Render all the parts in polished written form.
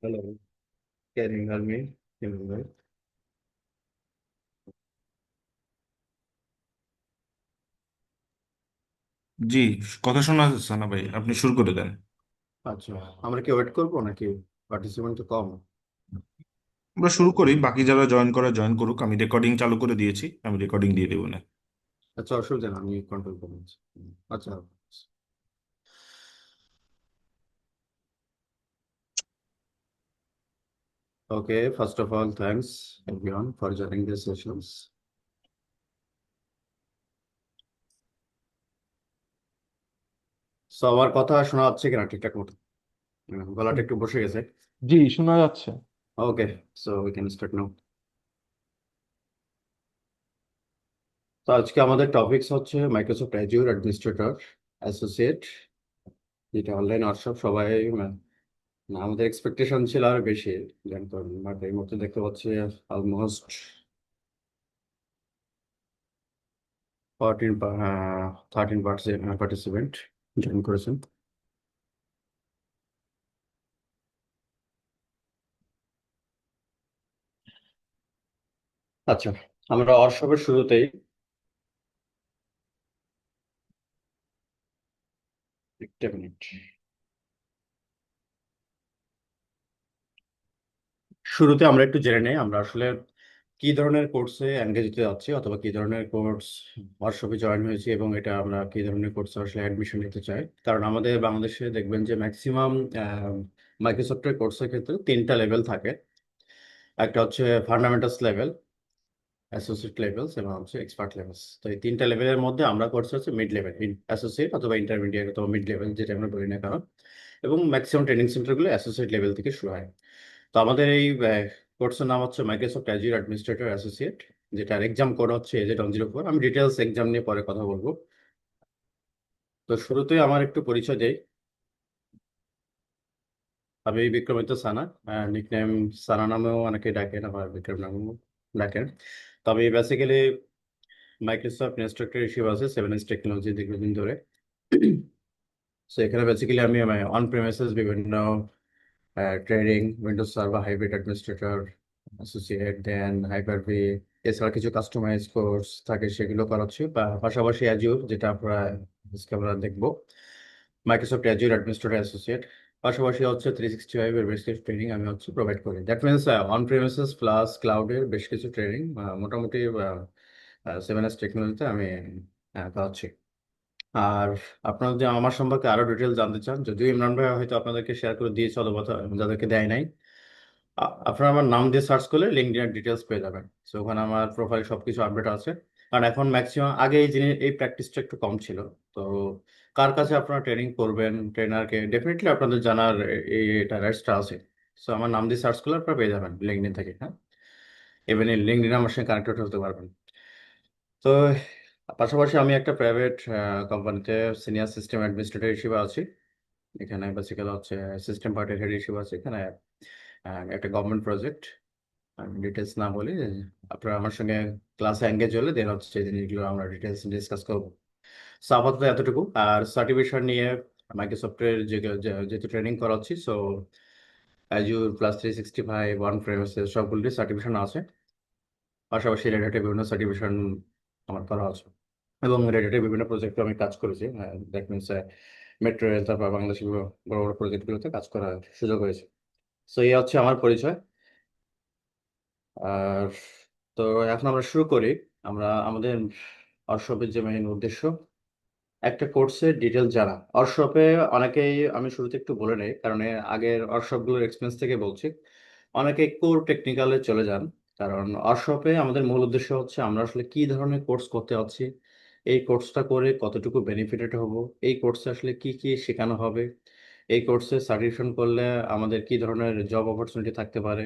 Hello, can you hear me? Can you hear? জি, কথা শোনা যাচ্ছে না ভাই, আপনি শুরু করে দেন। আচ্ছা, আমরা কি ওয়েট করবো নাকি? পার্টিসিপেন্ট তো কম। আমরা শুরু করি, বাকি যারা জয়েন করে জয়েন করুক। আমি রেকর্ডিং চালু করে দিয়েছি, আমি রেকর্ডিং দিয়ে দেবো না। আচ্ছা, অসুবিধা না, আমি কন্ট্রোল করে নিচ্ছি। আচ্ছা। Okay, first of all thanks everyone for joining this sessions. সো আমার কথা শোনা যাচ্ছে কিনা ঠিকঠাক মতো? গলাটা একটু বসে গেছে। জি, শোনা যাচ্ছে। Okay, so we can start now. তো আজকে আমাদের টপিকস হচ্ছে মাইক্রোসফট অ্যাজুর অ্যাডমিনিস্ট্রেটর অ্যাসোসিয়েট, যেটা অনলাইন ওয়ার্কশপ। সবাই না, আমাদের এক্সপেকটেশন ছিল আরো বেশি জয়েন করবেন, বাট এই মুহূর্তে দেখতে পাচ্ছি অলমোস্ট 14 13 পার্টিসিপেন্ট জয়েন করেছেন। আচ্ছা, আমরা ওয়ার্কশপের শুরুতেই একটা মিনিট, শুরুতে আমরা একটু জেনে নেই আমরা আসলে কি ধরনের কোর্সে এনগেজ হতে যাচ্ছি, অথবা কি ধরনের কোর্স ওয়ার্কশপে জয়েন হয়েছি, এবং এটা আমরা কি ধরনের কোর্সে আসলে অ্যাডমিশন নিতে চাই। কারণ আমাদের বাংলাদেশে দেখবেন যে ম্যাক্সিমাম মাইক্রোসফটের কোর্সের ক্ষেত্রে তিনটা লেভেল থাকে। একটা হচ্ছে ফান্ডামেন্টালস লেভেল, অ্যাসোসিয়েট লেভেলস, এবং হচ্ছে এক্সপার্ট লেভেলস। তো এই তিনটা লেভেলের মধ্যে আমরা করছি হচ্ছে মিড লেভেল, অ্যাসোসিয়েট অথবা ইন্টারমিডিয়েট অথবা মিড লেভেল, যেটা আমরা বলি না কারণ। এবং ম্যাক্সিমাম ট্রেনিং সেন্টারগুলো অ্যাসোসিয়েট লেভেল থেকে শুরু হয়। তো আমাদের এই কোর্সের নাম হচ্ছে মাইক্রোসফট অ্যাজিউর অ্যাডমিনিস্ট্রেটর অ্যাসোসিয়েট, যেটার এক্সাম কোড হচ্ছে AZ104। আমি ডিটেলস এক্সাম নিয়ে পরে কথা বলবো। তো শুরুতেই আমার একটু পরিচয় দেই। আমি বিক্রমিত সানা, নিকনেম সানা নামেও অনেকে ডাকেন, আবার বিক্রম নামেও ডাকেন। তো আমি বেসিক্যালি মাইক্রোসফট ইনস্ট্রাক্টর হিসেবে আছে 7S টেকনোলজি দীর্ঘদিন ধরে। সো এখানে বেসিক্যালি আমি অন প্রেমিসেস বিভিন্ন trading, Windows server, hybrid administrator, associate, then Hyper V, এছাড়া কিছু কাস্টমাইজ কোর্স থাকে সেগুলো করাচ্ছি, বা পাশাপাশি অ্যাজিউর, যেটা আমরা আজকে আমরা দেখবো, মাইক্রোসফট অ্যাজিউর অ্যাডমিনিস্ট্রেটর অ্যাসোসিয়েট। পাশাপাশি হচ্ছে 365 এর বেশ কিছু ট্রেনিং আমি হচ্ছে প্রোভাইড করি। That means on premises plus ক্লাউডের বেশ কিছু ট্রেনিং মোটামুটি 7S টেকনোলজিতে আমি করাচ্ছি। আর আপনারা যদি আমার সম্পর্কে আরো ডিটেল জানতে চান, যদিও ইমরান ভাই হয়তো আপনাদেরকে শেয়ার করে দিয়েছে, অথবা যাদেরকে দেয় নাই, আপনারা আমার নাম দিয়ে সার্চ করলে লিঙ্কডইনের ডিটেলস পেয়ে যাবেন। সো ওখানে আমার প্রোফাইল সবকিছু আপডেট আছে। কারণ এখন ম্যাক্সিমাম, আগে এই জিনিস এই প্র্যাকটিসটা একটু কম ছিল। তো কার কাছে আপনারা ট্রেনিং করবেন, ট্রেনারকে ডেফিনেটলি আপনাদের জানার এটা রাইটসটা আছে। সো আমার নাম দিয়ে সার্চ করলে আপনারা পেয়ে যাবেন লিঙ্কডইন থেকে, হ্যাঁ। ইভেন এই লিঙ্কডইনে আমার সঙ্গে কানেক্টেড হতে পারবেন। তো পাশাপাশি আমি একটা প্রাইভেট কোম্পানিতে সিনিয়র সিস্টেম অ্যাডমিনিস্ট্রেটর হিসেবে আছি। এখানে বেসিক্যালি হচ্ছে সিস্টেম পার্টের হেড হিসেবে আছে এখানে। একটা গভর্নমেন্ট প্রজেক্ট, আমি ডিটেলস না বলি, আপনারা আমার সঙ্গে ক্লাসে এঙ্গেজ হলে দেন হচ্ছে এই জিনিসগুলো আমরা ডিটেলস ডিসকাস করবো। সো আপাতত এতটুকু। আর সার্টিফিকেশন নিয়ে মাইক্রোসফটের যেহেতু ট্রেনিং করাচ্ছি, so Azure plus 365 one premises সবগুলি সার্টিফিকেশন আছে। পাশাপাশি রেড হ্যাটের বিভিন্ন সার্টিফিকেশন আমার করা আছে, এবং রেড হ্যাটের বিভিন্ন প্রজেক্টে আমি কাজ করেছি। দ্যাট মিনস মেট্রো রেল, তারপর বাংলাদেশের বড় বড় প্রজেক্টগুলোতে কাজ করার সুযোগ হয়েছে। সো এই হচ্ছে আমার পরিচয়। আর তো এখন আমরা শুরু করি। আমরা আমাদের ওয়ার্কশপের যে মেইন উদ্দেশ্য, একটা কোর্সের ডিটেল জানা। ওয়ার্কশপে অনেকেই, আমি শুরুতে একটু বলে নেই কারণ এর আগের ওয়ার্কশপগুলোর এক্সপিরিয়েন্স থেকে বলছি, অনেকে কোর টেকনিক্যালে চলে যান। কারণ ওয়ার্কশপে আমাদের মূল উদ্দেশ্য হচ্ছে আমরা আসলে কি ধরনের কোর্স করতে যাচ্ছি, এই কোর্সটা করে কতটুকু বেনিফিটেড হব, এই কোর্সে আসলে কি কি শেখানো হবে, এই কোর্সে সার্টিফিকেশন করলে আমাদের কি ধরনের জব অপরচুনিটি থাকতে পারে,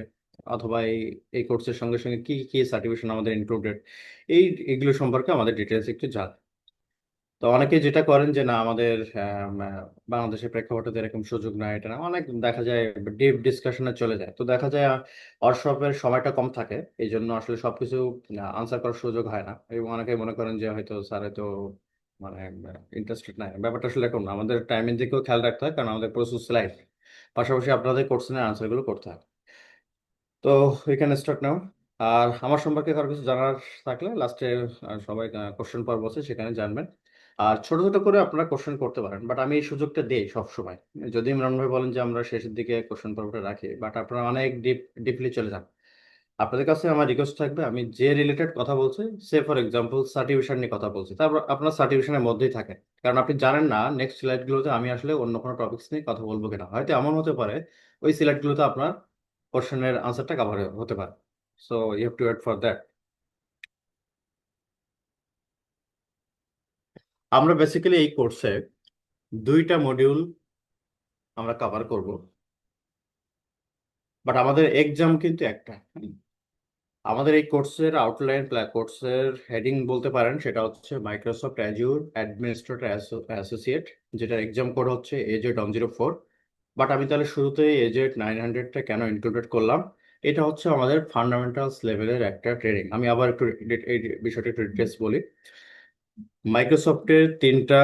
অথবা এই এই কোর্সের সঙ্গে সঙ্গে কি কি সার্টিফিকেশন আমাদের ইনক্লুডেড, এগুলো সম্পর্কে আমাদের ডিটেলস একটু জানা। তো অনেকে যেটা করেন যে না, আমাদের বাংলাদেশের প্রেক্ষাপটে তো এরকম সুযোগ নাই, এটা না, অনেক দেখা যায় ডিপ ডিসকাশনে চলে যায়। তো দেখা যায় ওয়ার্কশপের সময়টা কম থাকে, এই জন্য আসলে সবকিছু আনসার করার সুযোগ হয় না, এবং অনেকে মনে করেন যে হয়তো স্যার হয়তো মানে ইন্টারেস্টেড নাই। ব্যাপারটা আসলে এরকম না, আমাদের টাইমের দিকেও খেয়াল রাখতে হয়, কারণ আমাদের প্রসেস লাইফ। পাশাপাশি আপনাদের কোশ্চেনের আনসারগুলো করতে হয়। তো এখানে স্টার্ট নাও। আর আমার সম্পর্কে কারো কিছু জানার থাকলে লাস্টে সবাই কোশ্চেন পর্ব আছে, সেখানে জানবেন। আর ছোট ছোট করে আপনারা কোশ্চেন করতে পারেন, বাট আমি এই সুযোগটা দেই সব সময়। যদি ইমরান ভাই বলেন যে আমরা শেষের দিকে কোশ্চেন পর্বটা রাখি, বাট আপনারা অনেক ডিপলি চলে যান। আপনাদের কাছে আমার রিকোয়েস্ট থাকবে, আমি যে রিলেটেড কথা বলছি, সে ফর এক্সাম্পল সার্টিফিকেশন নিয়ে কথা বলছি, তারপর আপনার সার্টিফিকেশনের মধ্যেই থাকে। কারণ আপনি জানেন না নেক্সট স্লাইডগুলোতে আমি আসলে অন্য কোনো টপিকস নিয়ে কথা বলবো কিনা, হয়তো এমন হতে পারে ওই স্লাইডগুলোতে আপনার কোশ্চেনের আনসারটা কভার হতে পারে। So you have to wait for that. আমরা বেসিক্যালি এই কোর্সে দুইটা মডিউল আমরা কভার করব, বাট আমাদের এক্সাম কিন্তু একটা। আমাদের এই কোর্সের আউটলাইন, কোর্সের হেডিং বলতে পারেন, সেটা হচ্ছে মাইক্রোসফট অ্যাজুর অ্যাডমিনিস্ট্রেটর অ্যাসোসিয়েট, যেটার এক্সাম কোড হচ্ছে AZ104। বাট আমি তাহলে শুরুতেই AZ900টা কেন ইনক্লুডেড করলাম? এটা হচ্ছে আমাদের ফান্ডামেন্টালস লেভেলের একটা ট্রেনিং। আমি আবার একটু এই বিষয়টা একটু ডিটেলস বলি। মাইক্রোসফটের তিনটা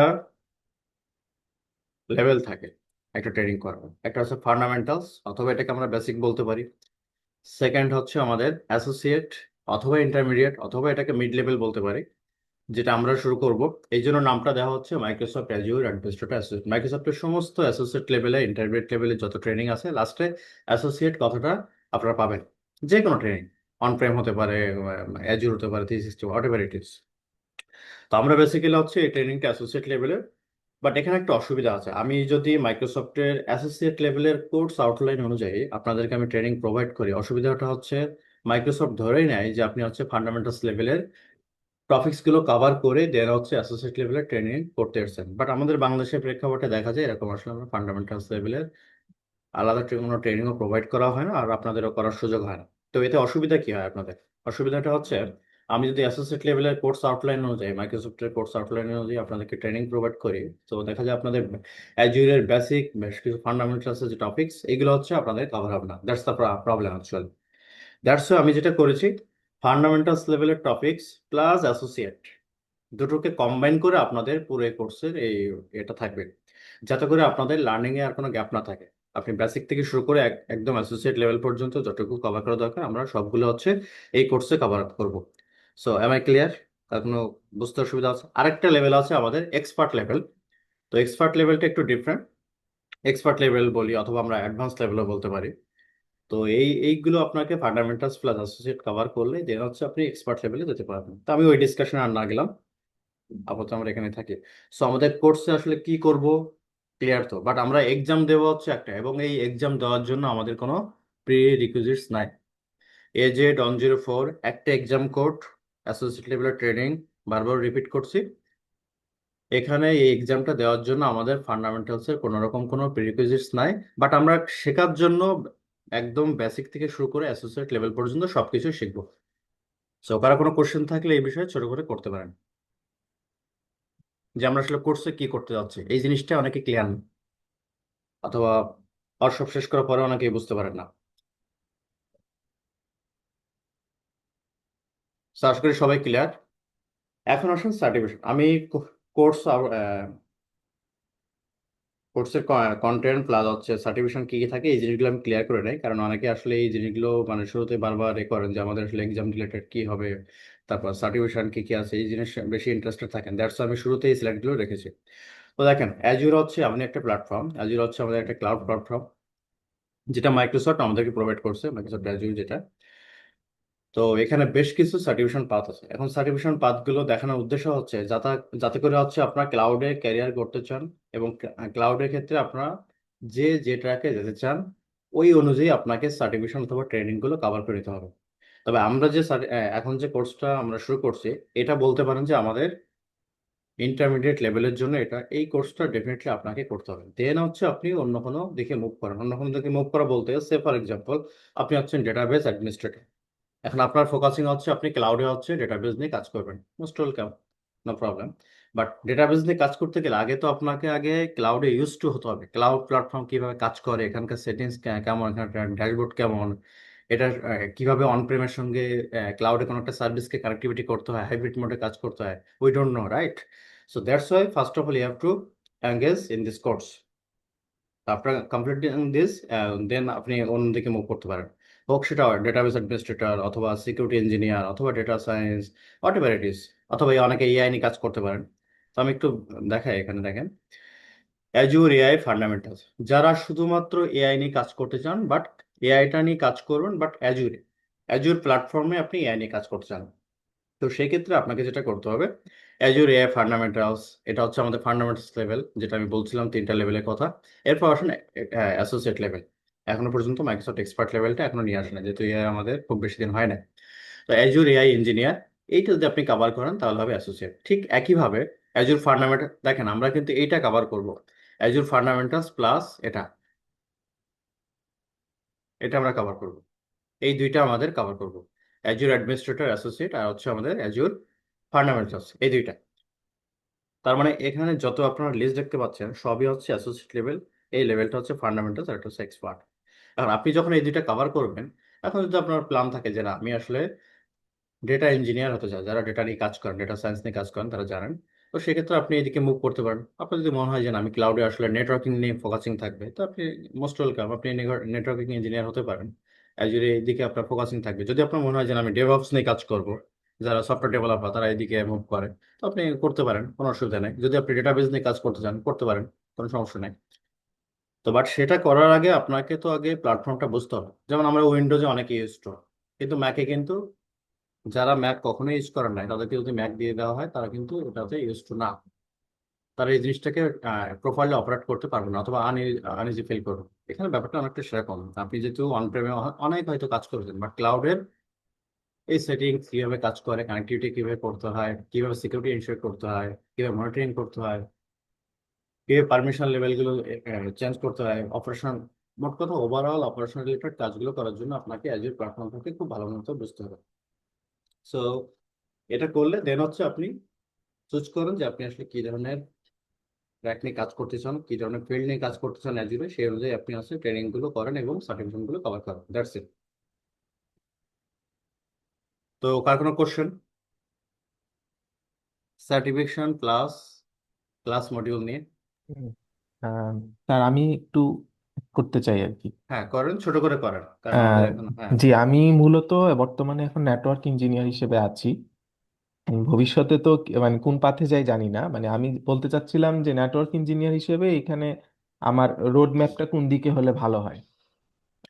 লেভেল থাকে একটা ট্রেনিং করার। একটা হচ্ছে ফান্ডামেন্টালস, অথবা এটাকে আমরা বেসিক বলতে পারি। সেকেন্ড হচ্ছে আমাদের অ্যাসোসিয়েট অথবা ইন্টারমিডিয়েট, অথবা এটাকে মিড লেভেল বলতে পারি, যেটা আমরা শুরু করব। এই জন্য নামটা দেওয়া হচ্ছে মাইক্রোসফট অ্যাজুর অ্যাডমিনিস্ট্রেটর অ্যাসোসিয়েট। মাইক্রোসফটের সমস্ত অ্যাসোসিয়েট লেভেলে, ইন্টারমিডিয়েট লেভেলে যত ট্রেনিং আছে, লাস্টে অ্যাসোসিয়েট কথাটা আপনারা পাবেন। যে কোনো ট্রেনিং, অন প্রেম হতে পারে, অ্যাজুর হতে পারে, 360, হোয়াট এভার ইট ইজ। তো আমরা বেসিক্যালি হচ্ছে এই ট্রেনিংটা অ্যাসোসিয়েট লেভেলে। বাট এখানে একটা অসুবিধা আছে, আমি যদি মাইক্রোসফটের অ্যাসোসিয়েট লেভেলের কোর্স আউটলাইন অনুযায়ী আপনাদেরকে আমি ট্রেনিং প্রোভাইড করি, অসুবিধাটা হচ্ছে মাইক্রোসফট ধরেই নেয় যে আপনি হচ্ছে ফান্ডামেন্টালস লেভেলের টপিকস গুলো কভার করে দেন হচ্ছে অ্যাসোসিয়েট লেভেলের ট্রেনিং করতে এসেছেন। বাট আমাদের বাংলাদেশের প্রেক্ষাপটে দেখা যায় এরকম আসলে আমরা ফান্ডামেন্টালস লেভেলের আলাদা কোনো ট্রেনিংও প্রোভাইড করা হয় না, আর আপনাদেরও করার সুযোগ হয় না। তো এতে অসুবিধা কি হয় আপনাদের? অসুবিধাটা হচ্ছে, আমি যদি অ্যাসোসিয়েট লেভেলের কোর্স আউটলাইন অনুযায়ী, মাইক্রোসফটের কোর্স আউটলাইন অনুযায়ী আপনাদেরকে ট্রেনিং প্রোভাইড করি, তো দেখা যায় আপনাদের অ্যাজুরের বেসিক বেশ কিছু ফান্ডামেন্টালস যে টপিকস, এগুলো হচ্ছে আপনাদের কভার হবে না। That's the problem actually. That's আমি যেটা করেছি, ফান্ডামেন্টালস লেভেলের টপিকস প্লাস অ্যাসোসিয়েট দুটোকে কম্বাইন করে আপনাদের পুরো কোর্সের এই এটা থাকবে, যাতে করে আপনাদের লার্নিং এ আর কোনো গ্যাপ না থাকে। আপনি বেসিক থেকে শুরু করে একদম অ্যাসোসিয়েট লেভেল পর্যন্ত যতটুকু কভার করা দরকার আমরা সবগুলো হচ্ছে এই কোর্সে কভার আপ করবো। So am I clear? তার কোনো বুঝতে অসুবিধা আছে? আরেকটা লেভেল আছে আমাদের এক্সপার্ট লেভেল। তো এক্সপার্ট লেভেলটা একটু ডিফারেন্ট। এক্সপার্ট লেভেল বলি, অথবা আমরা অ্যাডভান্স লেভেলও বলতে পারি। তো এইগুলো আপনাকে ফান্ডামেন্টালস প্লাস অ্যাসোসিয়েট কভার করলে দেন হচ্ছে আপনি এক্সপার্ট লেভেলে যেতে পারবেন। তো আমি ওই ডিসকাশনে আর না গেলাম, আপাতত আমরা এখানে থাকি। সো আমাদের কোর্সে আসলে কি করব ক্লিয়ার তো, বাট আমরা এক্সাম দেওয়া হচ্ছে একটা, এবং এই এক্সাম দেওয়ার জন্য আমাদের কোনো প্রি রিকুইজিটস নাই। AZ104 একটা এক্সাম কোড, অ্যাসোসিয়েট লেভেলের ট্রেনিং, বারবার রিপিট করছি। এখানে এই এক্সামটা দেওয়ার জন্য আমাদের ফান্ডামেন্টালসের কোনো রকম কোনো প্রিরিকুইজিটস নাই। বাট আমরা শেখার জন্য একদম বেসিক থেকে শুরু করে অ্যাসোসিয়েট লেভেল পর্যন্ত সবকিছু শিখবো। সো কারো কোনো কোশ্চেন থাকলে এই বিষয়ে ছোট করে করতে পারেন, যে আমরা আসলে কোর্সে কি করতে যাচ্ছি এই জিনিসটা অনেকে ক্লিয়ার না, অথবা ওয়ার্কশপ শেষ করার পরে অনেকেই বুঝতে পারেন না। So, আশা করি সবাই ক্লিয়ার। এখন আসুন সার্টিফিকেশন। আমি কোর্স কোর্সের কন্টেন্ট প্লাস হচ্ছে সার্টিফিকেশন কি কি থাকে এই জিনিসগুলো আমি ক্লিয়ার করে নেই, কারণ অনেকে আসলে এই জিনিসগুলো মানে শুরুতে বারবার করেন যে আমাদের আসলে এক্সাম রিলেটেড কি হবে, তারপর সার্টিফিকেশন কি কি আছে, এই জিনিস বেশি ইন্টারেস্টেড থাকেন। দ্যাটস আমি শুরুতেই এই স্লাইডগুলো রেখেছি। তো দেখেন, অ্যাজুর হচ্ছে আপনি একটা প্ল্যাটফর্ম, অ্যাজুর হচ্ছে আমাদের একটা ক্লাউড প্ল্যাটফর্ম, যেটা মাইক্রোসফট আমাদেরকে প্রোভাইড করছে, মাইক্রোসফট অ্যাজুর যেটা। তো এখানে বেশ কিছু সার্টিফিকেশন পাথ আছে। এখন সার্টিফিকেশন পাথগুলো দেখানোর উদ্দেশ্য হচ্ছে যাতে যাতে করে হচ্ছে আপনার ক্লাউডে ক্যারিয়ার করতে চান, এবং ক্লাউডের ক্ষেত্রে আপনারা যে ট্র্যাকে যেতে চান, ওই অনুযায়ী আপনাকে সার্টিফিকেশন অথবা ট্রেনিং গুলো কভার করে নিতে হবে। তবে আমরা যে এখন যে কোর্সটা আমরা শুরু করছি, এটা বলতে পারেন যে আমাদের ইন্টারমিডিয়েট লেভেলের জন্য এটা, এই কোর্সটা ডেফিনেটলি আপনাকে করতে হবে। দেন হচ্ছে আপনি অন্য কোনো দিকে মুভ করেন। অন্য কোনো দিকে মুভ করা বলতে সে ফর এক্সাম্পল আপনি হচ্ছেন ডেটাবেস অ্যাডমিনিস্ট্রেটর, এখন আপনার ফোকাসিং হচ্ছে আপনি ক্লাউডে হচ্ছে ডেটাবেস নিয়ে কাজ করবেন, most welcome, no problem. But database নিয়ে কাজ করতে গেলে আগে তো আপনাকে আগে ক্লাউডে ইউজ টু হতে হবে, ক্লাউড প্ল্যাটফর্ম কিভাবে কাজ করে, এখানকার সেটিংস কেমন, এখানকার ড্যাশবোর্ড কেমন, এটা কিভাবে অন প্রেমের সঙ্গে ক্লাউডে কোনো একটা সার্ভিসকে কানেক্টিভিটি করতে হয়, হাইব্রিড মোডে কাজ করতে হয়, we don't know right? So that's why first of all you have to engage in this course. After completing this, then আপনি অন্যদিকে মুভ করতে পারেন, হোক সেটা ডেটাবেস অ্যাডমিনিস্ট্রেটর অথবা সিকিউরিটি ইঞ্জিনিয়ার অথবা data science, whatever it is, অথবা অনেকে এআই নিয়ে কাজ করতে পারেন। তো আমি একটু দেখাই, এখানে দেখেন অ্যাজুর এআই ফান্ডামেন্টালস। যারা শুধুমাত্র এআই নিয়ে কাজ করতে চান, বাট এআইটা নিয়ে কাজ করবেন, বাট অ্যাজুরে, অ্যাজুর প্ল্যাটফর্মে আপনি এআই নিয়ে কাজ করতে চান, তো সেক্ষেত্রে আপনাকে যেটা করতে হবে, অ্যাজুর এআই ফান্ডামেন্টালস, এটা হচ্ছে আমাদের ফান্ডামেন্টালস লেভেল, যেটা আমি বলছিলাম তিনটা লেভেলের কথা। এরপর আসুন অ্যাসোসিয়েট লেভেল। এখনো পর্যন্ত মাইক্রোসফট এক্সপার্ট লেভেলটা এখনো নিয়ে আসে না, যেহেতু এআই আমাদের খুব বেশি দিন হয় না। তো অ্যাজুর এআই ইঞ্জিনিয়ার, এইটা যদি আপনি কভার করেন তাহলে হবে অ্যাসোসিয়েট। ঠিক একইভাবে অ্যাজুর ফান্ডামেন্টাল, দেখেন আমরা কিন্তু এইটা কভার করব, অ্যাজুর ফান্ডামেন্টালস প্লাস এটা, এটা আমরা কভার করব, এই দুইটা আমাদের কভার করব, অ্যাজুর অ্যাডমিনিস্ট্রেটর অ্যাসোসিয়েট আর হচ্ছে আমাদের অ্যাজুর ফান্ডামেন্টালস, এই দুইটা। তার মানে এখানে যত আপনারা লিস্ট দেখতে পাচ্ছেন সবই হচ্ছে অ্যাসোসিয়েট লেভেল, এই লেভেলটা হচ্ছে ফান্ডামেন্টালস আর একটা হচ্ছে এক্সপার্ট। এখন আপনি যখন এই দুইটা কভার করবেন, এখন যদি আপনার প্ল্যান থাকে যে না আমি আসলে ডেটা ইঞ্জিনিয়ার হতে চাই, যারা ডেটা নিয়ে কাজ করেন, ডেটা সায়েন্স নিয়ে কাজ করেন তারা জানেন, তো সেক্ষেত্রে আপনি এদিকে মুভ করতে পারেন। আপনার যদি মনে হয় যে না, আমি ক্লাউডে আসলে নেটওয়ার্কিং নিয়ে ফোকাসিং থাকবে, তো আপনি মোস্ট ওয়েলকাম, আপনি নেটওয়ার্কিং ইঞ্জিনিয়ার হতে পারেন। অ্যাজুরে এইদিকে আপনার ফোকাসিং থাকবে। যদি আপনার মনে হয় যে না, আমি ডেভঅপস নিয়ে কাজ করব, যারা সফটওয়্যার ডেভেলপার তারা এদিকে মুভ করে, তো আপনি করতে পারেন, কোনো অসুবিধা নেই। যদি আপনি ডেটাবেস নিয়ে কাজ করতে চান করতে পারেন, কোনো সমস্যা নেই। তো বাট সেটা করার আগে আপনাকে তো আগে প্ল্যাটফর্মটা বুঝতে হবে। যেমন আমরা উইন্ডোজে অনেক ইউজ করি, কিন্তু ম্যাকে কিন্তু, যারা ম্যাক কখনোই ইউজ করেন নাই তাদেরকে যদি ম্যাক দিয়ে দেওয়া হয় তারা কিন্তু এটাতে ইউজ টু না, তারা এই জিনিসটাকে প্রপারলি অপারেট করতে পারবে না, অথবা আনইজি ফিল করবে। এখানে ব্যাপারটা অনেকটা সেরকম, আপনি যেহেতু অন প্রেমে অনেক হয়তো কাজ করেছেন, বাট ক্লাউডের এই সেটিংস কিভাবে কাজ করে, কানেক্টিভিটি কিভাবে করতে হয়, কিভাবে সিকিউরিটি ইনশিওর করতে হয়, কিভাবে মনিটরিং করতে হয়, কিভাবে পারমিশন লেভেলগুলো চেঞ্জ করতে হয়, অপারেশন, মোট কথা ওভারঅল অপারেশন রিলেটেড কাজগুলো করার জন্য আপনাকে অ্যাজুর প্ল্যাটফর্মটাকে খুব ভালো মতো বুঝতে হবে। সো এটা করলে দেন হচ্ছে আপনি চুজ করুন যে আপনি আসলে কি ধরনের ট্র্যাক নিয়ে কাজ করতে চান, কি ধরনের ফিল্ড নিয়ে কাজ করতে চান অ্যাজুরে, সেই অনুযায়ী আপনি আসলে ট্রেনিং গুলো করেন এবং সার্টিফিকেশন গুলো কভার করেন, দ্যাটস ইট। তো কার কোনো question? Certification plus class module নিয়ে? হুম। আহ, স্যার আমি একটু করতে চাই আর কি। হ্যাঁ করেন, ছোট করে করেন, কারণ আমাদের এখন, হ্যাঁ। জি, আমি মূলত বর্তমানে এখন নেটওয়ার্ক ইঞ্জিনিয়ার হিসেবে আছি। ভবিষ্যতে তো মানে কোন পাথে যাই জানি না, মানে আমি বলতে চাচ্ছিলাম যে নেটওয়ার্ক ইঞ্জিনিয়ার হিসেবে এখানে আমার রোড ম্যাপটা কোন দিকে হলে ভালো হয়,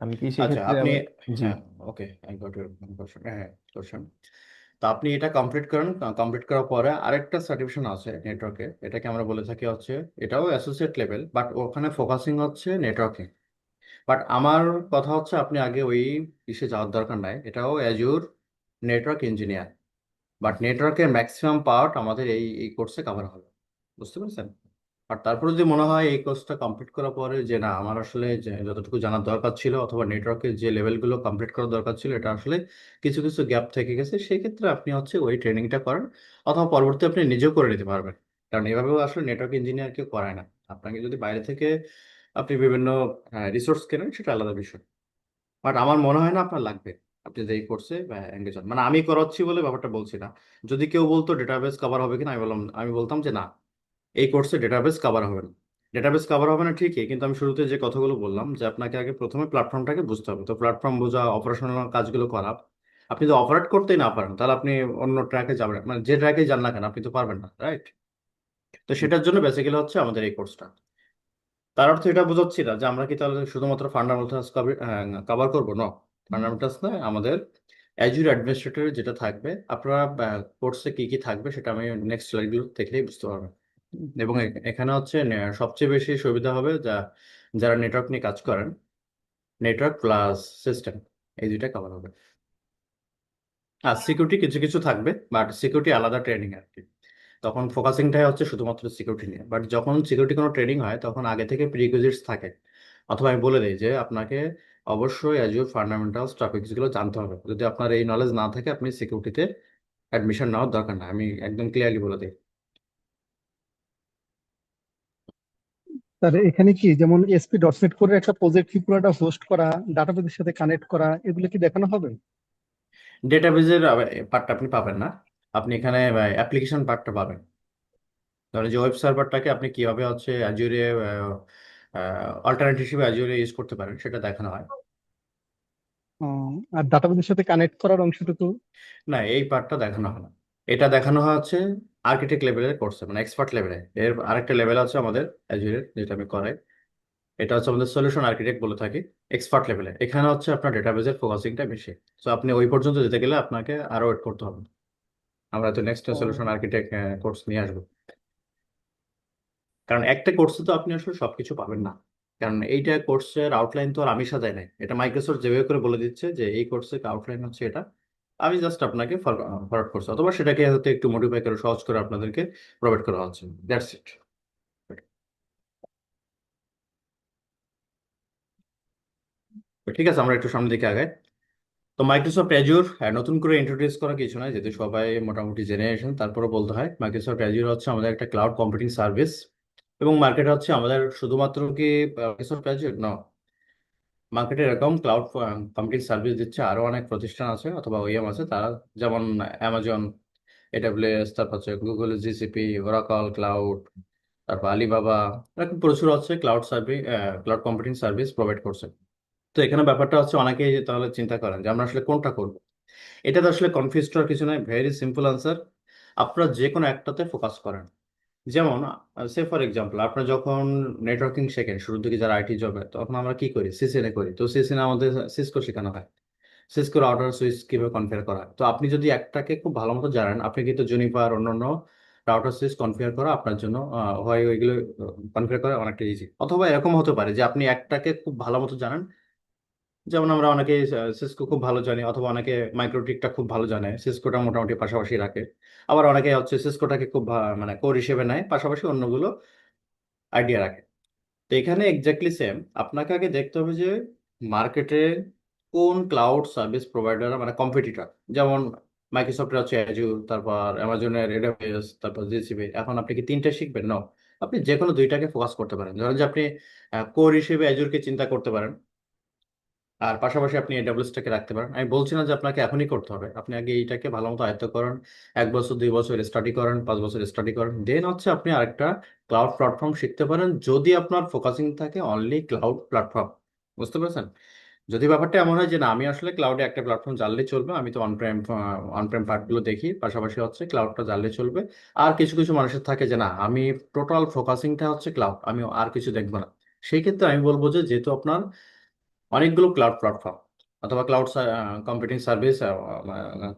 আমি কি আচ্ছা সেক্ষেত্রে আপনি, আবার। জি। হ্যাঁ, ওকে, আই গট ইউর কোশ্চেন, হ্যাঁ কোশ্চেন। তো আপনি এটা কমপ্লিট করেন, কমপ্লিট করার পরে আরেকটা সার্টিফিকেশন আছে নেটওয়ার্কে, এটাকে আমরা বলে থাকি হচ্ছে, এটাও অ্যাসোসিয়েট লেভেল, বাট ওখানে ফোকাসিং হচ্ছে নেটওয়ার্কিং। বাট আমার কথা হচ্ছে আপনি আগে ওই ইসে যাওয়ার দরকার নাই, এটাও অ্যাজুর নেটওয়ার্ক ইঞ্জিনিয়ার, বাট নেটওয়ার্কের ম্যাক্সিমাম পার্ট আমাদের এই কোর্সে কভার হবে, বুঝতে পেরেছেন? আর তারপরে যদি মনে হয় এই কোর্সটা কমপ্লিট করার পরে যে না, আমার আসলে যতটুকু জানার দরকার ছিল অথবা নেটওয়ার্কের যে লেভেলগুলো কমপ্লিট করার দরকার ছিল এটা আসলে কিছু কিছু গ্যাপ থেকে গেছে, সেই ক্ষেত্রে আপনি হচ্ছে ওই ট্রেনিংটা করেন, অথবা পরবর্তী আপনি নিজেও করে নিতে পারবেন। কারণ এভাবেও আসলে নেটওয়ার্ক ইঞ্জিনিয়ার কেউ করায় না, আপনাকে যদি বাইরে থেকে আপনি বিভিন্ন রিসোর্স কেনেন সেটা আলাদা বিষয়। বাট আমার মনে হয় না আপনার লাগবে, আপনি যে এই কোর্সে এঙ্গেজ হন। মানে আমি করাচ্ছি বলে ব্যাপারটা বলছি না। যদি কেউ বলতো ডেটাবেস কভার হবে কিনা, আমি বলতাম যে না, এই কোর্সে ডেটাবেস কভার হবে না। ডেটাবেস কভার হবে না ঠিকই, কিন্তু আমি শুরুতে যে কথাগুলো বললাম যে আপনাকে আগে প্রথমে প্ল্যাটফর্মটাকে বুঝতে হবে, তো প্ল্যাটফর্ম বোঝা, অপারেশনাল কাজগুলো করা। আপনি যদি অপারেট করতেই না পারেন তাহলে আপনি অন্য ট্র্যাকে যাবেন, মানে যে ট্র্যাকে যান না কেন আপনি তো পারবেন না, রাইট? তো সেটার জন্য বেসিক্যালি হচ্ছে আমাদের এই কোর্সটা। তার অর্থ এটা বোঝাচ্ছি না যে আমরা কি তাহলে শুধুমাত্র ফান্ডামেন্টালস কভার করবো, না। ফান্ডামেন্টালস নয়, আমাদের অ্যাজুর অ্যাডমিনিস্ট্রেটর যেটা থাকবে, আপনারা কোর্সে কি কি থাকবে সেটা আমি নেক্সট স্লাইডগুলো দেখলেই বুঝতে পারবেন। এবং এখানে হচ্ছে সবচেয়ে বেশি সুবিধা হবে যারা নেটওয়ার্ক নিয়ে কাজ করেন, নেটওয়ার্ক প্লাস সিস্টেম, এই দুইটা কভার হবে। আর সিকিউরিটি কিছু কিছু থাকবে, বাট সিকিউরিটি আলাদা ট্রেনিং আর কি, তখন ফোকাসিংটাই হচ্ছে শুধুমাত্র সিকিউরিটি নিয়ে। বাট যখন সিকিউরিটি কোনো ট্রেনিং হয় তখন আগে থেকে প্রিরিকুইজিটস থাকে, অথবা আমি বলে দিই যে আপনাকে অবশ্যই অ্যাজুর ফান্ডামেন্টালস টপিকসগুলো জানতে হবে। যদি আপনার এই নলেজ না থাকে আপনি সিকিউরিটিতে অ্যাডমিশন নেওয়ার দরকার না, আমি একদম ক্লিয়ারলি বলে দিই। স্যার এখানে কি যেমন এসপি ডট নেট করে একটা প্রজেক্ট কি পুরোটা হোস্ট করা, ডাটাবেসের সাথে কানেক্ট করা, এগুলো কি দেখানো হবে? ডেটাবেজের পার্টটা আপনি পাবেন না, আপনি এখানে অ্যাপ্লিকেশন পার্টটা পাবেন। ধরেন যে ওয়েব সার্ভারটাকে আপনি কিভাবে হচ্ছে অ্যাজুরে অল্টারনেটিভ হিসেবে অ্যাজুরে ইউজ করতে পারেন, সেটা দেখানো হয়। আর ডাটাবেসের সাথে কানেক্ট করার অংশটুকু? না, এই পার্টটা দেখানো হয় না। এটা দেখানো হয় হচ্ছে আর্কিটেক্ট লেভেলের কোর্সে, মানে এক্সপার্ট লেভেলে। এর আরেকটা লেভেল আছে আমাদের অ্যাজুরের, যেটা আমি করাই। এটা হচ্ছে আমাদের সলিউশন আর্কিটেক্ট বলে থাকি, এক্সপার্ট লেভেলে। এখানে হচ্ছে আপনার ডেটাবেজের ফোকাসিংটা বেশি। তো আপনি ওই পর্যন্ত যেতে গেলে আপনাকে আরো ওয়েট করতে হবে। আমরা তো নেক্সট ও, সলিউশন আর্কিটেক্ট কোর্স নিয়ে আসবো। কারণ একটা কোর্সে তো আপনি আসলে সবকিছু পাবেন না। কারণ এইটা কোর্সের আউটলাইন তো আর আমি সাজাই নাই, এটা মাইক্রোসফট যেভাবে করে বলে দিচ্ছে যে এই কোর্সের আউটলাইন হচ্ছে এটা, আমি জাস্ট আপনাকে ফরওয়ার্ড করছি, অথবা সেটাকে হয়তো একটু মডিফাই করে সহজ করে আপনাদেরকে প্রোভাইড করা হচ্ছে। That's it. ঠিক আছে, আমরা একটু সামনের দিকে আগাই। তো মাইক্রোসফট অ্যাজুর নতুন করে ইন্ট্রোডিউস করা কিছু নয়, যেহেতু সবাই মোটামুটি জেনে এসেছেন, তারপরে বলতে হয় মাইক্রোসফট অ্যাজুর হচ্ছে আমাদের একটা ক্লাউড কম্পিউটিং সার্ভিস। এবং মার্কেট হচ্ছে আমাদের শুধুমাত্র কি মাইক্রোসফট অ্যাজুর ন, মার্কেটে এরকম ক্লাউড কম্পিউটিং সার্ভিস দিচ্ছে আরো অনেক প্রতিষ্ঠান আছে অথবা ওইএম আছে তারা, যেমন অ্যামাজন, এডাব্লিউএস, তারপর হচ্ছে গুগল জিসিপি, ওরাকল ক্লাউড, তারপর আলিবাবা, এরকম প্রচুর হচ্ছে cloud service, cloud computing service provide করছে। তো এখানে ব্যাপারটা হচ্ছে অনেকেই তাহলে চিন্তা করেন যে আমরা আসলে কোনটা করব। এটাতে আসলে কনফিউজ হওয়ার কিছু নয়, ভেরি সিম্পল আনসার। আপনারা যে কোনো একটাতে ফোকাস করেন। যেমন সে ফর এক্সাম্পল, আপনার যখন নেটওয়ার্কিং শেখেন শুরুর দিকে যারা আইটি জবে, তখন আমরা কি করি, সিসিএনএ করি। তো সিসিএনএ আমাদের সিসকো শেখানো হয়, সিসকো রাউটার সুইচ কিভাবে কনফিগার করা হয়। তো আপনি যদি একটাকে খুব ভালো মতো জানেন, আপনি কিন্তু জুনিপার অন্যান্য রাউটার সুইচ কনফিগার করা আপনার জন্য হয় ওইগুলো কনফিগার করা অনেকটা ইজি। অথবা এরকম হতে পারে যে আপনি একটাকে খুব ভালো মতো জানেন, যেমন আমরা অনেকে সিসকো খুব ভালো জানি, অথবা অনেকে মাইক্রোটিকটা খুব ভালো জানে, সিসকোটা মোটামুটি পাশাপাশি রাখে। আবার অনেকে হচ্ছে সিসকোটাকে খুব মানে কোর হিসেবে নেয়, পাশাপাশি অন্যগুলো আইডিয়া রাখে। তো এখানে এক্স্যাক্টলি সেম, আপনাকে আগে দেখতে হবে যে মার্কেটে কোন ক্লাউড সার্ভিস প্রোভাইডার মানে কম্পিটিটর। যেমন মাইক্রোসফটের হচ্ছে অ্যাজুর, তারপর অ্যামাজনের এডাব্লিউএস, তারপর জিসিপি। এখন আপনি কি তিনটা শিখবেন? নো, আপনি যে কোনো দুইটাকে ফোকাস করতে পারেন। ধরেন যে আপনি কোর হিসেবে অ্যাজুরকে চিন্তা করতে পারেন, আর পাশাপাশি আপনি এডাব্লিউএসটাকে রাখতে পারেন। আমি বলছি না যে আপনাকে এখনই করতে হবে, আপনি আগে এইটাকে ভালো মতো আয়ত্ত করেন, 1 বছর 2 বছর স্টাডি করেন, 5 বছর স্টাডি করেন, দেন হচ্ছে আপনি আরেকটা ক্লাউড প্ল্যাটফর্ম শিখতে পারেন, যদি আপনার ফোকাসিং থাকে অনলি ক্লাউড প্ল্যাটফর্ম। বুঝতে পারছেন? যদি ব্যাপারটা এমন হয় যে না, আমি আসলে ক্লাউডে একটা প্ল্যাটফর্ম জানলে চলবে, আমি তো অনপ্রেম পার্টগুলো দেখি, পাশাপাশি হচ্ছে ক্লাউডটা জানলে চলবে। আর কিছু কিছু মানুষের থাকে যে না, আমি টোটাল ফোকাসিংটা হচ্ছে ক্লাউড, আমি আর কিছু দেখবো না। সেই ক্ষেত্রে আমি বলবো যে যেহেতু আপনার অনেকগুলো ক্লাউড প্ল্যাটফর্ম অথবা ক্লাউড কম্পিউটিং সার্ভিস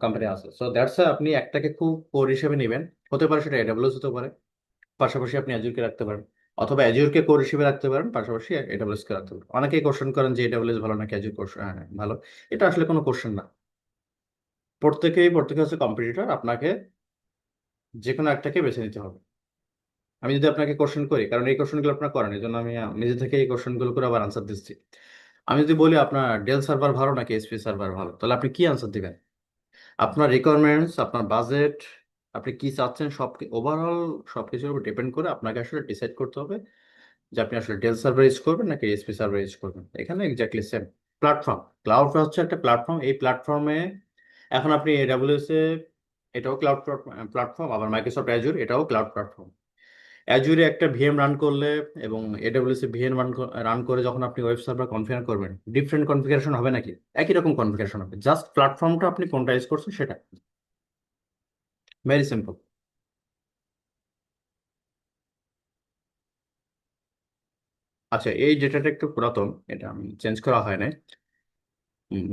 কোম্পানি আছে, সো দ্যাটস আপনি একটাকে খুব কোর হিসেবে নেবেন। হতে পারে সেটা এডাব্লিউএস হতে পারে, পাশাপাশি আপনি অ্যাজুরকে রাখতে পারেন, অথবা অ্যাজুরকে কোর হিসেবে রাখতে পারেন, পাশাপাশি এডাব্লিউএস কে রাখতে পারেন। অনেকেই কোশ্চেন করেন যে এডাব্লিউএস ভালো নাকি অ্যাজুর ভালো। এটা আসলে কোনো কোশ্চেন না, প্রত্যেকে হচ্ছে কম্পিটিটর, আপনাকে যে কোনো একটাকে বেছে নিতে হবে। আমি যদি আপনাকে কোশ্চেন করি, কারণ এই কোশ্চেনগুলো আপনার করেন, এই জন্য আমি নিজে থেকে এই কোশ্চেনগুলো করে আবার আনসার দিচ্ছি। আমি যদি বলি আপনার ডেল সার্ভার ভালো নাকি এসপি সার্ভার ভালো, তাহলে আপনি কি আনসার দিবেন? আপনার রিকোয়ারমেন্টস, আপনার বাজেট, আপনি কি চাচ্ছেন, সব ওভারঅল সবকিছুর উপর ডিপেন্ড করে আপনাকে আসলে ডিসাইড করতে হবে যে আপনি আসলে ডেল সার্ভার ইউজ করবেন নাকি এসপি সার্ভার ইউজ করবেন। এখানে এক্স্যাক্টলি সেম। প্ল্যাটফর্ম, ক্লাউড হচ্ছে একটা প্ল্যাটফর্ম। এই প্ল্যাটফর্মে এখন আপনি এডাব্লিউএস এ, এটাও ক্লাউড প্ল্যাটফর্ম, আবার মাইক্রোসফট অ্যাজুর এটাও ক্লাউড প্ল্যাটফর্ম। অ্যাজুরে একটা ভিএম রান করলে এবং এডাব্লিউএস এ ভিএম রান করে যখন আপনি ওয়েব সার্ভার কনফিগার করবেন, ডিফারেন্ট কনফিগারেশন হবে নাকি? একই রকম কনফিগারেশন হবে, জাস্ট প্ল্যাটফর্মটা আপনি কোনটা ইউজ করছেন সেটা। Very simple. আচ্ছা, এই ডেটাটা একটু পুরাতন, এটা আমি চেঞ্জ করা হয় না।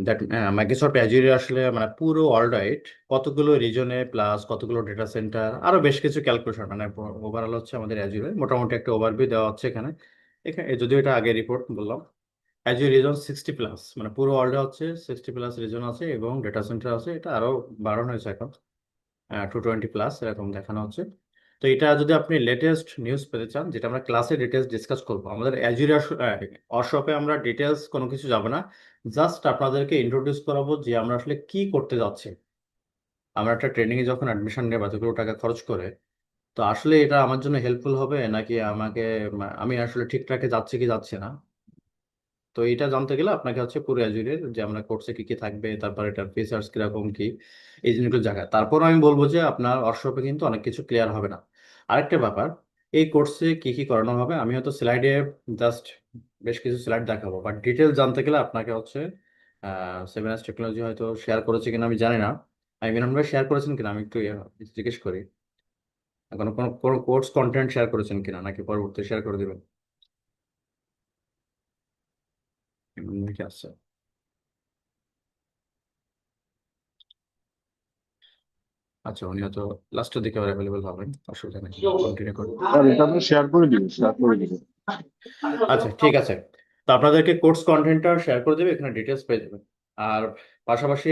দ্যাট মাইক্রোসফট অ্যাজুরে আসলে মানে পুরো ওয়ার্ল্ড ওয়াইড কতগুলো রিজনে প্লাস কতগুলো ডেটা সেন্টার, আরো বেশ কিছু ক্যালকুলেশন, মানে ওভারঅল হচ্ছে আমাদের অ্যাজুরে মোটামুটি একটা ওভারভিউ দেওয়া হচ্ছে এখানে। এখানে যদিও এটা আগে রিপোর্ট বললাম, অ্যাজুর রিজন 60+, মানে পুরো ওয়ার্ল্ডে হচ্ছে 60+ রিজন আছে এবং ডেটা সেন্টার আছে। এটা আরো বাড়ানো হয়েছে এখন, 220+ এরকম দেখানো হচ্ছে। তো এটা যদি আপনি লেটেস্ট নিউজ পেতে চান, যেটা আমরা ক্লাসে ডিটেলস ডিসকাস করবো, আমাদের অ্যাজুরে ওয়ার্কশপে আমরা ডিটেলস কোনো কিছু যাবে না, জাস্ট আপনাদেরকে ইন্ট্রোডিউস করাবো যে আমরা আসলে কি করতে যাচ্ছি। আমরা একটা ট্রেনিং এ যখন অ্যাডমিশন নেব এতগুলো টাকা খরচ করে, তো আসলে এটা আমার জন্য হেল্পফুল হবে নাকি আমাকে, আমি আসলে ঠিকঠাক যাচ্ছি কি যাচ্ছি না। তো এটা জানতে গেলে আপনাকে হচ্ছে পুরো অ্যাজুরের যে আমরা কোর্সে কি কি থাকবে, তারপর এটার ফিচার্স কিরকম কি, এই জিনিসগুলো জায়গায়, তারপর আমি বলবো যে আপনার ওয়ার্কশপে কিন্তু অনেক কিছু ক্লিয়ার হবে না। আরেকটা ব্যাপার, এই কোর্সে কি কি করানো হবে আমি হয়তো স্লাইডে জাস্ট বেশ কিছু স্লাইড দেখাবো, বাট ডিটেল জানতে গেলে আপনাকে হচ্ছে 7S টেকনোলজি হয়তো শেয়ার করেছে কিনা আমি জানি না। আমি মিলন ভাই শেয়ার করেছেন কিনা আমি একটু জিজ্ঞেস করি, এখন কোনো কোনো কোর্স কন্টেন্ট শেয়ার করেছেন কিনা নাকি পরবর্তী শেয়ার করে দেবেন? ঠিক আছে। আচ্ছা, উনি হয়তো লাস্টের দিকে অ্যাভেলেবল হবেন, অসুবিধা নেই, কন্টিনিউ করুন। আর এটা আপনি শেয়ার করে দিন, শেয়ার করে দিন। আচ্ছা ঠিক আছে, তো আপনাদেরকে কোর্স কন্টেন্টটা শেয়ার করে দেবে, এখানে ডিটেলস পেয়ে যাবেন। আর পাশাপাশি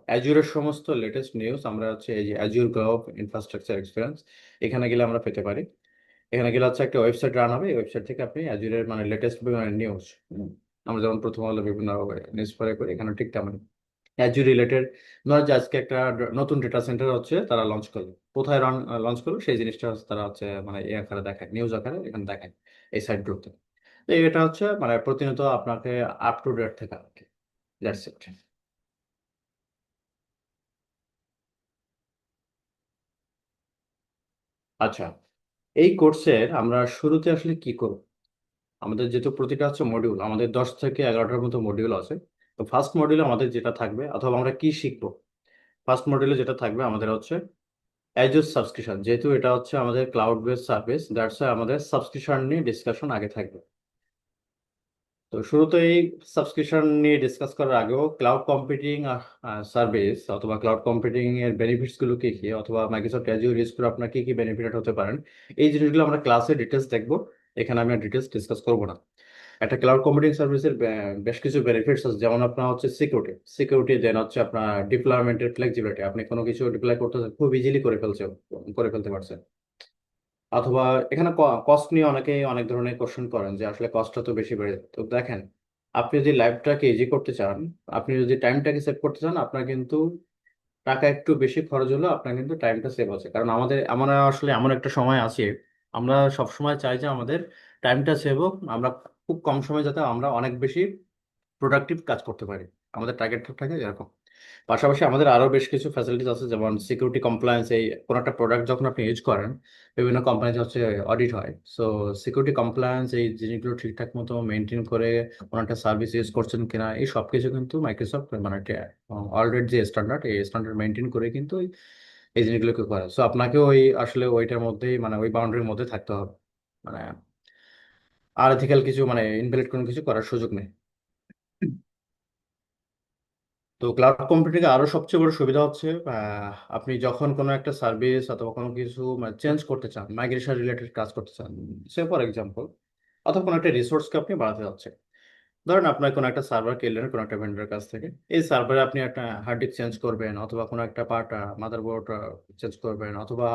অ্যাজুরের সমস্ত লেটেস্ট নিউজ আমরা হচ্ছে এই যে অ্যাজুর গ্লোব ইনফ্রাস্ট্রাকচার এক্সপিরিয়েন্স, এখানে গেলে আমরা পেতে পারি। এখানে গেলে হচ্ছে একটা ওয়েবসাইট রান হবে, এই ওয়েবসাইট থেকে আপনি অ্যাজুরের মানে লেটেস্ট নিউজ, আমরা যেমন প্রথম আলো বিভিন্ন নিউজ পড়ে করি, এখানে ঠিক তেমন অ্যাজুর রিলেটেড। ধর যে আজকে একটা নতুন ডেটা সেন্টার হচ্ছে তারা লঞ্চ করলো, কোথায় লঞ্চ করলো সেই জিনিসটা হচ্ছে তারা হচ্ছে মানে এই আকারে দেখায়, নিউজ আকারে এখানে দেখায় এই সাইটগুলোতে। তো এটা হচ্ছে মানে প্রতিনিয়ত আপনাকে আপ টু ডেট থাকা আর কি, দ্যাটস ইট। আচ্ছা, এই কোর্সের আমরা শুরুতে আসলে কি করব? আমাদের যেহেতু প্রতিটা হচ্ছে মডিউল, আমাদের 10 থেকে 11টার মতো মডিউল আছে। তো ফার্স্ট মডিউলে আমাদের যেটা থাকবে অথবা আমরা কি শিখবো, ফার্স্ট মডিউলে যেটা থাকবে আমাদের হচ্ছে অ্যাজুর সাবস্ক্রিপশন, যেহেতু এটা হচ্ছে আমাদের ক্লাউড বেস সার্ভিস, দ্যাটস আমাদের সাবস্ক্রিপশন নিয়ে ডিসকাশন আগে থাকবে। তো শুরুতে এই সাবস্ক্রিপশন নিয়ে ডিসকাস করার আগেও ক্লাউড কম্পিউটিং সার্ভিস অথবা ক্লাউড কম্পিউটিং এর বেনিফিটস গুলো কি কি, অথবা মাইক্রোসফট অ্যাজুর ইউজ করে আপনার কি কি বেনিফিট হতে পারেন, এই জিনিসগুলো আমরা ক্লাসে ডিটেলস দেখবো। এখানে আমি ডিটেলস ডিসকাস করবো না। একটা ক্লাউড কম্পিউটিং সার্ভিসের বেশ কিছু বেনিফিটস আছে, যেমন আপনার হচ্ছে সিকিউরিটি, দেন হচ্ছে আপনার ডিপ্লয়মেন্টের ফ্লেক্সিবিলিটি, আপনি কোনো কিছু ডিপ্লয় করতে খুব ইজিলি করে ফেলতে পারছেন। অথবা এখানে কস্ট নিয়ে অনেকেই অনেক ধরনের কোশ্চেন করেন যে আসলে কস্টটা তো বেশি বেড়ে যায়। তো দেখেন, আপনি যদি লাইফটাকে ইজি করতে চান, আপনি যদি টাইমটাকে সেভ করতে চান, আপনার কিন্তু টাকা একটু বেশি খরচ হলেও আপনার কিন্তু টাইমটা সেভ হচ্ছে। কারণ আমরা আসলে এমন একটা সময় আছি, আমরা সব সময় চাই যে আমাদের টাইমটা সেভ হোক, আমরা খুব কম সময় যাতে আমরা অনেক বেশি প্রোডাক্টিভ কাজ করতে পারি, আমাদের টার্গেটটা থাকে এরকম। পাশাপাশি আমাদের আরো বেশ কিছু ফ্যাসিলিটিস আছে, যেমন সিকিউরিটি কমপ্লায়েন্স, এই কোনো একটা প্রোডাক্ট যখন আপনি ইউজ করেন বিভিন্ন কোম্পানিতে হচ্ছে অডিট হয়। সো সিকিউরিটি কমপ্লায়েন্স এই জিনিসগুলো ঠিকঠাক মতো মেনটেন করে কোনো একটা সার্ভিস ইউজ করছেন কিনা, এই সব কিছু কিন্তু মাইক্রোসফট মানে অলরেডি যে স্ট্যান্ডার্ড, এই স্ট্যান্ডার্ড মেনটেন করে কিন্তু এই জিনিসগুলোকে করে। সো আপনাকে ওই আসলে ওইটার মধ্যেই মানে ওই বাউন্ডারির মধ্যে থাকতে হবে, মানে আর এথিক্যাল কিছু মানে ইনভ্যালিড কোনো কিছু করার সুযোগ নেই। তো ক্লাউড কম্পিউটিং আরো সবচেয়ে বড় সুবিধা হচ্ছে আপনি যখন কোনো একটা সার্ভিস অথবা কোনো কিছু চেঞ্জ করতে চান, মাইগ্রেশন রিলেটেড কাজ করতে চান, সে ফর এক্সাম্পল, অথবা কোনো একটা রিসোর্সকে আপনি বাড়াতে যাচ্ছেন। ধরেন আপনার কোনো একটা সার্ভার কিনলেন কোনো একটা ভেন্ডরের কাছ থেকে, এই সার্ভারে আপনি একটা হার্ড ডিস্ক চেঞ্জ করবেন, অথবা কোনো একটা পার্ট মাদারবোর্ড চেঞ্জ করবেন, অথবা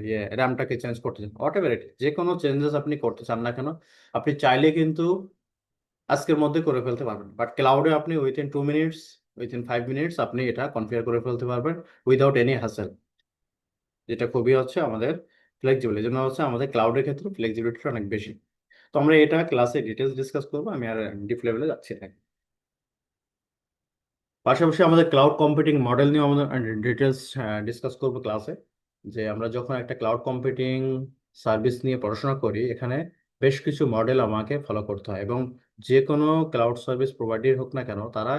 ইয়ে র্যামটাকে চেঞ্জ করতে চান, হোয়াট এভার ইট, যে কোনো চেঞ্জেস আপনি করতে চান না কেন, আপনি চাইলে কিন্তু আজকের মধ্যে করে ফেলতে পারবেন। বাট ক্লাউডে আপনি উইথিন 2 মিনিটস, উইথিন 5 মিনিটস আপনি এটা কনফিগার করে ফেলতে পারবেন উইদাউট এনি হ্যাসেল, যেটা খুবই হচ্ছে আমাদের ফ্লেক্সিবল। এই জন্য হচ্ছে আমাদের ক্লাউডের ক্ষেত্রে ফ্লেক্সিবিলিটি অনেক বেশি। তো আমরা এটা ক্লাসে ডিটেলস ডিসকাস করবো, আমি আর ডিপ লেভেলে যাচ্ছি না। পাশাপাশি আমাদের ক্লাউড কম্পিউটিং মডেল নিয়ে আমাদের ডিটেলস ডিসকাস করবো ক্লাসে, যে আমরা যখন একটা ক্লাউড কম্পিউটিং সার্ভিস নিয়ে পড়াশোনা করি, এখানে বেশ কিছু মডেল আমাকে ফলো করতে হয়, এবং যে কোনো ক্লাউড সার্ভিস প্রোভাইডার হোক না কেন তারা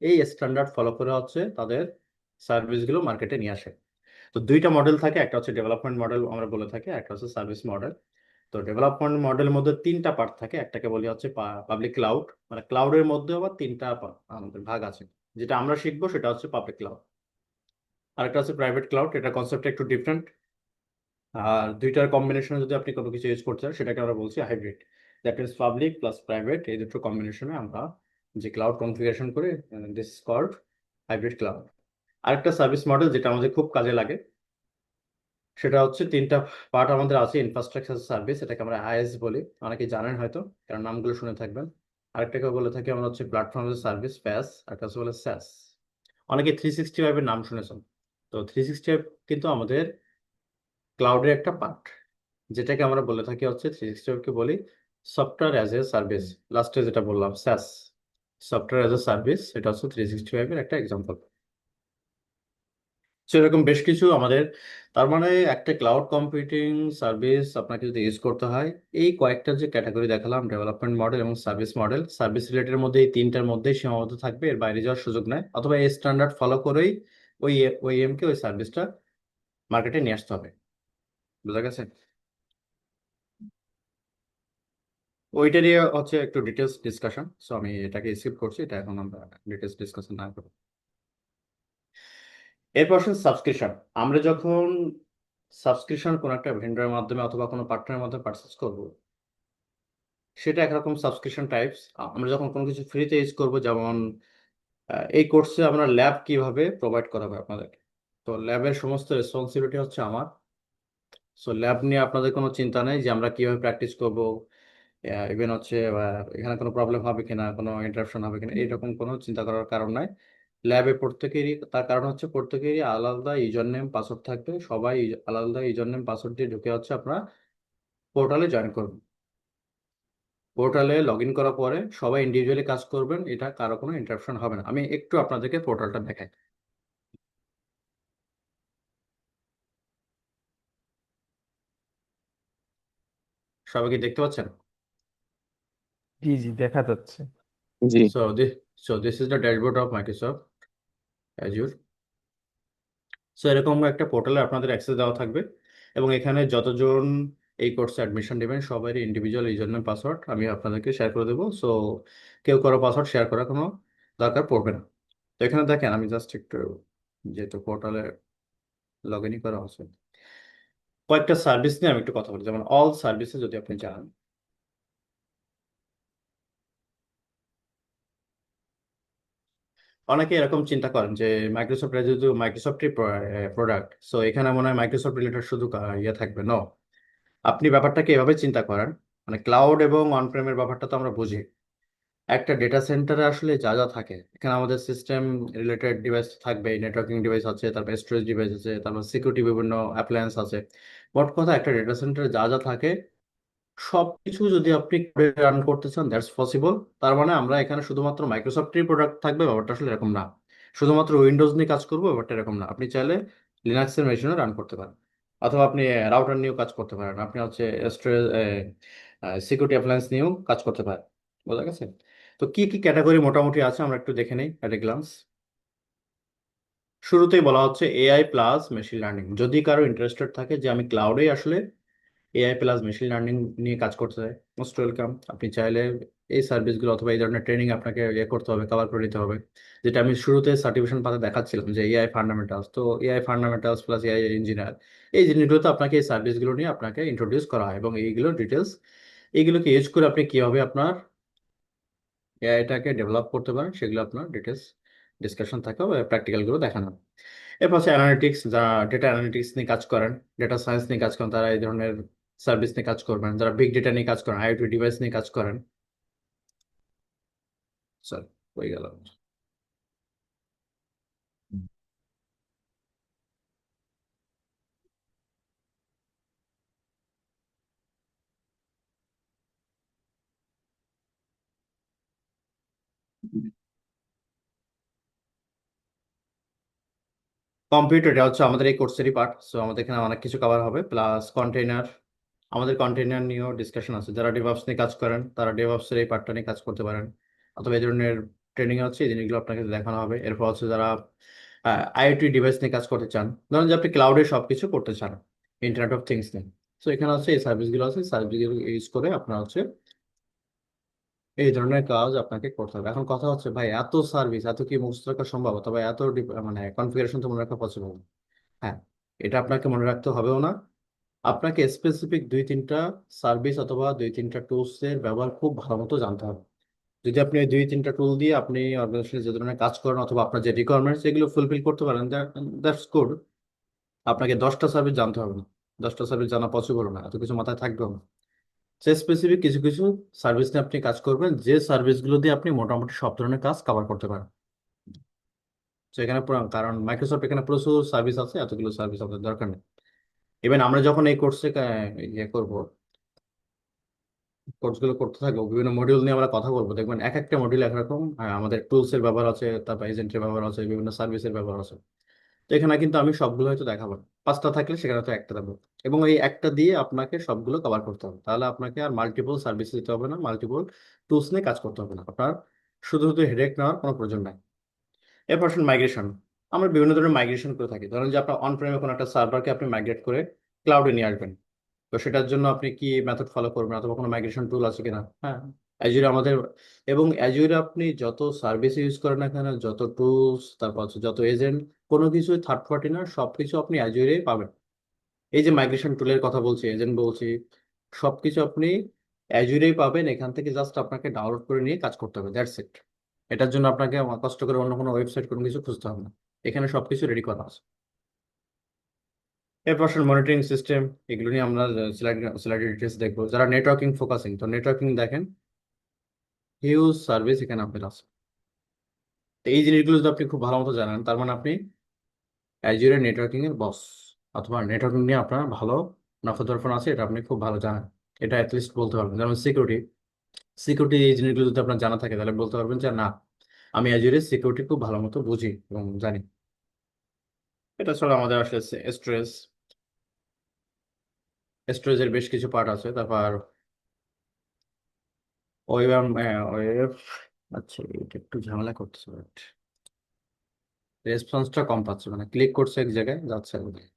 এই স্ট্যান্ডার্ড ফলো করে হচ্ছে তাদের সার্ভিসগুলো মার্কেটে নিয়ে আসে। তো দুইটা মডেল থাকে, একটা হচ্ছে ডেভেলপমেন্ট মডেল আমরা বলে থাকি, একটা হচ্ছে সার্ভিস মডেল। তো ডেভেলপমেন্ট মডেলের মধ্যে তিনটা পার্ট থাকে, একটাকে বলি হচ্ছে পাবলিক ক্লাউড, মানে ক্লাউডের মধ্যে আবার তিনটা আমাদের ভাগ আছে। যেটা আমরা শিখবো সেটা হচ্ছে পাবলিক ক্লাউড, আরেকটা হচ্ছে প্রাইভেট ক্লাউড, এটা কনসেপ্টটা একটু ডিফারেন্ট। আর দুইটার কম্বিনেশনে যদি আপনি কোনো কিছু ইউজ করতে চান সেটাকে আমরা বলছি hybrid, that means public plus private, এই দুটো কম্বিনেশনে আমরা যে ক্লাউড কনফিগারেশন করি, this is called hybrid cloud. আরেকটা সার্ভিস মডেল যেটা আমাদের খুব কাজে লাগে, সেটা হচ্ছে তিনটা পার্ট আমাদের আছে, ইনফ্রাস্ট্রাকচার সার্ভিস, এটাকে আমরা আইএস বলি, অনেকে জানেন হয়তো কারণ নামগুলো শুনে থাকবেন। আরেকটাকে বলে থাকি আমরা হচ্ছে প্ল্যাটফর্ম সার্ভিস, প্যাস, আরেকটা হচ্ছে বলে স্যাস। অনেকে 365 এর নাম শুনেছেন। তো 365 কিন্তু আমাদের ক্লাউডের একটা পার্ট, যেটাকে আমরা বলে থাকি হচ্ছে 365 কে বলি সফটওয়্যার অ্যাজ এ সার্ভিস। লাস্টে যেটা বললাম স্যাস, সফটওয়্যার অ্যাজ এ সার্ভিস, এটা হচ্ছে 365 এর একটা এক্সাম্পল। সেরকম বেশ কিছু আমাদের, তার মানে একটা ক্লাউড কম্পিউটিং সার্ভিস আপনাকে যদি ইউজ করতে হয়, এই কয়েকটা যে ক্যাটাগরি দেখালাম, ডেভেলপমেন্ট মডেল এবং মডেল, সার্ভিস রিলেটেড মধ্যে এই তিনটার মধ্যেই সীমাবদ্ধ থাকবে, এর বাইরে যাওয়ার সুযোগ নাই, অথবা এই স্ট্যান্ডার্ড ফলো করেই ওই ওইএম কে ওই সার্ভিসটা মার্কেটে নিয়ে আসতে হবে। বুঝা গেছে? ওইটারই হচ্ছে একটু ডিটেলস ডিসকাশন, সো আমি এটাকে স্কিপ করছি, এটা এখন আমরা ডিটেলস ডিসকাশন না করবো। এরপর সাবস্ক্রিপশন। আমরা যখন সাবস্ক্রিপশন কোনো একটা ভেন্ডরের মাধ্যমে অথবা কোনো পার্টনারের মাধ্যমে পারচেস করব, সেটা একরকম সাবস্ক্রিপশন টাইপস। আমরা যখন কোনো কিছু ফ্রিতে ইউজ করব, যেমন এই কোর্সে আমরা ল্যাব কিভাবে প্রোভাইড করা হবে আপনাদেরকে, তো ল্যাবের সমস্ত রেসপন্সিবিলিটি হচ্ছে আমার। সো ল্যাব নিয়ে আপনাদের কোনো চিন্তা নেই যে আমরা কিভাবে প্র্যাকটিস করব, ইভেন হচ্ছে এখানে কোনো প্রবলেম হবে কিনা, কোনো ইন্টারাপশন হবে কিনা, এরকম কোনো চিন্তা করার কারণ নাই। ল্যাবে প্রত্যেকেরই, তার কারণ হচ্ছে প্রত্যেকেরই আলাদা আলাদা ইউজার নেম পাসওয়ার্ড থাকবে, সবাই আলাদা আলাদা ইউজার নেম পাসওয়ার্ড দিয়ে ঢুকে হচ্ছে আপনারা পোর্টালে জয়েন করবেন। পোর্টালে লগ ইন করার পরে সবাই ইন্ডিভিজুয়ালি কাজ করবেন, এটা কারো কোনো ইন্টারাপশন হবে না। আমি একটু আপনাদেরকে পোর্টালটা দেখাই। সবাই কি দেখতে পাচ্ছেন? জি জি, দেখা যাচ্ছে। জি। So this so this is the dashboard of Microsoft Azure. So এরকম একটা পোর্টালে আপনাদের অ্যাক্সেস দেওয়া থাকবে, এবং এখানে যতজন এই কোর্সে অ্যাডমিশন নেবেন সবারই ইন্ডিভিজুয়াল ইউজার নেম পাসওয়ার্ড আমি আপনাদেরকে শেয়ার করে দেবো। সো কেউ কারো পাসওয়ার্ড শেয়ার করার কোনো দরকার পড়বে না। তো এখানে দেখেন, আমি জাস্ট একটু, যেহেতু পোর্টালে লগ ইন করা আছে, কয়েকটা সার্ভিস নিয়ে আমি একটু কথা বলি। যেমন অল সার্ভিসে যদি আপনি যান, অনেকে এরকম চিন্তা করেন যে মাইক্রোসফট যেহেতু মাইক্রোসফটের প্রোডাক্ট, সো এখানে মনে হয় মাইক্রোসফট রিলেটেড শুধু ইয়ে থাকবে। নো, আপনি ব্যাপারটাকে এভাবে চিন্তা করেন, মানে ক্লাউড এবং অনপ্রেমের ব্যাপারটা তো আমরা বুঝি। একটা ডেটা সেন্টারে আসলে যা যা থাকে, এখানে আমাদের সিস্টেম রিলেটেড ডিভাইস থাকবে, নেটওয়ার্কিং ডিভাইস আছে, তারপর স্টোরেজ ডিভাইস আছে, তারপর সিকিউরিটি বিভিন্ন অ্যাপ্লায়েন্স আছে। মোট কথা, একটা ডেটা সেন্টারে যা যা থাকে সবকিছু যদি আপনি রান করতে চান, দ্যাটস পসিবল। তার মানে আমরা এখানে শুধুমাত্র মাইক্রোসফটের প্রোডাক্ট থাকবে, ব্যাপারটা আসলে এরকম না। শুধুমাত্র উইন্ডোজ নিয়ে কাজ করবো, ব্যাপারটা এরকম না। আপনি চাইলে লিনাক্সের মেশিনও রান করতে পারেন, অথবা আপনি রাউটার নিয়েও কাজ করতে পারেন, আপনি হচ্ছে স্টোরেজ সিকিউরিটি অ্যাপ্লায়েন্স নিয়েও কাজ করতে পারেন। বোঝা গেছে? তো কি কি ক্যাটাগরি মোটামুটি আছে আমরা একটু দেখে নিই অ্যাট এ গ্লান্স। শুরুতেই বলা হচ্ছে এআই প্লাস মেশিন লার্নিং। যদি কারো ইন্টারেস্টেড থাকে যে আমি ক্লাউডে আসলে এআই প্লাস মেশিন লার্নিং নিয়ে কাজ করতে চাই, মোস্ট ওয়েলকাম। আপনি চাইলে এই সার্ভিসগুলো অথবা এই ধরনের ট্রেনিং আপনাকে করতে হবে, কভার করে নিতে হবে। যেটা আমি শুরুতে সার্টিফিকেশন পাতে দেখাচ্ছিলাম যে এআই ফান্ডামেন্টালস, তো AI fundamentals plus AI engineer, এই জিনিসগুলোতে আপনাকে এই সার্ভিসগুলো নিয়ে আপনাকে ইন্ট্রোডিউস করা হয়, এবং এইগুলোর ডিটেলস, এইগুলোকে ইউজ করে আপনি কিভাবে আপনার এআইটাকে ডেভেলপ করতে পারেন সেগুলো আপনার ডিটেলস ডিসকাশন থাকে, বা প্র্যাকটিক্যালগুলো দেখানো হয়। এরপর হচ্ছে অ্যানালিটিক্স, যারা ডেটা অ্যানালিটিক্স নিয়ে কাজ করেন, ডেটা সায়েন্স নিয়ে কাজ করেন, তারা এই ধরনের সার্ভিস নিয়ে কাজ করবেন। যারা বিগ ডেটা নিয়ে কাজ করেন, আইওটি ডিভাইস নিয়ে কাজ করেন, স্যার হয়ে গেল। কম্পিউটার, এটা হচ্ছে আমাদের এই কোর্সেরই পার্ট। সো আমাদের এখানে অনেক কিছু কভার হবে, প্লাস কন্টেইনার। আমাদের কন্টেইনার নিয়েও ডিসকাশন আছে। যারা ডেভঅপস নিয়ে কাজ করেন তারা ডেভঅপসের এই পার্টটা নিয়ে কাজ করতে পারেন, অথবা এই ধরনের ট্রেনিং আছে, এই জিনিসগুলো আপনাকে দেখানো হবে। এরপর হচ্ছে যারা আইওটি ডিভাইস নিয়ে কাজ করতে চান, ধরুন যে আপনি ক্লাউডে সব কিছু করতে চান, ইন্টারনেট অফ থিংস নিয়ে, সো এখানে হচ্ছে এই সার্ভিসগুলো আছে। সার্ভিসগুলো ইউজ করে আপনার হচ্ছে এই ধরনের কাজ আপনাকে করতে হবে। এখন কথা হচ্ছে, ভাই এত সার্ভিস, এত কি মুখস্থ রাখা সম্ভব, অথবা এত মানে কনফিগারেশন তো মনে রাখা পসিবল? হ্যাঁ, এটা আপনাকে মনে রাখতে হবেও না। আপনাকে স্পেসিফিক দুই তিনটা সার্ভিস অথবা দুই তিনটা টুলস এর ব্যবহার খুব ভালো মতো জানতে হবে। যদি আপনি ওই দুই তিনটা টুল দিয়ে আপনি অর্গানাইজেশনে যে ধরনের কাজ করেন, অথবা আপনার যে রিকোয়ারমেন্টস এগুলো ফুলফিল করতে পারেন, দ্যাটস গুড। আপনাকে 10টা সার্ভিস জানতে হবে না, 10টা সার্ভিস জানা পসিবল না, এত কিছু মাথায় থাকবেও না। সে স্পেসিফিক কিছু কিছু সার্ভিস নিয়ে আপনি কাজ করবেন, যে সার্ভিসগুলো দিয়ে আপনি মোটামুটি সব ধরনের কাজ কভার করতে পারেন। তো এখানে কারণ মাইক্রোসফট এখানে প্রচুর সার্ভিস আছে, এতগুলো সার্ভিস আপনার দরকার নেই। ইভেন আমরা যখন এই কোর্সে ইয়ে করবো, কোর্সগুলো করতে থাকবো, বিভিন্ন মডিউল নিয়ে আমরা কথা বলবো, দেখবেন এক একটা মডিউল একরকম। আমাদের টুলস এর ব্যবহার আছে, তারপর এজেন্টের ব্যবহার আছে, বিভিন্ন সার্ভিসের ব্যবহার আছে। তো এখানে কিন্তু আমি সবগুলো হয়তো দেখাবো না। 5টা থাকলে সেখানে তো একটা দেবো, এবং এই একটা দিয়ে আপনাকে সবগুলো কভার করতে হবে। তাহলে আপনাকে আর মাল্টিপল সার্ভিস দিতে হবে না, মাল্টিপল টুলস নিয়ে কাজ করতে হবে না, আপনার শুধু শুধু হেডেক নেওয়ার কোনো প্রয়োজন নাই। এরপর মাইগ্রেশন। আমরা বিভিন্ন ধরনের মাইগ্রেশন করে থাকি। ধরেন যে আপনার অন প্রেমে কোনো একটা সার্ভারকে আপনি মাইগ্রেট করে ক্লাউডে নিয়ে আসবেন, তো সেটার জন্য আপনি কি মেথড ফলো করবেন, অথবা কোনো মাইগ্রেশন টুল আছে কিনা? হ্যাঁ, অ্যাজুরে আমাদের, এবং অ্যাজুরে আপনি যত সার্ভিস ইউজ করেন না কেন, যত টুলস, তারপর হচ্ছে যত এজেন্ট, কোনো কিছুই থার্ড পার্টি না, সব কিছু আপনি অ্যাজুরেই পাবেন। এই যে মাইগ্রেশন টুলের কথা বলছি, এজেন্ট বলছি, সবকিছু আপনি অ্যাজুরেই পাবেন। এখান থেকে জাস্ট আপনাকে ডাউনলোড করে নিয়ে কাজ করতে হবে, দ্যাটস ইট। এটার জন্য আপনাকে কষ্ট করে অন্য কোনো ওয়েবসাইট কোনো কিছু খুঁজতে হবে না, এখানে সবকিছু রেডি করা আছে। এরপর মনিটরিং সিস্টেম, এগুলো নিয়ে আমরা স্লাইড ডিটেলস দেখবো। যারা নেটওয়ার্কিং ফোকাসিং, তো নেটওয়ার্কিং দেখেন হিউজ সার্ভিস এখানে আপনার আছে। তো এই জিনিসগুলো যদি আপনি খুব ভালো মতো জানেন, তার মানে আপনি অ্যাজুরে নেটওয়ার্কিং এর বস, অথবা নেটওয়ার্কিং নিয়ে আপনার ভালো নাফা দরফান আছে, এটা আপনি খুব ভালো জানেন। এটা অ্যাটলিস্ট বলতে পারবেন। যেমন সিকিউরিটি, সিকিউরিটি এই জিনিসগুলো যদি আপনার জানা থাকে, তাহলে বলতে পারবেন যে না, আমি অ্যাজুরে সিকিউরিটি খুব ভালো মতো বুঝি এবং জানি। এটা ছাড়া আমাদের আসলে স্টোরেজ, স্টোরেজের বেশ কিছু পার্ট আছে। তারপর ওয়েব, ওয়েব, আচ্ছা এটা একটু ঝামেলা করতেছে, রেসপন্সটা কম পাচ্ছে, মানে ক্লিক করছে এক জায়গায় যাচ্ছে আর কোথায়।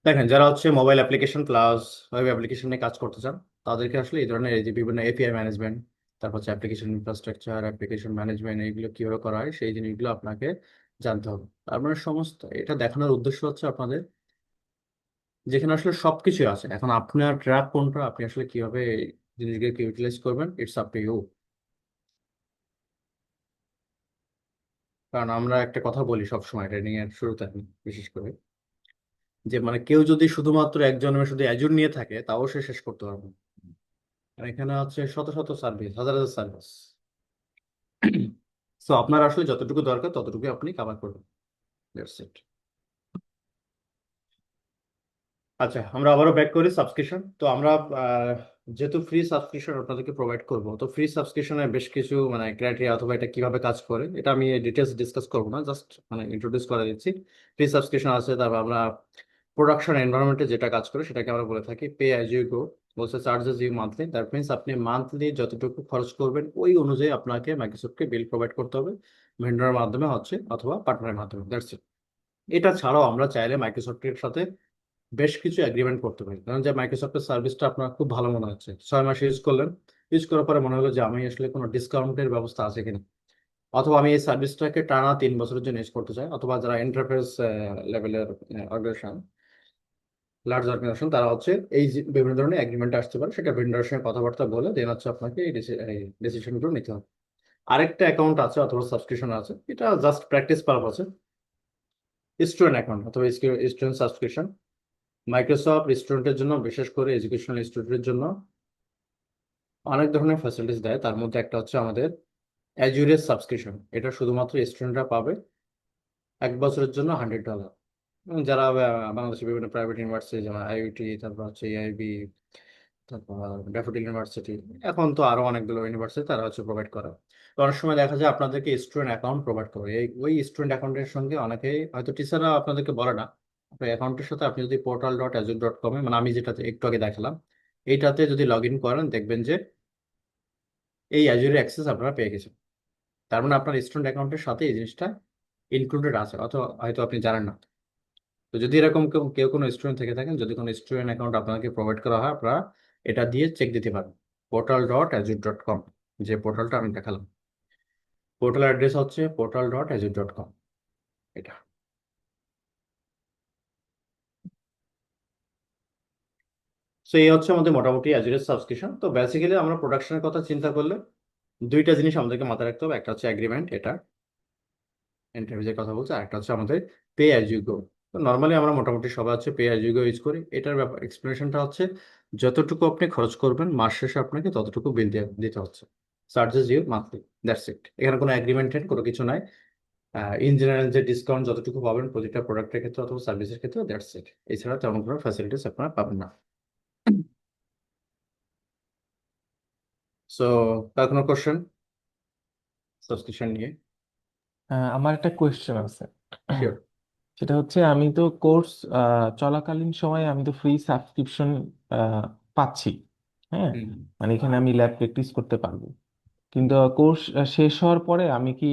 দেখেন, যারা হচ্ছে mobile application plus web application নিয়ে কাজ করতে চান, তাদেরকে আসলে এই ধরনের এই যে বিভিন্ন এপিআই ম্যানেজমেন্ট, তারপর হচ্ছে অ্যাপ্লিকেশন ইনফ্রাস্ট্রাকচার, অ্যাপ্লিকেশন ম্যানেজমেন্ট, এইগুলো কিভাবে করা হয় সেই জিনিসগুলো আপনাকে জানতে হবে। তার মানে সমস্ত এটা দেখানোর উদ্দেশ্য হচ্ছে আপনাদের, যেখানে আসলে সবকিছু আছে। এখন আপনার ট্র্যাক কোনটা, আপনি আসলে কিভাবে এই জিনিসগুলোকে ইউটিলাইজ করবেন, ইটস আপ টু ইউ। কারণ আমরা একটা কথা বলি সবসময় ট্রেনিং এর শুরুতে, আমি বিশেষ করে, যে মানে কেউ যদি শুধুমাত্র একজনের শুধু অ্যাজুর নিয়ে থাকে, তাও সে শেষ করতে পারবে না। আর এখানে আছে শত শত সার্ভিস, হাজার হাজার সার্ভিস। তো আপনার আসলে যতটুকু দরকার ততটুকু আপনি কভার করবেন, দ্যাটস ইট। আচ্ছা, আমরা আবারও ব্যাক করি সাবস্ক্রিপশন। তো আমরা যেহেতু ফ্রি সাবস্ক্রিপশন আপনাদেরকে প্রোভাইড করব, তো ফ্রি সাবস্ক্রিপশনের বেশ কিছু মানে ক্রাইটেরিয়া, অথবা এটা কিভাবে কাজ করে, এটা আমি ডিটেলস ডিসকাস করবো না, জাস্ট মানে ইন্ট্রোডিউস করে দিচ্ছি। ফ্রি সাবস্ক্রিপশন আছে, তারপর আমরা প্রোডাকশন এনভায়রনমেন্টে যেটা কাজ করে সেটাকে আমরা বলে থাকি পে অ্যাজ ইউ গো, বলছে charges you monthly. That means আপনি মান্থলি যতটুকু খরচ করবেন ওই অনুযায়ী আপনাকে মাইক্রোসফটকে বিল প্রোভাইড করতে হবে, ভেন্ডরের মাধ্যমে হচ্ছে অথবা পার্টনারের মাধ্যমে, দ্যাটস ইট। এটা ছাড়াও আমরা চাইলে মাইক্রোসফটের সাথে বেশ কিছু এগ্রিমেন্ট করতে পারি। কারণ যে মাইক্রোসফটের সার্ভিসটা আপনার খুব ভালো মনে হচ্ছে, 6 মাস ইউজ করলেন, ইউজ করার পরে মনে হলো যে আমি আসলে কোনো ডিসকাউন্টের ব্যবস্থা আছে কিনা, অথবা আমি এই সার্ভিসটাকে টানা 3 বছরের জন্য ইউজ করতে চাই, অথবা যারা এন্টারপ্রাইজ লেভেলের অর্গানাইজেশন, লার্জ অর্গানাইজেশন, তারা হচ্ছে এই যে বিভিন্ন ধরনের এগ্রিমেন্ট আসতে পারে, সেটা ভেন্ডারের সঙ্গে কথাবার্তা বলে দেন হচ্ছে আপনাকে এই ডিসিশনগুলো নিতে হবে। আরেকটা অ্যাকাউন্ট আছে অথবা সাবস্ক্রিপশন আছে, এটা জাস্ট প্র্যাকটিস পারপাসে, স্টুডেন্ট অ্যাকাউন্ট অথবা স্টুডেন্ট সাবস্ক্রিপশন। মাইক্রোসফট স্টুডেন্টের জন্য, বিশেষ করে এডুকেশনাল স্টুডেন্টের জন্য অনেক ধরনের ফ্যাসিলিটিস দেয়। তার মধ্যে একটা হচ্ছে আমাদের অ্যাজুরের সাবস্ক্রিপশন। এটা শুধুমাত্র স্টুডেন্টরা পাবে 1 বছরের জন্য $100। যারা বাংলাদেশের বিভিন্ন প্রাইভেট ইউনিভার্সিটি, যেমন আইইউটি, তারপর হচ্ছে এআইবি, তারপর ড্যাফোডিল ইউনিভার্সিটি, এখন তো আরো অনেকগুলো ইউনিভার্সিটি তারা হচ্ছে প্রোভাইড করে। তো অনেক সময় দেখা যায় আপনাদেরকে স্টুডেন্ট অ্যাকাউন্ট প্রোভাইড করে, ওই স্টুডেন্ট অ্যাকাউন্টের সঙ্গে অনেকেই হয়তো টিচাররা আপনাদেরকে বলে না, আপনার অ্যাকাউন্টের সাথে আপনি যদি portal.azure.com-এ, মানে আমি যেটাতে একটু আগে দেখালাম, এইটাতে যদি লগ ইন করেন, দেখবেন যে এই অ্যাজুরের অ্যাক্সেস আপনারা পেয়ে গেছেন। তার মানে আপনার স্টুডেন্ট অ্যাকাউন্টের সাথে এই জিনিসটা ইনক্লুডেড আছে, অথবা হয়তো আপনি জানেন না। তো যদি এরকম কেউ কেউ কোনো স্টুডেন্ট থেকে থাকেন, যদি কোনো স্টুডেন্ট অ্যাকাউন্ট আপনাকে প্রোভাইড করা হয়, আপনারা এটা দিয়ে চেক দিতে পারেন portal.azure.com, যে পোর্টালটা আমি দেখালাম। পোর্টাল অ্যাড্রেস হচ্ছে portal.azure.com, এটা। সো এই হচ্ছে আমাদের মোটামুটি অ্যাজুরের সাবস্ক্রিপশন। তো বেসিক্যালি আমরা প্রোডাকশনের কথা চিন্তা করলে দুইটা জিনিস আমাদেরকে মাথায় রাখতে হবে, একটা হচ্ছে এগ্রিমেন্ট, এটা ইন্টারভিউজের কথা বলছে, আর একটা হচ্ছে আমাদের পে অ্যাজ ইউ গো। তো নর্মালি আমরা মোটামুটি সবাই হচ্ছে pay as you go use করি। এটার ব্যাপার এক্সপ্লেনেশনটা হচ্ছে যতটুকু আপনি খরচ করবেন মাস শেষে আপনাকে ততটুকু বিল দিতে হচ্ছে, charges you monthly, that's it. এখানে কোনো অ্যাগ্রিমেন্টের কোনো কিছু নাই। ইন জেনারেল যে ডিসকাউন্ট যতটুকু পাবেন প্রতিটা প্রোডাক্টের ক্ষেত্রে অথবা সার্ভিসের ক্ষেত্রে, দ্যাটস ইট। এছাড়া তেমন কোনো ফ্যাসিলিটিস আপনারা পাবেন না। সো তার কোনো কোশ্চেন সাবস্ক্রিপশন নিয়ে? আমার একটা কোয়েশ্চেন আছে। শিওর। সেটা হচ্ছে আমি তো কোর্স চলাকালীন সময়ে আমি তো ফ্রি সাবস্ক্রিপশন পাচ্ছি। হ্যাঁ, হুম। মানে এখানে আমি ল্যাব প্র্যাকটিস করতে পারবো, কিন্তু কোর্স শেষ হওয়ার পরে আমি কি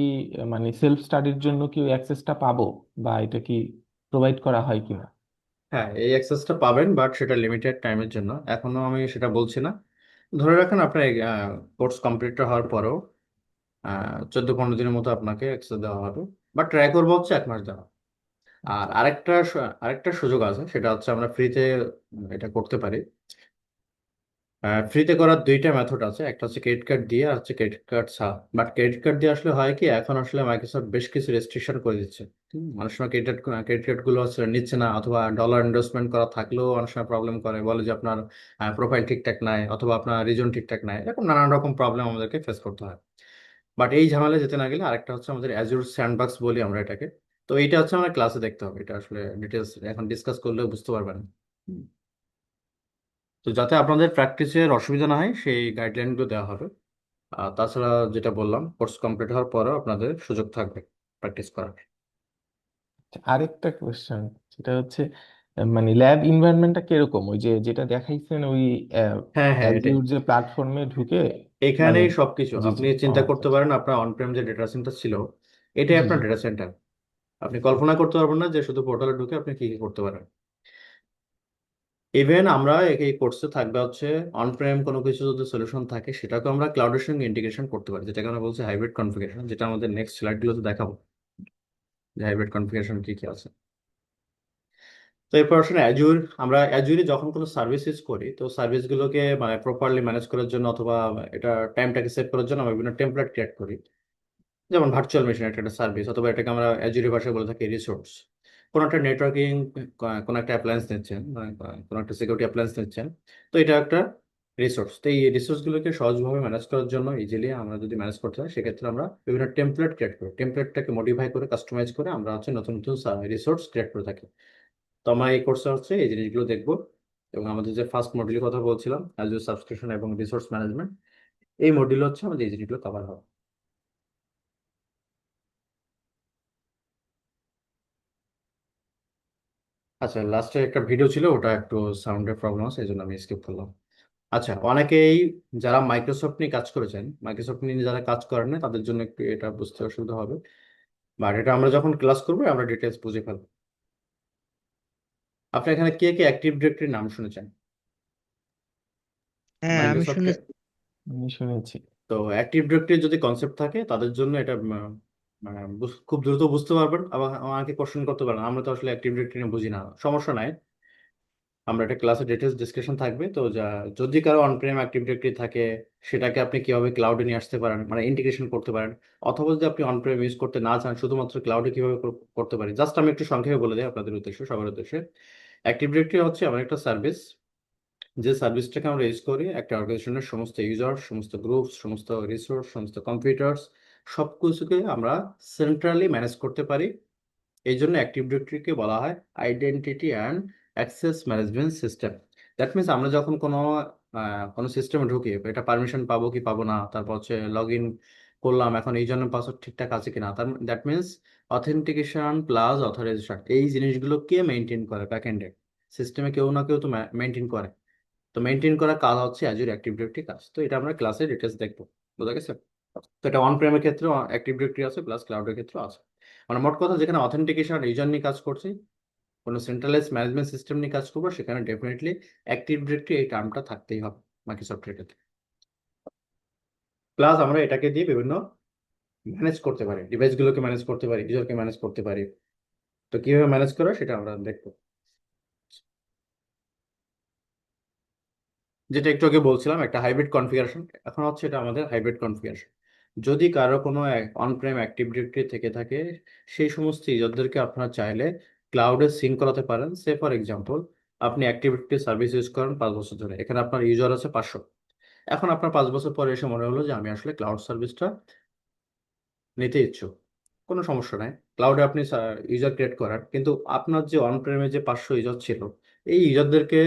মানে সেলফ স্টাডির জন্য কি ওই অ্যাক্সেসটা পাবো, বা এটা কি প্রোভাইড করা হয় কিনা? হ্যাঁ, এই অ্যাক্সেসটা পাবেন, বাট সেটা লিমিটেড টাইমের জন্য, এখনো আমি সেটা বলছি না। ধরে রাখেন আপনার কোর্স কমপ্লিট হওয়ার পরেও 14-15 দিনের মতো আপনাকে অ্যাক্সেস দেওয়া হবে, বাট ট্রাই করবো হচ্ছে 1 মাস দেওয়া। আর আরেকটা সুযোগ আছে, সেটা হচ্ছে আমরা ফ্রিতে এটা করতে পারি। ফ্রিতে করার দুইটা মেথড আছে, একটা হচ্ছে ক্রেডিট কার্ড দিয়ে, আর হচ্ছে ক্রেডিট কার্ড ছাড়া। বাট ক্রেডিট কার্ড দিয়ে আসলে হয় কি, এখন আসলে মাইক্রোসফট বেশ কিছু রেস্ট্রিকশন করে দিচ্ছে। অনেক সময় ক্রেডিট কার্ড গুলো হচ্ছে নিচ্ছে না, অথবা ডলার এন্ডোর্সমেন্ট করা থাকলেও অনেক সময় প্রবলেম করে, বলে যে আপনার প্রোফাইল ঠিকঠাক নাই, অথবা আপনার রিজন ঠিকঠাক নাই, এরকম নানান রকম প্রবলেম আমাদেরকে ফেস করতে হয়। বাট এই ঝামেলা যেতে না গেলে আরেকটা হচ্ছে আমাদের অ্যাজুর স্যান্ডবক্স বলি আমরা এটাকে। তো এইটা হচ্ছে আমরা ক্লাসে দেখতে হবে, এটা আসলে ডিটেলস এখন ডিসকাস করলেও বুঝতে পারবেন। তো যাতে আপনাদের প্র্যাকটিসের অসুবিধা না হয় সেই গাইডলাইনগুলো দেওয়া হবে। আর তাছাড়া যেটা বললাম, কোর্স কমপ্লিট হওয়ার পরেও আপনাদের সুযোগ থাকবে প্র্যাকটিস করার। আরেকটা কোয়েশ্চেন, সেটা হচ্ছে মানে ল্যাব এনভায়রনমেন্টটা কিরকম, ওই যে যেটা দেখাইছেন ওই হ্যাঁ, হ্যাঁ, এটাই। অ্যাজিউর যে প্ল্যাটফর্মে ঢুকে মানে। এখানেই সবকিছু জি জি, আপনি ও চিন্তা আচ্ছা করতে আচ্ছা। পারেন, আপনার অনপ্রেম যে ডেটা সেন্টার ছিল, এটাই জি আপনার জি। Data centre. আপনি কল্পনা করতে পারবেন না যে শুধু পোর্টালে ঢুকে আপনি কি কি করতে পারেন। ইভেন আমরা এই কোর্সে থাকবে হচ্ছে অনপ্রেম কোনো কিছু যদি সলিউশন থাকে, সেটাকে আমরা ক্লাউডের সঙ্গে ইন্টিগ্রেশন করতে পারি, যেটাকে আমরা বলছি হাইব্রিড কনফিগারেশন, যেটা আমাদের নেক্সট স্লাইডগুলোতে দেখাবো যে হাইব্রিড কনফিগারেশন কি কি আছে। তো এরপর আসলে অ্যাজুর, আমরা অ্যাজুরে যখন কোনো সার্ভিস ইউজ করি, তো সার্ভিসগুলোকে মানে প্রপারলি ম্যানেজ করার জন্য, অথবা এটা টাইমটাকে সেভ করার জন্য আমরা বিভিন্ন টেমপ্লেট ক্রিয়েট করি। যেমন ভার্চুয়াল মেশিন একটা সার্ভিস, অথবা এটাকে আমরা অ্যাজুরি ভাষায় বলে থাকি রিসোর্স। কোনো একটা নেটওয়ার্কিং, কোনো একটা অ্যাপ্লায়েন্স নিচ্ছেন, মানে কোনো একটা সিকিউরিটি অ্যাপ্লায়েন্স নিচ্ছেন, তো এটা একটা রিসোর্স। তো এই রিসোর্সগুলোকে সহজভাবে ম্যানেজ করার জন্য, ইজিলি আমরা যদি ম্যানেজ করতে হয়, সেক্ষেত্রে আমরা বিভিন্ন টেমপ্লেট ক্রিয়েট করি, টেমপ্লেটটাকে মডিফাই করে কাস্টমাইজ করে আমরা হচ্ছে নতুন নতুন রিসোর্স ক্রিয়েট করে থাকি। তো আমরা এই কোর্সে হচ্ছে এই জিনিসগুলো দেখবো, এবং আমাদের যে ফার্স্ট মডিউলের কথা বলছিলাম, অ্যাজুর সাবস্ক্রিপশন এবং রিসোর্স ম্যানেজমেন্ট, এই মডিউল হচ্ছে আমাদের এই জিনিসগুলো কভার হবে। আচ্ছা, লাস্টে একটা ভিডিও ছিল, ওটা একটু সাউন্ডের প্রবলেম আছে, এই জন্য আমি স্কিপ করলাম। আচ্ছা, অনেকেই যারা মাইক্রোসফট নিয়ে কাজ করেছেন, মাইক্রোসফট নিয়ে যারা কাজ করেন না, তাদের জন্য একটু এটা বুঝতে অসুবিধা হবে, বাট এটা আমরা যখন ক্লাস করবো আমরা ডিটেলস বুঝে ফেলবো। আপনি এখানে কে কে অ্যাক্টিভ ডিরেক্টরির নাম শুনেছেন হ্যাঁ আমি মাইক্রোসফটে? শুনেছি। আমি শুনেছি। তো অ্যাক্টিভ ডিরেক্টরি যদি কনসেপ্ট থাকে, তাদের জন্য এটা মানে খুব দ্রুত বুঝতে পারবেন। আবার আমাকে কোশ্চেন করতে পারেন, আমরা তো আসলে অ্যাক্টিভ ডিরেক্টরি নিয়ে বুঝি না, সমস্যা নাই, আমরা একটা ক্লাসে ডিটেলস ডিসকাশন থাকবে। তো যদি কারো অনপ্রেম অ্যাক্টিভ ডিরেক্টরি থাকে, সেটাকে আপনি কিভাবে ক্লাউডে নিয়ে আসতে পারেন, মানে ইন্টিগ্রেশন করতে পারেন, অথবা যদি আপনি অনপ্রেম ইউজ করতে না চান, শুধুমাত্র ক্লাউডে কিভাবে করতে পারি, জাস্ট আমি একটু সংক্ষেপে বলে দিই আপনাদের উদ্দেশ্যে, সবার উদ্দেশ্যে। অ্যাক্টিভ ডিরেক্টরি হচ্ছে এমন একটা সার্ভিস, যে সার্ভিসটাকে আমরা ইউজ করি একটা অর্গানাইজেশনের সমস্ত ইউজার, সমস্ত গ্রুপ, সমস্ত রিসোর্স, সমস্ত কম্পিউটার্স, সব কিছুকে আমরা সেন্ট্রালি ম্যানেজ করতে পারি। এই জন্য অ্যাক্টিভ ডিরেক্টরিকে বলা হয় identity and access management system. That means আমরা যখন কোনো সিস্টেমে ঢুকি, এটা পারমিশন পাবো কি পাবো না, তারপর হচ্ছে লগ ইন করলাম, এখন এই জন্য পাসওয়ার্ড ঠিকঠাক আছে কিনা, that means authentication plus authorisation, এই জিনিসগুলো কে মেনটেন করে ব্যাক এন্ডে? সিস্টেমে কেউ না কেউ তো মেনটেন করে। তো মেনটেন করা কাজ হচ্ছে অ্যাজুর অ্যাক্টিভ ডিরেক্টরি কাজ। তো এটা আমরা ক্লাসে ডিটেলস দেখবো, বোঝা গেছে? তো এটা অন প্রেমের ক্ষেত্রে অ্যাক্টিভ ডিরেক্টরি আছে, প্লাস ক্লাউডের ক্ষেত্রে আছে। মানে মোট কথা, যেখানে অথেন্টিকেশন ইউজার নিয়ে কাজ করছি, কোনো সেন্ট্রালাইজ ম্যানেজমেন্ট সিস্টেম নিয়ে কাজ করবো, সেখানে ডেফিনেটলি অ্যাক্টিভ ডিরেক্টরি এই টার্মটা থাকতেই হবে মাইক্রোসফটের ক্ষেত্রে। প্লাস আমরা এটাকে দিয়ে বিভিন্ন ম্যানেজ করতে পারি, ডিভাইসগুলোকে ম্যানেজ করতে পারি, ইউজারকে ম্যানেজ করতে পারি। তো কিভাবে ম্যানেজ করা সেটা আমরা দেখবো, যেটা একটু আগে বলছিলাম একটা হাইব্রিড কনফিগারেশন। এখন হচ্ছে এটা আমাদের হাইব্রিড কনফিগারেশন। যদি কারো কোনো অনপ্রেম অ্যাক্টিভ ডিরেক্টরি থেকে থাকে, সেই সমস্ত ইউজারদেরকে আপনারা চাইলে ক্লাউডে সিঙ্ক করাতে পারেন। সে ফর এক্সাম্পল, আপনি অ্যাক্টিভ ডিরেক্টরি সার্ভিস ইউজ করেন 5 বছর ধরে, এখানে আপনার ইউজার আছে 500। এখন আপনার 5 বছর পরে এসে মনে হলো যে আমি আসলে ক্লাউড সার্ভিসটা নিতে ইচ্ছুক, কোনো সমস্যা নাই, ক্লাউডে আপনি ইউজার ক্রিয়েট করার, কিন্তু আপনার যে অনপ্রেমে যে 500 ইউজার ছিল, এই ইউজারদেরকে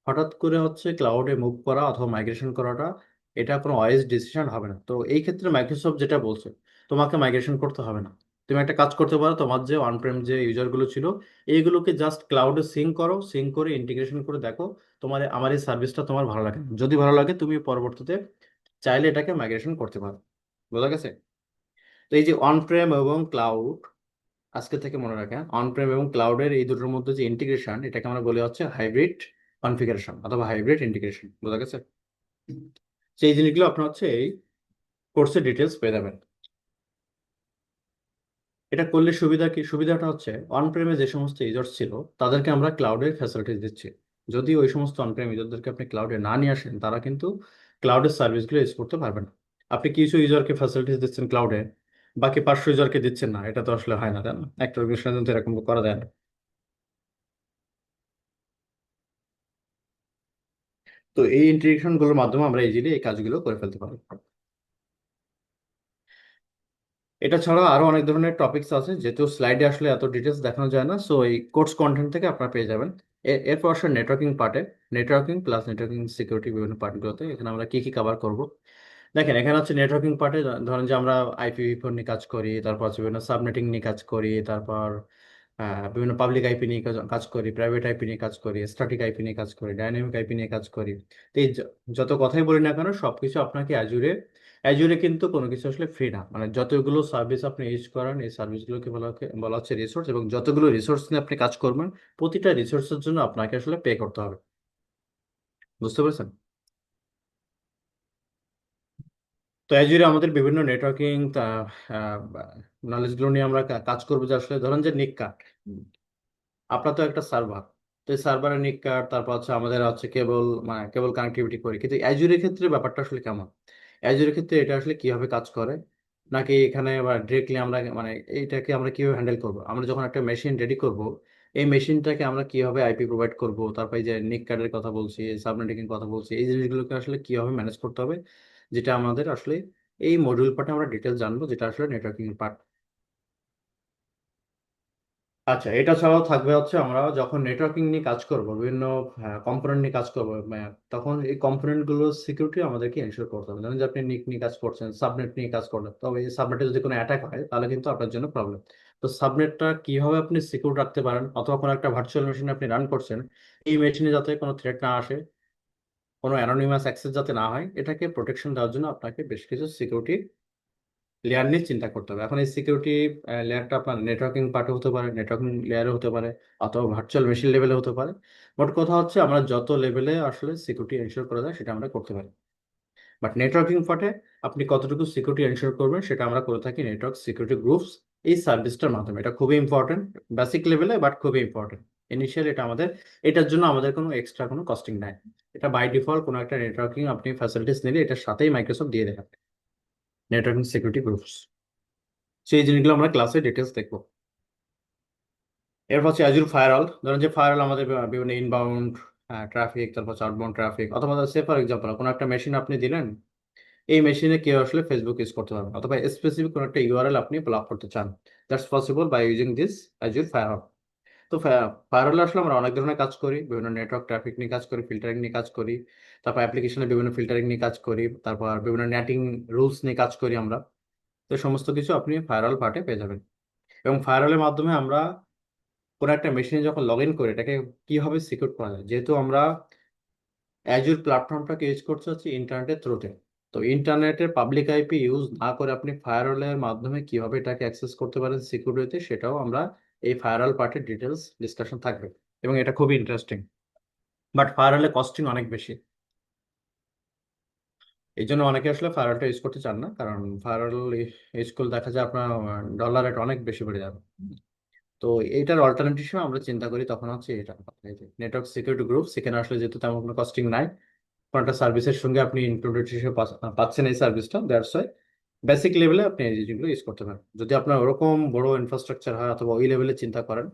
হঠাৎ করে হচ্ছে ক্লাউডে মুভ করা অথবা মাইগ্রেশন করাটা এটা কোনো ওয়াইজ ডিসিশন হবে না। তো এই ক্ষেত্রে মাইক্রোসফট যেটা বলছে, তোমাকে মাইগ্রেশন করতে হবে না। তুমি একটা কাজ করতে পারো, তোমার যে অনপ্রেম যে ইউজারগুলো ছিল এইগুলোকে জাস্ট ক্লাউডে সিঙ্ক করো, সিঙ্ক করে ইন্টিগ্রেশন করে দেখো তোমার আমার এই সার্ভিসটা তোমার ভালো লাগে। যদি ভালো লাগে তুমি পরবর্তীতে চাইলে এটাকে মাইগ্রেশন করতে পারো। বোঝা গেছে? তো এই যে অনপ্রেম এবং ক্লাউড, আজকে থেকে মনে রাখেন, অনপ্রেম এবং ক্লাউডের এই দুটোর মধ্যে যে ইন্টিগ্রেশন, এটাকে আমরা বলি হচ্ছে হাইব্রিড কনফিগারেশন অথবা হাইব্রিড ইন্টিগ্রেশন। বোঝা গেছে? সেই জিনিসগুলো আপনার হচ্ছে এই কোর্সের ডিটেলস পেয়ে যাবেন। এটা করলে সুবিধা কি? সুবিধাটা হচ্ছে অনপ্রেমে যে সমস্ত ইউজার্স ছিল তাদেরকে আমরা ক্লাউডের ফ্যাসিলিটিস দিচ্ছি। যদি ওই সমস্ত অনপ্রেম ইউজারদেরকে আপনি ক্লাউডে না নিয়ে আসেন, তারা কিন্তু ক্লাউডের সার্ভিসগুলো ইউজ করতে পারবেন না। আপনি কিছু ইউজারকে ফ্যাসিলিটিস দিচ্ছেন ক্লাউডে, বাকি 500 ইউজারকে দিচ্ছেন না, এটা তো আসলে হয় না, তাই না? একটা অর্গানাইজেশন তো এরকম করা যায় না। তো এই ইন্টিগ্রেশন গুলোর মাধ্যমে আমরা ইজিলি এই কাজগুলো করে ফেলতে পারি। এটা ছাড়া আরো অনেক ধরনের টপিকস আছে, যেহেতু স্লাইডে আসলে এত ডিটেলস দেখানো যায় না, সো এই কোর্স কন্টেন্ট থেকে আপনারা পেয়ে যাবেন। এরপর আসলে নেটওয়ার্কিং পার্টে, নেটওয়ার্কিং প্লাস নেটওয়ার্কিং সিকিউরিটি বিভিন্ন পার্টগুলোতে এখানে আমরা কি কি কভার করব। দেখেন, এখানে হচ্ছে নেটওয়ার্কিং পার্টে ধরেন যে আমরা IPv4 নিয়ে কাজ করি, তারপর হচ্ছে বিভিন্ন সাবনেটিং নিয়ে কাজ করি, তারপর বিভিন্ন পাবলিক আইপি নিয়ে কাজ করি, প্রাইভেট আইপি নিয়ে কাজ করি, স্ট্যাটিক আইপি নিয়ে কাজ করি, ডাইনামিক আইপি নিয়ে কাজ করি। তো এই যত কথাই বলি না কেন, সবকিছু আপনাকে অ্যাজুরে, অ্যাজুরে কিন্তু কোনো কিছু আসলে ফ্রি না। মানে যতগুলো সার্ভিস আপনি ইউজ করেন, এই সার্ভিসগুলোকে বলা হচ্ছে রিসোর্স, এবং যতগুলো রিসোর্স নিয়ে আপনি কাজ করবেন, প্রতিটা রিসোর্সের জন্য আপনাকে আসলে পে করতে হবে। বুঝতে পেরেছেন? তো অ্যাজুরে আমাদের বিভিন্ন নেটওয়ার্কিং নলেজগুলো নিয়ে আমরা কাজ করবো। যে আসলে ধরেন যে নিক কার্ড, আপনার তো একটা সার্ভার, তো এই সার্ভারের নিক কার্ড, তারপর হচ্ছে আমাদের হচ্ছে কেবল, মানে কেবল কানেক্টিভিটি করি। কিন্তু অ্যাজুরের ক্ষেত্রে ব্যাপারটা আসলে কেমন? অ্যাজুরের ক্ষেত্রে এটা আসলে কিভাবে কাজ করে, নাকি এখানে ডিরেক্টলি আমরা মানে এইটাকে আমরা কিভাবে হ্যান্ডেল করব? আমরা যখন একটা মেশিন রেডি করব, এই মেশিনটাকে আমরা কিভাবে আইপি প্রোভাইড করব, তারপর এই যে নিক কার্ডের কথা বলছি, সাবনেটিং কথা বলছি, এই জিনিসগুলোকে আসলে কিভাবে ম্যানেজ করতে হবে, যেটা আমাদের আসলে এই মডিউল পার্টে আমরা ডিটেল জানবো, যেটা আসলে নেটওয়ার্কিং পার্ট। আচ্ছা, এটা ছাড়াও থাকবে হচ্ছে আমরা যখন নেটওয়ার্কিং নিয়ে কাজ করব, বিভিন্ন কম্পোনেন্ট নিয়ে কাজ করব, তখন এই কম্পোনেন্ট গুলোর সিকিউরিটি আমাদেরকে এনশিওর করতে হবে। ধরুন যে আপনি নিক নিয়ে কাজ করছেন, সাবনেট নিয়ে কাজ করলেন, তবে এই সাবনেটে যদি কোনো অ্যাটাক হয় তাহলে কিন্তু আপনার জন্য প্রবলেম। তো সাবনেটটা কিভাবে আপনি সিকিউর রাখতে পারেন, অথবা কোনো একটা ভার্চুয়াল মেশিনে আপনি রান করছেন, এই মেশিনে যাতে কোনো থ্রেট না আসে, কোনো অ্যানোনিমাস অ্যাক্সেস যাতে না হয়, এটাকে প্রোটেকশন দেওয়ার জন্য আপনাকে বেশ কিছু সিকিউরিটি লেয়ার নিয়ে চিন্তা করতে হবে। এখন এই সিকিউরিটি লেয়ারটা আপনার নেটওয়ার্কিং পার্টে হতে পারে, নেটওয়ার্কিং লেয়ারে হতে পারে, অথবা ভার্চুয়াল মেশিন লেভেলে হতে পারে। মোট কথা হচ্ছে আমরা যত লেভেলে আসলে সিকিউরিটি এনশিওর করা যায় সেটা আমরা করতে পারি। বাট নেটওয়ার্কিং পার্টে আপনি কতটুকু সিকিউরিটি এনশিওর করবেন সেটা আমরা করে থাকি নেটওয়ার্ক সিকিউরিটি গ্রুপস এই সার্ভিসটার মাধ্যমে। এটা খুবই ইম্পর্টেন্ট, বেসিক লেভেলে, বাট খুবই ইম্পর্টেন্ট। ইনিশিয়াল এটা আমাদের, এটার জন্য আমাদের কোনো এক্সট্রা কোনো কস্টিং নাই। এটা বাই ডিফল্ট কোনো একটা নেটওয়ার্কিং আপনি ফ্যাসিলিটিস নিলে এটার সাথেই মাইক্রোসফট দিয়ে দেয়, নেটওয়ার্কিং সিকিউরিটি গ্রুপস। সেই জিনিসগুলো আমরা ক্লাসে ডিটেলস দেখবো। এরপর হচ্ছে অ্যাজুর ফায়ারওয়াল। ধরেন যে ফায়ারওয়াল আমাদের বিভিন্ন ইনবাউন্ড ট্রাফিক, তারপর আউটবাউন্ড ট্রাফিক, অথবা সে ফর এক্সাম্পল কোনো একটা মেশিন আপনি দিলেন, এই মেশিনে কেউ আসলে ফেসবুক ইউজ করতে পারবে না, অথবা স্পেসিফিক কোনো একটা ইউআরএল আপনি ব্লক করতে চান, that's possible by using this Azure firewall. তো ফায়ারওয়ালে আসলে আমরা অনেক ধরনের কাজ করি, বিভিন্ন নেটওয়ার্ক ট্রাফিক নিয়ে কাজ করি, ফিল্টারিং নিয়ে কাজ করি, তারপর অ্যাপ্লিকেশনের বিভিন্ন ফিল্টারিং নিয়ে কাজ করি, তারপর বিভিন্ন নেটিং রুলস নিয়ে কাজ করি আমরা। তো সমস্ত কিছু আপনি ফায়ারওয়াল পার্টে পেয়ে যাবেন। এবং ফায়ারওয়ালের মাধ্যমে আমরা কোনো একটা মেশিনে যখন লগ ইন করি, এটাকে কিভাবে সিকিউর করা যায়, যেহেতু আমরা অ্যাজুর প্ল্যাটফর্মটাকে ইউজ করতে হচ্ছে ইন্টারনেটের থ্রুতে। তো ইন্টারনেটের পাবলিক আইপি ইউজ না করে আপনি ফায়ারওয়ালের মাধ্যমে কিভাবে এটাকে অ্যাক্সেস করতে পারেন সিকিউরিটিতে, সেটাও আমরা এই ফায়ারওয়াল পার্টের ডিটেলস ডিসকাশন থাকবে, এবং এটা খুবই ইন্টারেস্টিং। বাট ফায়ারওয়ালের কস্টিং অনেক বেশি, এই জন্য অনেকে আসলে ফায়ারওয়ালটা ইউজ করতে চান না, কারণ ফায়ারওয়াল ইউজ করলে দেখা যায় আপনার ডলার রেট অনেক বেশি বেড়ে যাবে। তো এইটার অল্টারনেটিভ হিসেবে আমরা চিন্তা করি তখন হচ্ছে এটা, নেটওয়ার্ক সিকিউরিটি গ্রুপ। সেখানে আসলে যেহেতু তেমন কোনো কস্টিং নাই, কোনো একটা সার্ভিসের সঙ্গে আপনি ইনক্লুডেড হিসেবে পাচ্ছেন এই সার্ভিসটা, দ্যাটস ওয়াই বেসিক লেভেলে আপনি এই জিনিসগুলো ইউজ করতে পারেন। যদি আপনার ওরকম বড় ইনফ্রাস্ট্রাকচার হয় অথবা ওই লেভেলে চিন্তা করেন,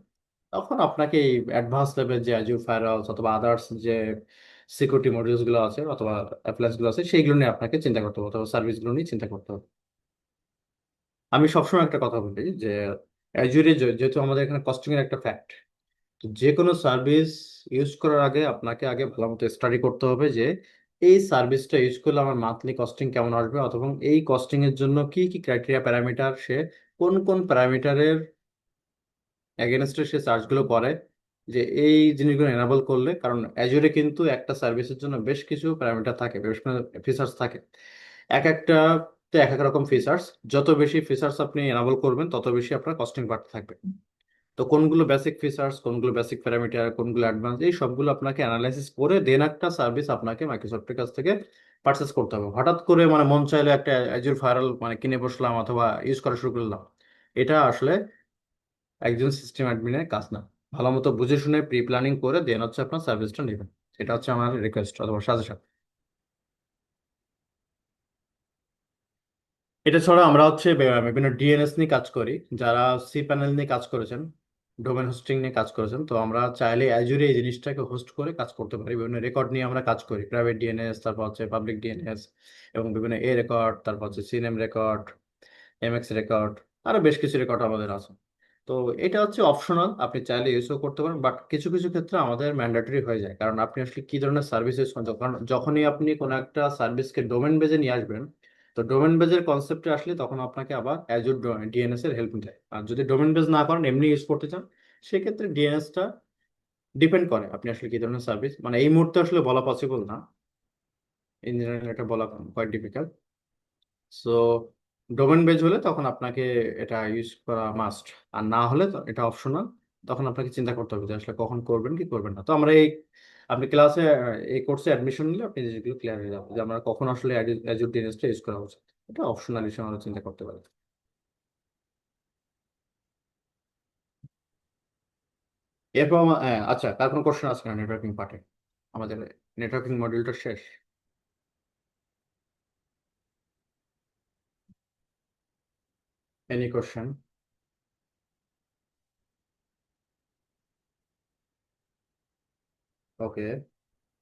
তখন আপনাকে এই অ্যাডভান্স লেভেল যে অ্যাজুর ফায়ারওয়ালস অথবা আদার্স যে সিকিউরিটি মডিউলস গুলো আছে অথবা অ্যাপ্লায়েন্স গুলো আছে, সেইগুলো নিয়ে আপনাকে চিন্তা করতে হবে, অথবা সার্ভিসগুলো নিয়ে চিন্তা করতে হবে। আমি সবসময় একটা কথা বলি যে অ্যাজুরে যেহেতু আমাদের এখানে কস্টিং এর একটা ফ্যাক্ট, তো যে কোনো সার্ভিস ইউজ করার আগে আপনাকে আগে ভালো মতো স্টাডি করতে হবে যে এই সার্ভিসটা ইউজ করলে আমার মান্থলি কস্টিং কেমন আসবে, অথবা এই কস্টিং এর জন্য কি কি ক্রাইটেরিয়া প্যারামিটার, সে কোন কোন প্যারামিটারের এগেনস্টে সে চার্জগুলো করে, যে এই জিনিসগুলো এনাবল করলে, কারণ অ্যাজুরে কিন্তু একটা সার্ভিসের জন্য বেশ কিছু প্যারামিটার থাকে, বেশ কিছু ফিচার্স থাকে, এক একটা এক এক রকম ফিচার্স। যত বেশি ফিচার্স আপনি এনাবল করবেন তত বেশি আপনার কস্টিং বাড়তে থাকবে। তো কোনগুলো বেসিক ফিচার্স, কোনগুলো বেসিক প্যারামিটার, কোনগুলো অ্যাডভান্স, এই সবগুলো আপনাকে অ্যানালাইসিস করে দেন একটা সার্ভিস আপনাকে মাইক্রোসফটের কাছ থেকে পারচেস করতে হবে। হঠাৎ করে মানে মন চাইলে একটা অ্যাজুর ফায়ারওয়াল মানে কিনে বসলাম অথবা ইউজ করা শুরু করলাম, এটা আসলে একজন সিস্টেম অ্যাডমিনের কাজ না। ভালো মতো বুঝে শুনে প্রি প্ল্যানিং করে দেন হচ্ছে আপনার সার্ভিসটা নেবেন। এটা হচ্ছে আমার রিকোয়েস্ট অথবা সাজেশন। এটা ছাড়া আমরা হচ্ছে বিভিন্ন ডিএনএস নিয়ে কাজ করি। যারা সি প্যানেল নিয়ে কাজ করেছেন, ডোমেন হোস্টিং নিয়ে কাজ করেছেন, তো আমরা চাইলে অ্যাজুরে এই জিনিসটাকে হোস্ট করে কাজ করতে পারি। বিভিন্ন রেকর্ড নিয়ে আমরা কাজ করি, প্রাইভেট ডিএনএস, তারপর হচ্ছে পাবলিক ডিএনএস, এবং বিভিন্ন এ রেকর্ড, তারপর হচ্ছে সিনেম রেকর্ড, এমএক্স রেকর্ড, আরো বেশ কিছু রেকর্ড আমাদের আছে। তো এটা হচ্ছে অপশনাল, আপনি চাইলে ইউজও করতে পারেন, বাট কিছু কিছু ক্ষেত্রে আমাদের ম্যান্ডেটরি হয়ে যায়। কারণ আপনি আসলে কি ধরনের সার্ভিস ইউজ করেন, যখনই আপনি কোনো একটা সার্ভিসকে ডোমেন বেজে নিয়ে আসবেন, তো ডোমেন বেজের কনসেপ্টে আসলে তখন আপনাকে আবার অ্যাজুর ডিএনএস এর হেল্প নিতে হয়। আর যদি ডোমেন বেজ না করেন, এমনি ইউজ করতে চান, সেক্ষেত্রে ডিএনএসটা ডিপেন্ড করে আপনি আসলে কি ধরনের সার্ভিস, মানে এই মুহূর্তে আসলে বলা পসিবল না, ইঞ্জিনিয়ারিং এটা বলা quite difficult. So domain based হলে তখন আপনাকে এটা ইউজ করা মাস্ট, আর না হলে তো এটা অপশনাল। তখন আপনাকে চিন্তা করতে হবে যে আসলে কখন করবেন কি করবেন না। তো আমরা এই, আপনি ক্লাসে এই কোর্সে অ্যাডমিশন নিলে আপনি যেগুলো ক্লিয়ার হয়ে যাবে যে আমরা কখন আসলে অ্যাজুর ডিএনএসটা ইউজ করা উচিত। এটা অপশনাল হিসেবে আমরা চিন্তা করতে পারি। এরপর আচ্ছা, তার কোনো কোশ্চেন আছে না নেটওয়ার্কিং পার্টে? আমাদের নেটওয়ার্কিং মডিউলটা শেষ। Any question? ওকে,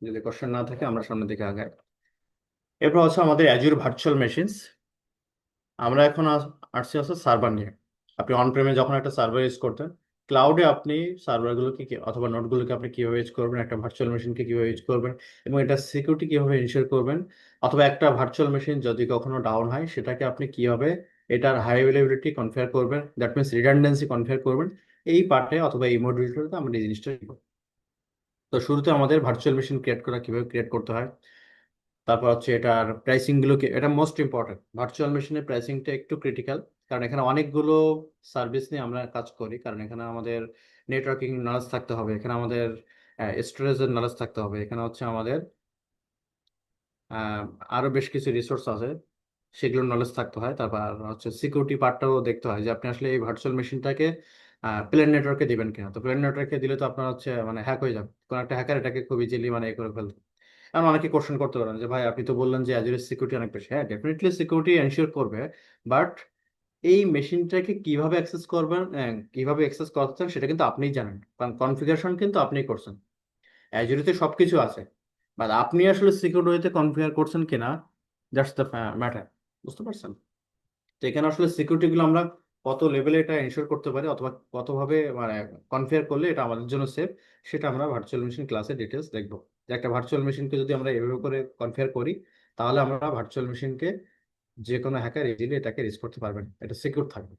যদি কোশ্চেন না থাকে আমরা সামনের দিকে আগাই। এরপর হচ্ছে আমাদের অ্যাজুর ভার্চুয়াল মেশিনস। আমরা এখন আসছি হচ্ছে সার্ভার নিয়ে। আপনি অন প্রেমে যখন একটা সার্ভার ইউজ করতেন, ক্লাউডে আপনি সার্ভারগুলোকে অথবা নোটগুলোকে আপনি কিভাবে ইউজ করবেন, একটা ভার্চুয়াল মেশিনকে কিভাবে ইউজ করবেন, এবং এটা সিকিউরিটি কিভাবে ইনশিওর করবেন, অথবা একটা ভার্চুয়াল মেশিন যদি কখনো ডাউন হয় সেটাকে আপনি কিভাবে এটার হাই অ্যাভেলেবিলিটি কনফিগার করবেন, দ্যাট মিনস রিডান্ডেন্সি কনফিগার করবেন, এই পার্টে অথবা এই মডিউলটাতে আমরা এই জিনিসটা শিখব। তো শুরুতে আমাদের ভার্চুয়াল মেশিন ক্রিয়েট করা কিভাবে ক্রিয়েট করতে হয়, তারপর হচ্ছে এটার প্রাইসিং গুলোকে, এটা মোস্ট ইম্পর্টেন্ট। ভার্চুয়াল মেশিনের প্রাইসিংটা একটু ক্রিটিক্যাল, কারণ এখানে অনেকগুলো সার্ভিস নিয়ে আমরা কাজ করি। কারণ এখানে আমাদের নেটওয়ার্কিং নলেজ থাকতে হবে, এখানে আমাদের স্টোরেজের নলেজ থাকতে হবে, এখানে হচ্ছে আমাদের আহ, আরো বেশ কিছু রিসোর্স আছে, সেগুলোর নলেজ থাকতে হয়। তারপর হচ্ছে সিকিউরিটি পার্টটাও দেখতে হয় যে আপনি আসলে এই ভার্চুয়াল মেশিনটাকে প্লেন নেটওয়ার্কে দিবেন কিনা। তো প্লেন নেটওয়ার্কে দিলে তো আপনার হচ্ছে মানে হ্যাক হয়ে যাবে, কোনো একটা হ্যাকার এটাকে খুব ইজিলি মানে এ করে ফেলবে। এখন অনেকে কোশ্চেন করতে পারেন যে ভাই আপনি তো বললেন যে অ্যাজুরের সিকিউরিটি অনেক বেশি। হ্যাঁ, ডেফিনেটলি সিকিউরিটি এনশিওর করবে, বাট এই মেশিনটাকে কিভাবে অ্যাক্সেস করবেন, কিভাবে অ্যাক্সেস করতে চান সেটা কিন্তু আপনিই জানেন, কারণ কনফিগারেশন কিন্তু আপনিই করছেন। অ্যাজুরেতে সবকিছু আছে, বাট আপনি আসলে সিকিউর ওয়েতে কনফিগার করছেন কিনা, দ্যাটস দ্য ম্যাটার। বুঝতে পারছেন? তো এখানে আসলে সিকিউরিটি গুলো আমরা কত লেভেলে এটা এনশিওর করতে পারি, অথবা কতভাবে মানে কনফিগার করলে এটা আমাদের জন্য সেফ, সেটা আমরা ভার্চুয়াল মেশিন ক্লাসে ডিটেলস দেখবো। যে একটা ভার্চুয়াল মেশিনকে যদি আমরা এভাবে করে কনফিগার করি, তাহলে আমরা ভার্চুয়াল মেশিনকে যে কোনো হ্যাকার ইজিলি এটাকে রিচ করতে পারবেন, এটা সিকিউর থাকবে।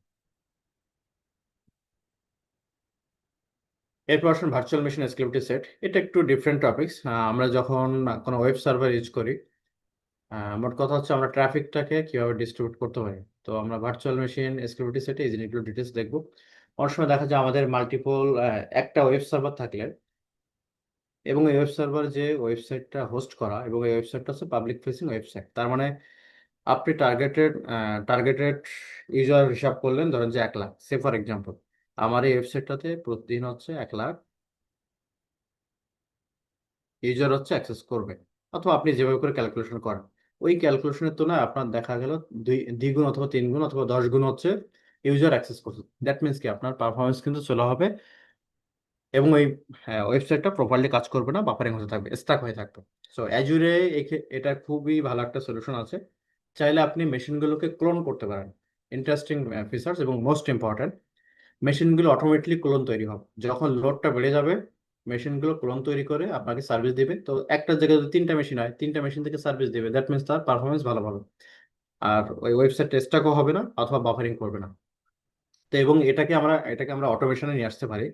এরপর আসুন ভার্চুয়াল মেশিন এসকিউরিটি সেট। এটা একটু ডিফারেন্ট টপিকস। আমরা যখন কোনো ওয়েব সার্ভার ইউজ করি, মোট কথা হচ্ছে আমরা ট্রাফিকটাকে কিভাবে ডিস্ট্রিবিউট করতে পারি। তো আমরা ভার্চুয়াল মেশিন সিকিউরিটি সেটে এই জিনিসগুলো ডিটেলস দেখবো। অনেক সময় দেখা যায় আমাদের মাল্টিপল একটা ওয়েব সার্ভার থাকলে, এবং এই ওয়েব সার্ভার যে ওয়েবসাইটটা হোস্ট করা, এবং এই ওয়েবসাইটটা হচ্ছে পাবলিক ফেসিং ওয়েবসাইট, তার মানে আপনি টার্গেটেড ইউজার হিসাব করলেন, ধরেন যে 1 লাখ, সে ফর এক্সাম্পল আমার এই ওয়েবসাইটটাতে প্রতিদিন হচ্ছে 1 লাখ ইউজার হচ্ছে অ্যাক্সেস করবে, অথবা আপনি যেভাবে করে ক্যালকুলেশন করেন, ওই ক্যালকুলেশনের তুলনায় আপনার দেখা গেল দ্বিগুণ অথবা 3 গুণ অথবা 10 গুণ হচ্ছে ইউজার অ্যাক্সেস করছে। দ্যাট মিনস কি আপনার পারফরমেন্স কিন্তু চলে হবে, এবং ওই ওয়েবসাইটটা প্রপারলি কাজ করবে না, বাফারিং হতে থাকবে, স্টাক হয়ে থাকবে। সো অ্যাজুরে এটা খুবই ভালো একটা সলিউশন আছে। চাইলে আপনি মেশিনগুলোকে ক্লোন করতে পারেন। ইন্টারেস্টিং ফিচার্স, এবং মোস্ট ইম্পর্ট্যান্ট, মেশিনগুলো অটোমেটিকলি ক্লোন তৈরি হবে। যখন লোডটা বেড়ে যাবে মেশিনগুলো ক্লোন তৈরি করে আপনাকে সার্ভিস দিবে। তো একটা জায়গায় যদি 3টা মেশিন হয়, 3টা মেশিন থেকে সার্ভিস দিবে, দ্যাট মিনস তার পারফরমেন্স ভালো ভালো। আর ওই ওয়েবসাইট স্ট্যাকও হবে না অথবা বাফারিং করবে না। তো এবং এটাকে আমরা অটোমেশনে নিয়ে আসতে পারি।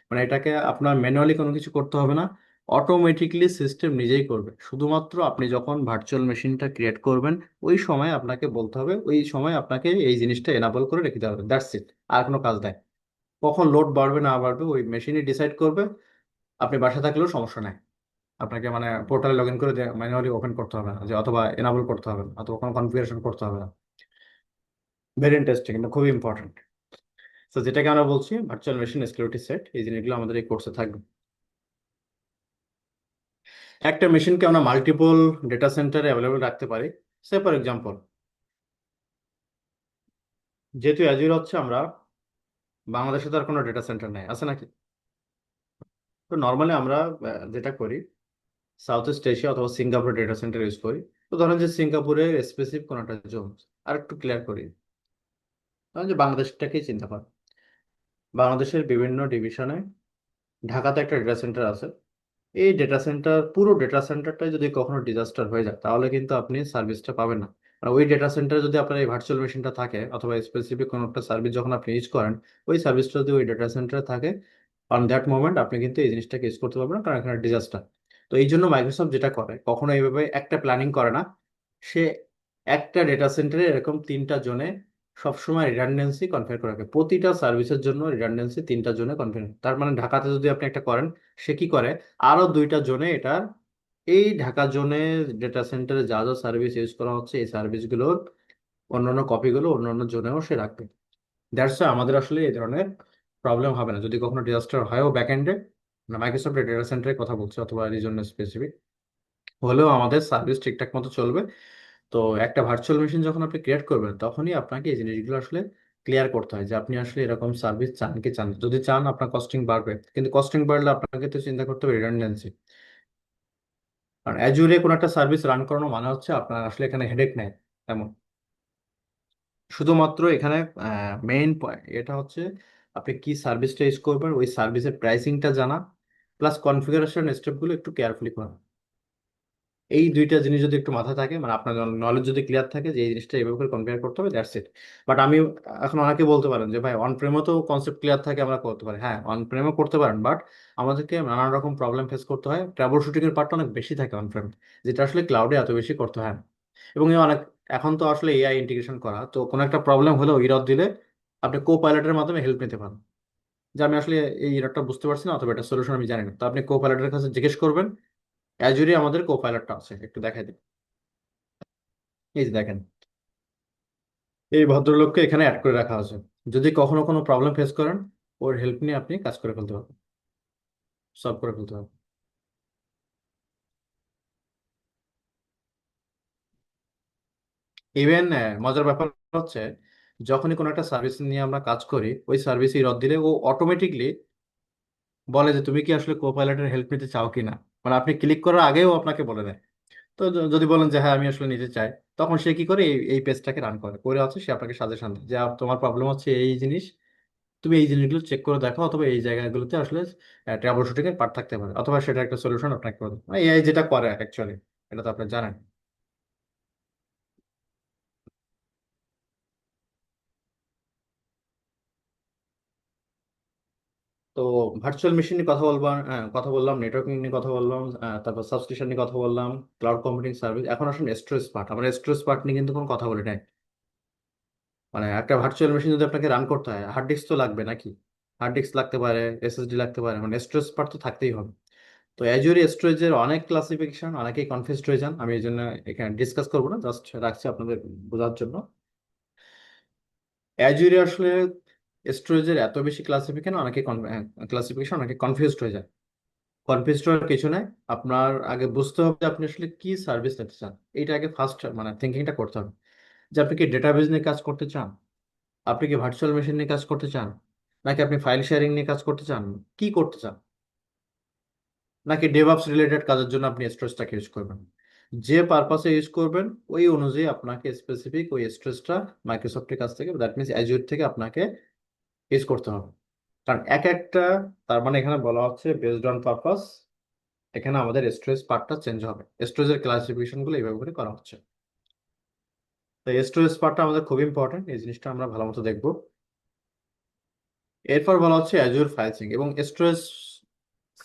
মানে এটাকে আপনার ম্যানুয়ালি কোনো কিছু করতে হবে না, অটোমেটিকলি সিস্টেম নিজেই করবে। শুধুমাত্র আপনি যখন ভার্চুয়াল মেশিনটা ক্রিয়েট করবেন ওই সময় আপনাকে বলতে হবে, ওই সময় আপনাকে এই জিনিসটা এনাবল করে রেখে দেওয়া হবে, দ্যাটস ইট। আর কোনো কাজ দেয় কখন লোড বাড়বে না বাড়বে ওই মেশিনই ডিসাইড করবে। আপনি বাসা থাকলেও সমস্যা নাই, আপনাকে মানে পোর্টালে লগ ইন করে ম্যানুয়ালি ওপেন করতে হবে না, যে অথবা এনাবল করতে হবে না, অথবা কোনো কনফিগারেশন করতে হবে না। ভেরি ইন্টারেস্টিং, কিন্তু খুবই ইম্পর্টেন্ট। তো যেটাকে আমরা বলছি ভার্চুয়াল মেশিন সিকিউরিটি সেট, এই জিনিসগুলো আমাদের এই কোর্সে থাকবে। একটা মেশিনকে আমরা মাল্টিপল ডেটা সেন্টারে অ্যাভেলেবল রাখতে পারি। সে ফর এক্সাম্পল, যেহেতু অ্যাজুর হচ্ছে, আমরা বাংলাদেশে তো আর কোনো ডেটা সেন্টার নেই, আছে নাকি? তো নর্মালি আমরা যেটা করি, সাউথ ইস্ট এশিয়া অথবা সিঙ্গাপুর ডেটা সেন্টার ইউজ করি। তো ধরেন যে সিঙ্গাপুরের স্পেসিফিক কোনো একটা জোন, আর একটু ক্লিয়ার করি, ধরেন যে বাংলাদেশটাকেই চিন্তা করেন। বাংলাদেশের বিভিন্ন ডিভিশনে ঢাকাতে একটা ডেটা সেন্টার আছে। এই ডেটা সেন্টার, পুরো ডেটা সেন্টারটাই যদি কখনো ডিজাস্টার হয়ে যায় তাহলে কিন্তু আপনি সার্ভিসটা পাবেন না। আর ওই ডেটা সেন্টারে যদি আপনার এই ভার্চুয়াল মেশিনটা থাকে অথবা স্পেসিফিক কোনো একটা সার্ভিস যখন আপনি ইউজ করেন, ওই সার্ভিসটা যদি ওই ডেটা সেন্টারে থাকে, অন দ্যাট মোমেন্ট আপনি কিন্তু এই জিনিসটাকে ইউজ করতে পারবেন না, কারণ এখানে ডিজাস্টার। তো এই জন্য মাইক্রোসফট যেটা করে, কখনো এইভাবে একটা প্ল্যানিং করে না। সে একটা ডেটা সেন্টারে এরকম 3টা জোনে সবসময় রিডান্ডেন্সি কনফিগার করে রাখে। প্রতিটা সার্ভিসের জন্য রিডান্ডেন্সি 3টা জোনে কনফিগার। তার মানে ঢাকাতে যদি আপনি একটা করেন, সে কি করে, আরো 2টা জোনে এটার, এই ঢাকা জোনে ডেটা সেন্টারে যা যা সার্ভিস ইউজ করা হচ্ছে এই সার্ভিসগুলোর অন্যান্য কপিগুলো অন্যান্য জোনেও সে রাখবে। দ্যাটস আমাদের আসলে এই ধরনের প্রবলেম হবে না যদি কখনো ডিজাস্টার হয়ও ব্যাকএন্ডে। মাইক্রোসফটের ডেটা সেন্টারের কথা বলছি অথবা রিজন স্পেসিফিক, হলেও আমাদের সার্ভিস ঠিকঠাক মতো চলবে। তো একটা ভার্চুয়াল মেশিন যখন আপনি ক্রিয়েট করবেন তখনই আপনাকে এই জিনিসগুলো আসলে ক্লিয়ার করতে হয় যে আপনি আসলে এরকম সার্ভিস চান কি চান। যদি চান আপনার কস্টিং বাড়বে, কিন্তু কস্টিং বাড়লে আপনাকে তো চিন্তা করতে হবে রিডান্ডেন্সি। কারণ অ্যাজুরে কোনো একটা সার্ভিস রান করানো মানে হচ্ছে আপনার আসলে এখানে হেডেক নেই তেমন। শুধুমাত্র এখানে মেইন এটা হচ্ছে আপনি কি সার্ভিসটা ইউজ করবেন, ওই সার্ভিসের প্রাইসিংটা জানা, প্লাস কনফিগারেশন স্টেপগুলো একটু কেয়ারফুলি করা। এই 2টা জিনিস যদি একটু মাথায় থাকে, মানে আপনার নলেজ যদি ক্লিয়ার থাকে যে এই জিনিসটা এইভাবে করে কনফিগার করতে হবে, দ্যাটস ইট। বাট আমি এখন অনেকে বলতে পারেন যে ভাই অন প্রেমও তো কনসেপ্ট ক্লিয়ার থাকে, আমরা করতে পারি। হ্যাঁ, অন প্রেমও করতে পারেন, বাট আমাদেরকে নানান রকম প্রবলেম ফেস করতে হয়। ট্রাবল শুটিং এর পার্টটা অনেক বেশি থাকে অন প্রেম, যেটা আসলে ক্লাউডে এত বেশি করতে হয় না। এবং এই অনেক, এখন তো আসলে এআই ইন্টিগ্রেশন করা, তো কোনো একটা প্রবলেম হলেও ইরর দিলে আপনি কো পাইলটের মাধ্যমে হেল্প নিতে পারেন, যে আমি আসলে এই ইররটা বুঝতে পারছি না অথবা এটা সলিউশন আমি জানি না। তো আপনি কো পাইলটের কাছে জিজ্ঞেস করবেন। অ্যাজুরে আমাদের কো পাইলটটা আছে, একটু দেখাই দিন। এই যে দেখেন, এই ভদ্রলোককে এখানে অ্যাড করে রাখা আছে। যদি কখনো কোনো প্রবলেম ফেস করেন, ওর হেল্প নিয়ে আপনি কাজ করে ফেলতে পারবেন, সলভ করে ফেলতে পারবেন। ইভেন মজার ব্যাপার হচ্ছে, যখনই কোনো একটা সার্ভিস নিয়ে আমরা কাজ করি, ওই সার্ভিস রদ দিলে ও অটোমেটিকলি বলে যে তুমি কি আসলে কো পাইলটের হেল্প নিতে চাও কি না। মানে আপনি ক্লিক করার আগেও আপনাকে বলে দেয়। তো যদি বলেন যে হ্যাঁ আমি আসলে নিতে চাই, তখন সে কি করে, এই পেজটাকে রান করে হচ্ছে সে আপনাকে সাজেশন দেয় যে তোমার প্রবলেম হচ্ছে এই জিনিস, তুমি এই জিনিসগুলো চেক করে দেখো, অথবা এই জায়গাগুলোতে আসলে ট্রাবল শুটিং এর পার্ট থাকতে পারে, অথবা সেটা একটা সলিউশন আপনাকে করে দেবে। মানে এআই যেটা করে অ্যাকচুয়ালি, এটা তো আপনি জানেন। তো ভার্চুয়াল মেশিন নিয়ে কথা বললাম, কথা বললাম, নেটওয়ার্কিং নিয়ে কথা বললাম, তারপর সাবস্ক্রিপশন নিয়ে কথা বললাম, ক্লাউড কম্পিউটিং সার্ভিস। এখন আসলে স্টোরেজ পার্ট, আমরা স্টোরেজ পার্ট নিয়ে কিন্তু কোনো কথা বলি নাই। মানে একটা ভার্চুয়াল মেশিন যদি আপনাকে রান করতে হয়, হার্ড ডিস্ক তো লাগবে নাকি? হার্ড ডিস্ক লাগতে পারে, এসএসডি লাগতে পারে, মানে স্টোরেজ পার্ট তো থাকতেই হবে। তো অ্যাজুর স্টোরেজের অনেক ক্লাসিফিকেশন, অনেকেই কনফিউজড হয়ে যান। আমি এই জন্য এখানে ডিসকাস করবো না, জাস্ট রাখছি আপনাদের বোঝার জন্য। অ্যাজুরে আসলে স্টোরেজের এত বেশি ক্লাসিফিকেশন, ক্লাসিফিকেশন অনেকে কনফিউজড হয়ে যায়। কনফিউজড হওয়ার কিছু নাই। আপনার আগে বুঝতে হবে যে আপনি আসলে কি সার্ভিস নিতে চান। এইটা আগে ফার্স্ট মানে থিঙ্কিংটা করতে হবে, যে আপনি কি ডেটাবেজ নিয়ে কাজ করতে চান, আপনি কি ভার্চুয়াল মেশিন নিয়ে কাজ করতে চান, নাকি আপনি ফাইল শেয়ারিং নিয়ে কাজ করতে চান, কি করতে চান, নাকি ডেভঅপস রিলেটেড কাজের জন্য আপনি স্টোরেজটাকে ইউজ করবেন। যে পারপাসে ইউজ করবেন ওই অনুযায়ী আপনাকে স্পেসিফিক ওই স্টোরেজটা মাইক্রোসফটের কাছ থেকে, দ্যাট মিনস অ্যাজুর থেকে আপনাকে ইউজ করতে হবে। কারণ এক একটা, তার মানে এখানে বলা হচ্ছে বেসড অন পারপাস, এখানে আমাদের স্টোরেজ পার্টটা চেঞ্জ হবে, স্টোরেজের ক্লাসিফিকেশন গুলো এইভাবে করে করা হচ্ছে। তো স্টোরেজ পার্টটা আমাদের খুব ইম্পর্টেন্ট, এই জিনিসটা আমরা ভালো মতো দেখবো। এরপর বলা হচ্ছে অ্যাজুর ফাইল সিঙ্ক এবং স্টোরেজ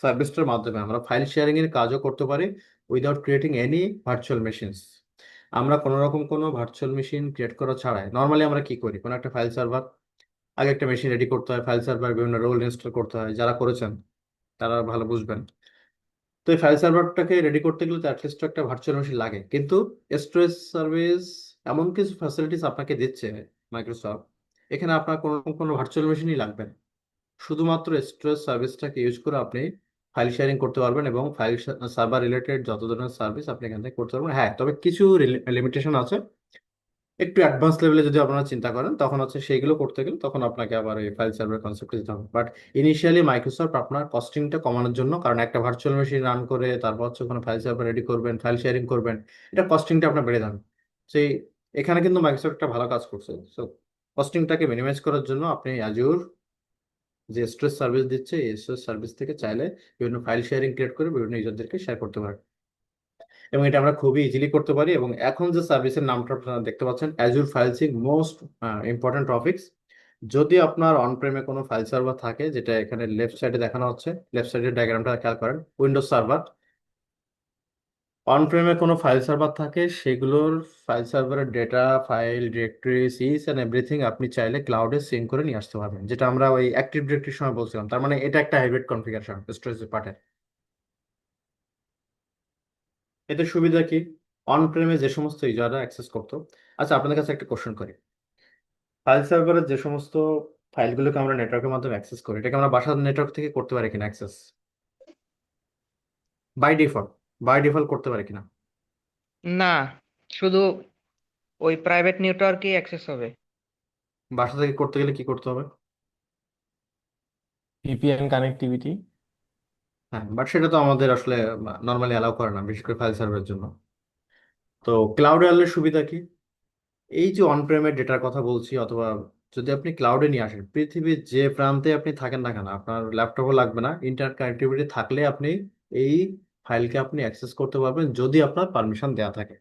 সার্ভিসটার মাধ্যমে আমরা ফাইল শেয়ারিং এর কাজও করতে পারি without creating any virtual machines. আমরা কোনো রকম কোনো ভার্চুয়াল মেশিন ক্রিয়েট করা ছাড়াই নর্মালি আমরা কি করি, কোনো একটা ফাইল সার্ভার, আগে একটা মেশিন রেডি করতে হয়, ফাইল সার্ভার বিভিন্ন রোল ইনস্টল করতে হয়, যারা করেছেন তারা ভালো বুঝবেন। তো এই ফাইল সার্ভারটাকে রেডি করতে গেলে তো অ্যাটলিস্ট একটা ভার্চুয়াল মেশিন লাগে, কিন্তু স্টোরেজ সার্ভিস এমন কিছু ফ্যাসিলিটিস আপনাকে দিচ্ছে মাইক্রোসফট, এখানে আপনার কোনো রকম কোনো ভার্চুয়াল মেশিনই লাগবে না। শুধুমাত্র স্টোরেজ সার্ভিসটাকে ইউজ করে আপনি ফাইল শেয়ারিং করতে পারবেন এবং ফাইল সার্ভার রিলেটেড যত ধরনের সার্ভিস আপনি এখান থেকে করতে পারবেন। হ্যাঁ, তবে কিছু লিমিটেশন আছে, একটু অ্যাডভান্স লেভেলে যদি আপনারা চিন্তা করেন তখন হচ্ছে সেইগুলো করতে গেলে তখন আপনাকে আবার এই ফাইল সার্ভার কনসেপ্টে যেতে হবে। বাট ইনিশিয়ালি মাইক্রোসফট আপনার কস্টিংটা কমানোর জন্য, কারণ একটা ভার্চুয়াল মেশিন রান করে তারপর হচ্ছে ওখানে ফাইল সার্ভার রেডি করবেন, ফাইল শেয়ারিং করবেন, এটা কস্টিংটা আপনার বেড়ে যাবে। সেই এখানে কিন্তু মাইক্রোসফট একটা ভালো কাজ করছে। সো কস্টিংটাকে মিনিমাইজ করার জন্য আপনি অ্যাজুর যে স্টোরেজ সার্ভিস দিচ্ছে এই স্টোরেজ সার্ভিস থেকে চাইলে বিভিন্ন ফাইল শেয়ারিং ক্রিয়েট করে বিভিন্ন ইউজারদেরকে শেয়ার করতে পারেন, এবং এটা আমরা খুবই ইজিলি করতে পারি। এবং এখন যে সার্ভিসের নামটা আপনারা দেখতে পাচ্ছেন Azure file sync, most important topics. যদি আপনার অন প্রেমে কোনো ফাইল সার্ভার থাকে, যেটা এখানে লেফট সাইডে দেখানো হচ্ছে, লেফট সাইডের ডায়াগ্রামটা খেয়াল করেন, উইন্ডোজ সার্ভার, অন প্রেমে কোনো ফাইল সার্ভার থাকে, সেগুলোর ফাইল সার্ভারের ডেটা, ফাইল ডিরেক্টরি, সিস এন্ড এভরিথিং আপনি চাইলে ক্লাউডে সিঙ্ক করে নিয়ে আসতে পারবেন, যেটা আমরা ওই অ্যাক্টিভ ডিরেক্টরির সময় বলছিলাম। তার মানে এটা একটা হাইব্রিড কনফিগারেশন স্টোরেজ পার্টের। এতে সুবিধা কি, অন প্রেমে যে সমস্ত ইউজাররা অ্যাক্সেস করতো, আচ্ছা আপনাদের কাছে একটা কোশ্চেন করি, ফাইল সার্ভারের যে সমস্ত ফাইলগুলোকে আমরা নেটওয়ার্কের মাধ্যমে অ্যাক্সেস করি, এটাকে আমরা বাসার নেটওয়ার্ক থেকে করতে পারি কিনা অ্যাক্সেস, বাই ডিফল্ট, করতে পারি কিনা? না, শুধু ওই প্রাইভেট নেটওয়ার্কই অ্যাক্সেস হবে। বাসা থেকে করতে গেলে কি করতে হবে? VPN connectivity. হ্যাঁ, বাট সেটা তো আমাদের আসলে নর্মালি অ্যালাউ করে না, বিশেষ করে ফাইল সার্ভারের জন্য। তো ক্লাউডে আনলে সুবিধা কি, এই যে অন প্রেমের ডেটার কথা বলছি, অথবা যদি আপনি ক্লাউডে নিয়ে আসেন, পৃথিবীর যে প্রান্তে আপনি থাকেন না কেন, আপনার ল্যাপটপও লাগবে না, ইন্টারনেট কানেক্টিভিটি থাকলে আপনি এই ফাইলকে আপনি অ্যাক্সেস করতে পারবেন যদি আপনার পারমিশন দেওয়া থাকে।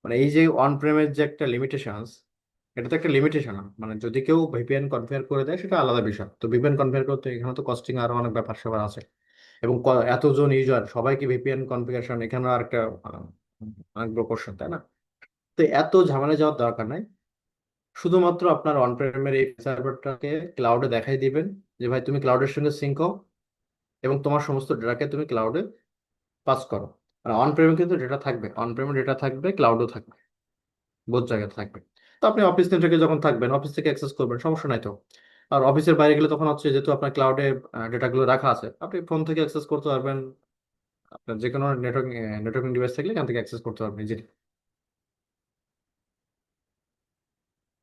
মানে এই যে অন প্রেমের যে একটা লিমিটেশনস, এটা তো একটা লিমিটেশন, মানে যদি কেউ ভিপিএন কনফিগার করে দেয় সেটা আলাদা বিষয়, তো ভিপিএন কনফিগার করতে এখানে তো কস্টিং আরো অনেক ব্যাপার স্যাপার আছে, এবং এতজন ইউজার সবাইকে ভিপিএন কনফিগারেশন, এখানে আর একটা অনেক বড় কোশ্চেন, তাই না? তো এত ঝামেলা যাওয়ার দরকার নাই, শুধুমাত্র আপনার অন প্রেমের এই সার্ভারটাকে ক্লাউডে দেখাই দিবেন যে ভাই তুমি ক্লাউডের সঙ্গে সিঙ্ক হও এবং তোমার সমস্ত ডেটাকে তুমি ক্লাউডে পাস করো। মানে অন প্রেমে কিন্তু ডেটা থাকবে, অন প্রেমে ডেটা থাকবে, ক্লাউডও থাকবে, বোথ জায়গায় থাকবে। তো আপনি অফিস নেটওয়ার্কে যখন থাকবেন অফিস থেকে অ্যাক্সেস করবেন, সমস্যা নাই তো। আর অফিসের বাইরে গেলে তখন হচ্ছে যেহেতু আপনার ক্লাউডে ডেটাগুলো রাখা আছে, আপনি ফোন থেকে অ্যাক্সেস করতে পারবেন, আপনার যে কোনো নেটওয়ার্কিং ডিভাইস থাকলে এখান থেকে অ্যাক্সেস করতে পারবেন ইজিলি।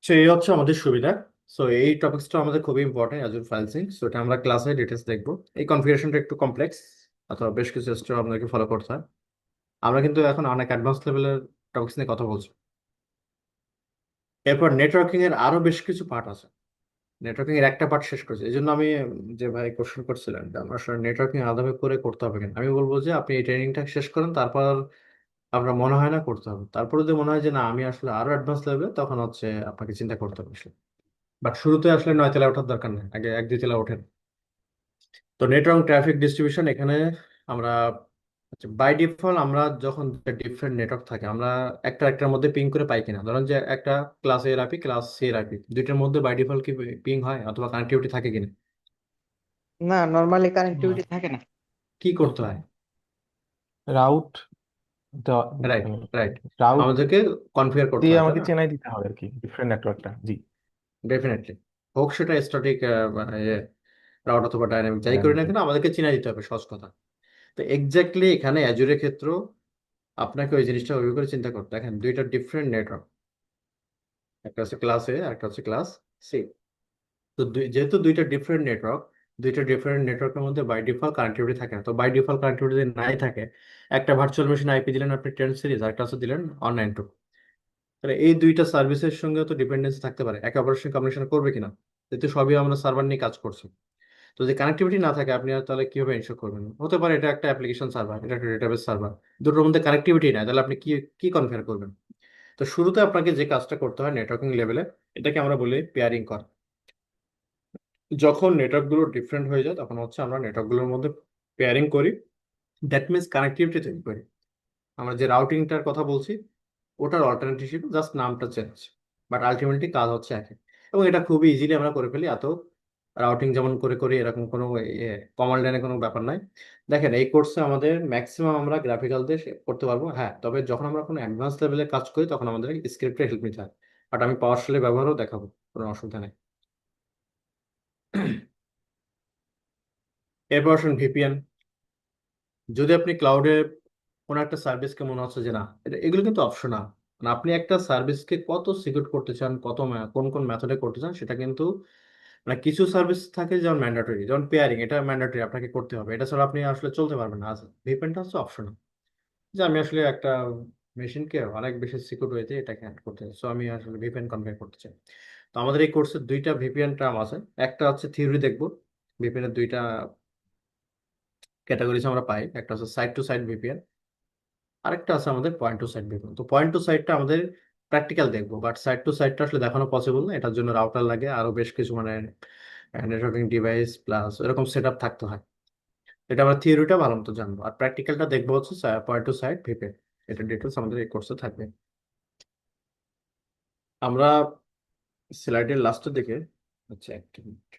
সো এই হচ্ছে আমাদের সুবিধা। সো এই টপিক্সটা আমাদের খুবই important, Azure file sync. So এটা আমরা ক্লাসে ডিটেলস দেখবো। এই কনফিগারেশনটা একটু কমপ্লেক্স, অথবা বেশ কিছু স্টেপ আপনাকে ফলো করতে হয়। আমরা কিন্তু এখন অনেক অ্যাডভান্স লেভেলের টপিক্স নিয়ে কথা বলছি। এরপর নেটওয়ার্কিং এর আরো বেশ কিছু পার্ট আছে, নেটওয়ার্কিং এর একটা পার্ট শেষ করেছি, এই জন্য আমি যে ভাই কোশ্চেন করছিলেন যে আমার আসলে নেটওয়ার্কিং আলাদা করে করতে হবে কিনা, আমি বলবো যে আপনি এই ট্রেনিংটা শেষ করেন, তারপর আপনার মনে হয় না করতে হবে, তারপরে যদি মনে হয় যে না আমি আসলে আরো অ্যাডভান্স লেভেলে, তখন হচ্ছে আপনাকে চিন্তা করতে হবে আসলে। বাট শুরুতে আসলে 9 তলায় ওঠার দরকার নেই, আগে 1 2 তলা ওঠেন। তো নেটওয়ার্ক ট্রাফিক ডিস্ট্রিবিউশন এখানে আমরা, আচ্ছা বাই ডিফল্ট আমরা যখন ডিফারেন্ট নেটওয়ার্ক থাকে আমরা একটা একটার মধ্যে পিং করে পাই কিনা, ধরেন যে একটা ক্লাস এর আইপি, ক্লাস সি এর আইপি, দুইটার মধ্যে বাই ডিফল্ট কি পিং হয় অথবা কানেক্টিভিটি থাকে কিনা? না, নর্মালি না, কানেক্টিভিটি থাকে না। কি করতে হয়? রাউট রাইট, মানে রাইট, রাউট আমাদেরকে কনফিগার করতে দিয়ে হয়, তাই আমাকে না? চেনাই দিতে হবে আর কি ডিফারেন্ট নেটওয়ার্কটা। জি। ডেফিনেটলি, হোক সেটা স্ট্যাটিক রাউট অথবা ডাইনামিক, যাই করি না ডায়নামিক। কেন আমাদেরকে চিনাই দিতে হবে, সহজ কথা। তো এক্স্যাক্টলি এখানে অ্যাজুরের ক্ষেত্র আপনাকে ওই জিনিসটা ওইভাবে করে চিন্তা করতে, দেখেন দুইটা ডিফারেন্ট নেটওয়ার্ক, একটা হচ্ছে ক্লাস এ আর একটা হচ্ছে ক্লাস সি। তো যেহেতু দুইটা ডিফারেন্ট নেটওয়ার্কের মধ্যে বাই ডিফল্ট কানেক্টিভিটি থাকে না, তো বাই ডিফল্ট কানেক্টিভিটি যদি নাই থাকে, একটা ভার্চুয়াল মেশিন আইপি দিলেন আপনি 10 সিরিজ, আর একটা হচ্ছে দিলেন অনলাইন টু, তাহলে এই দুইটা সার্ভিসের সঙ্গে তো ডিপেন্ডেন্সি থাকতে পারে, একে অপরের সঙ্গে কমিউনিকেশন করবে কিনা? যেহেতু সবই আমরা সার্ভার নিয়ে কাজ করছি, তো যদি কানেক্টিভিটি না থাকে আপনি আর তাহলে কিভাবে ইনশোর করবেন? হতে পারে এটা একটা অ্যাপ্লিকেশন সার্ভার, এটা একটা ডেটাবেস সার্ভার, দুটোর মধ্যে কানেক্টিভিটি নাই, তাহলে আপনি কি কি কনফিগার করবেন? তো শুরুতে আপনাকে যে কাজটা করতে হয় নেটওয়ার্কিং লেভেলে, এটাকে আমরা বলি পেয়ারিং করা। যখন নেটওয়ার্কগুলো ডিফারেন্ট হয়ে যায় তখন হচ্ছে আমরা নেটওয়ার্কগুলোর মধ্যে পেয়ারিং করি, দ্যাট মিনস কানেক্টিভিটি তৈরি করি। আমরা যে রাউটিংটার কথা বলছি ওটার অল্টারনেটিভ হিসেবে জাস্ট নামটা চেঞ্জ, বাট আলটিমেটলি কাজ হচ্ছে একই। এবং এটা খুবই ইজিলি আমরা করে ফেলি, এত রাউটিং যেমন করে করি এরকম কোনো কমান্ড লাইনে কোনো ব্যাপার নাই। দেখেন এই কোর্সে আমাদের ম্যাক্সিমাম আমরা গ্রাফিক্যাল দিয়ে করতে পারবো, হ্যাঁ, তবে যখন আমরা কোনো অ্যাডভান্স লেভেলে কাজ করি তখন আমাদের স্ক্রিপ্টের হেল্প নিতে হয়, বাট আমি পাওয়ার শেলের ব্যবহারও দেখাবো, কোনো অসুবিধা নেই। এরপর আসুন ভিপিএন। যদি আপনি ক্লাউডে কোনো একটা সার্ভিসকে মনে হচ্ছে যে না, এগুলো কিন্তু অপশনাল, মানে আপনি একটা সার্ভিসকে কত সিকিউর করতে চান, কোন কোন মেথডে করতে চান সেটা কিন্তু, মানে কিছু সার্ভিস থাকে যেমন ম্যান্ডেটরি, যেমন পেয়ারিং, এটা ম্যান্ডেটরি আপনাকে করতে হবে, এটা ছাড়া আপনি আসলে চলতে পারবেন না। ভিপিএনটা হচ্ছে অপশনাল, যে আমি আসলে একটা মেশিনকে অনেক বেশি সিকিউর ওয়েতে এটাকে হ্যান্ড করতে চাই, সো আমি আসলে ভিপিএন কনফিগার করতে চাই। তো আমাদের এই কোর্সে দুইটা ভিপিএন টার্ম আছে, একটা হচ্ছে থিওরি দেখবো, ভিপিএন এর দুইটা ক্যাটাগরিজ আমরা পাই, একটা হচ্ছে সাইড টু সাইড ভিপিএন, আরেকটা আছে আমাদের পয়েন্ট টু সাইড ভিপিএন। তো পয়েন্ট টু সাইডটা আমাদের প্র্যাকটিক্যাল দেখবো, বাট সাইড টু সাইডটা আসলে দেখানো পসিবল না, এটার জন্য রাউটার লাগে, আরো বেশ কিছু মানে নেটওয়ার্কিং ডিভাইস প্লাস এরকম সেট আপ থাকতে হয়। এটা আমরা থিওরিটা ভালো মতো জানবো, আর প্র্যাকটিক্যালটা দেখবো হচ্ছে পয়েন্ট টু সাইড ভিপিএন। এটা ডিটেলস আমাদের এই কোর্সে থাকবে। আমরা স্লাইডের লাস্টের দিকে, আচ্ছা একটা মিনিট।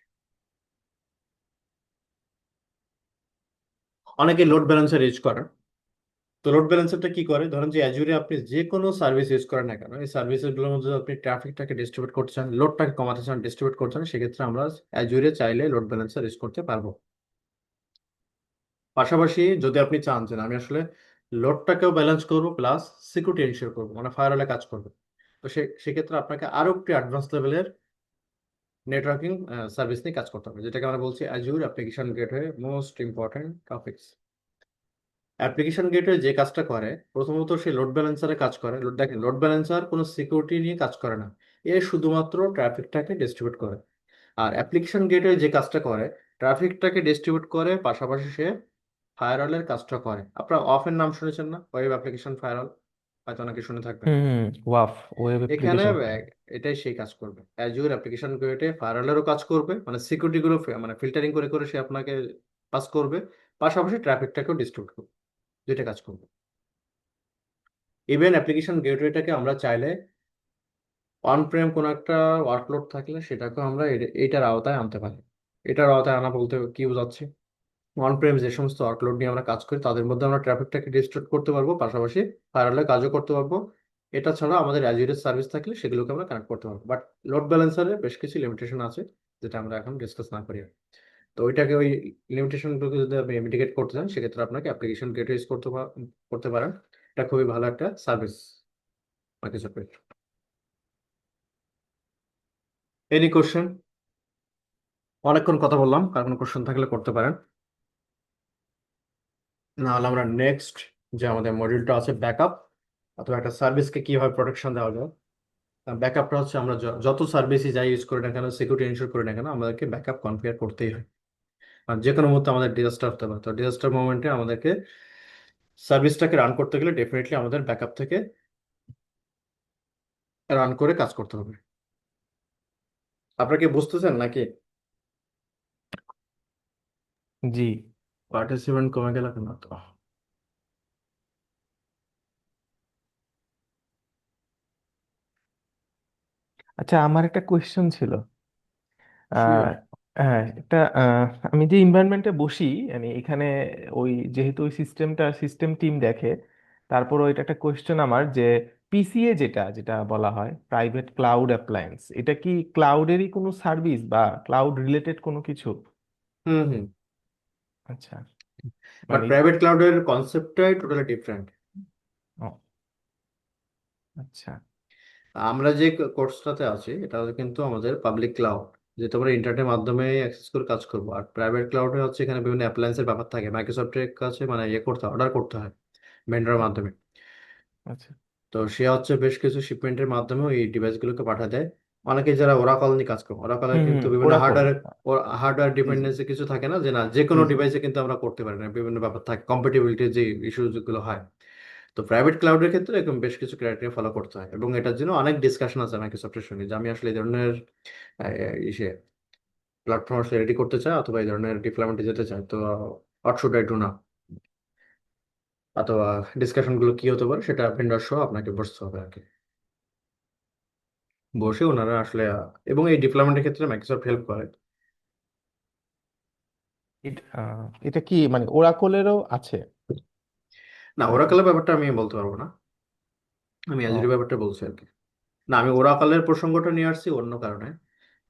অনেকে লোড ব্যালেন্সার ইউজ করে। তো লোড ব্যালেন্সারটা কি করে, ধরেন যে অ্যাজুরে আপনি যে কোনো সার্ভিস ইউজ করেন না কেন, এই সার্ভিসগুলোর মধ্যে যদি আপনি ট্রাফিকটাকে ডিস্ট্রিবিউট করতে চান, লোডটাকে কমাতে চান, ডিস্ট্রিবিউট করতে চান, সেক্ষেত্রে আমরা অ্যাজুরে চাইলে লোড ব্যালেন্সার ইউজ করতে পারবো। পাশাপাশি যদি আপনি চান যে না, আমি আসলে লোডটাকেও ব্যালেন্স করবো প্লাস সিকিউরিটি এনশিওর করবো, মানে ফায়ারওয়ালে কাজ করবো, তো সেক্ষেত্রে আপনাকে আরো একটি অ্যাডভান্স লেভেলের নেটওয়ার্কিং সার্ভিস নিয়ে কাজ করতে হবে, যেটাকে আমরা বলছি Azure application gateway, most important topics. Application gateway যে কাজটা করে, প্রথমত সে লোড ব্যালেন্সারে কাজ করে। দেখেন লোড ব্যালেন্সার কোনো সিকিউরিটি নিয়ে কাজ করে না, এ শুধুমাত্র ট্রাফিকটাকে ডিস্ট্রিবিউট করে। আর অ্যাপ্লিকেশন গেটওয়ে যে কাজটা করে, ট্রাফিকটাকে ডিস্ট্রিবিউট করে, পাশাপাশি সে ফায়ারওয়ালের কাজটা করে। আপনার অফের নাম শুনেছেন না, ওয়েব অ্যাপ্লিকেশন ফায়ারওয়াল, হয়তো অনেকে শুনে থাকবেন। হুম। ওয়াফ, ওয়েব এখানে অ্যাপ্লিকেশন। এটাই সেই কাজ করবে, অ্যাজুর অ্যাপ্লিকেশন গেটওয়ে ফায়ারওয়ালেরও কাজ করবে, মানে সিকিউরিটি গুলো মানে ফিল্টারিং করে করে সে আপনাকে পাস করবে, পাশাপাশি ট্রাফিকটাকেও ডিস্ট্রিবিউট করবে, দুইটা কাজ করবে। ইভেন অ্যাপ্লিকেশন গেটওয়েটাকে আমরা চাইলে অন প্রেম কোনো একটা ওয়ার্কলোড থাকলে সেটাকেও আমরা এইটার আওতায় আনতে পারি। এটার আওতায় আনা বলতে কি বোঝাচ্ছি, অন প্রেম যে সমস্ত ওয়ার্কলোড নিয়ে আমরা কাজ করি তাদের মধ্যে আমরা ট্রাফিকটাকে ডিস্ট্রিবিউট করতে পারবো, পাশাপাশি ফায়ারওয়ালে কাজও করতে পারবো। এটা ছাড়া আমাদের অ্যাজুরের সার্ভিস থাকলে সেগুলোকে আমরা কানেক্ট করতে পারবো, বাট লোড ব্যালেন্সারে বেশ কিছু লিমিটেশন আছে, যেটা আমরা এখন ডিসকাস না করি। তো ওইটাকে, ওই লিমিটেশনগুলোকে যদি আপনি মিটিগেট করতে চান সেক্ষেত্রে আপনাকে অ্যাপ্লিকেশন গেটওয়ে ইউজ করতে পারেন। এটা খুবই ভালো একটা সার্ভিস মাইক্রোসফটের। Any question? অনেকক্ষণ কথা বললাম, কার কোনো কোশ্চেন থাকলে করতে পারেন, নাহলে আমরা নেক্সট যে আমাদের মডিউলটা আছে ব্যাকআপ, অথবা একটা সার্ভিসকে কিভাবে প্রোটেকশন দেওয়া যায়। ব্যাকআপটা হচ্ছে আমরা যত সার্ভিসই যাই ইউজ করি না কেন, সিকিউরিটি এনশিওর করি না কেন, আমাদেরকে ব্যাকআপ কনফিগার করতেই হয়। আর যে কোনো মুহূর্তে আমাদের ডিজাস্টার হতে পারে, তো ডিজাস্টার মোমেন্টে আমাদেরকে সার্ভিসটাকে রান করতে গেলে ডেফিনেটলি আমাদের ব্যাকআপ থেকে রান করে কাজ করতে হবে। আপনারা কি বুঝতেছেন নাকি? জি। পার্টিসিপেন্ট কমে গেল কেন তো? আচ্ছা, আমার একটা কোয়েশ্চেন ছিল। আহ শিওর। হ্যাঁ, একটা আমি যে এনভায়রনমেন্টে বসি, মানে এখানে ওই যেহেতু ওই সিস্টেম টিম দেখে, তারপর ওইটা একটা কোয়েশ্চেন আমার যে পিসিএ যেটা যেটা বলা হয় প্রাইভেট ক্লাউড অ্যাপ্লায়েন্স, এটা কি ক্লাউডেরই কোনো সার্ভিস বা ক্লাউড রিলেটেড কোনো কিছু? হুম হুম। আচ্ছা। বাট মানে প্রাইভেট ক্লাউডের কনসেপ্টটাই টোটালি ডিফারেন্ট। ও, আচ্ছা। আমরা যে কোর্সটাতে আছি এটা কিন্তু আমাদের পাবলিক ক্লাউড, যেটা আমরা ইন্টারনেটের মাধ্যমে অ্যাক্সেস করে কাজ করবো। আর প্রাইভেট ক্লাউডে হচ্ছে এখানে বিভিন্ন অ্যাপ্লায়েন্সের ব্যাপার থাকে, মাইক্রোসফটের কাছে মানে ইয়ে করতে হয়, অর্ডার করতে হয় ভেন্ডরের মাধ্যমে। আচ্ছা। তো সে হচ্ছে বেশ কিছু শিপমেন্টের মাধ্যমে ওই ডিভাইসগুলোকে পাঠা দেয়, অনেকে যারা ওরাকল নিয়ে কাজ করে, ওরাকলের কিন্তু বিভিন্ন ওরাকল। হার্ডওয়্যার জি জি ডিপেন্ডেন্সি কিছু থাকে না, যে না যে জি কোনো জি ডিভাইসে কিন্তু আমরা করতে পারি না, বিভিন্ন ব্যাপার থাকে, কম্পাটিবিলিটির যে ইস্যুস গুলো হয়। তো প্রাইভেট ক্লাউডের ক্ষেত্রে এরকম বেশ কিছু ক্রাইটেরিয়া ফলো করতে হয়, এবং এটার জন্য অনেক ডিসকাশন আছে মাইক্রোসফটের সঙ্গে, যে আমি আসলে এই ধরনের ইসে প্ল্যাটফর্ম আসলে রেডি করতে চাই, অথবা এই ধরনের ডিপ্লয়মেন্টে যেতে চাই, তো হোয়াট শুড আই ডু না, অথবা ডিসকাশন গুলো কি হতে পারে সেটা ভেন্ডর সহ আপনাকে বসতে হবে আর কি। বসে ওনারা আসলে এবং এই ডিপ্লয়মেন্টের ক্ষেত্রে মাইক্রোসফট হেল্প করে। এটা কি মানে ওরাকলেরও আছে? না, ওরাকলের ব্যাপারটা আমি বলতে পারবো না, আমি অ্যাজুরের ও ব্যাপারটা বলছি আর কি। না, আমি ওরাকলের প্রসঙ্গটা নিয়ে আসছি অন্য কারণে।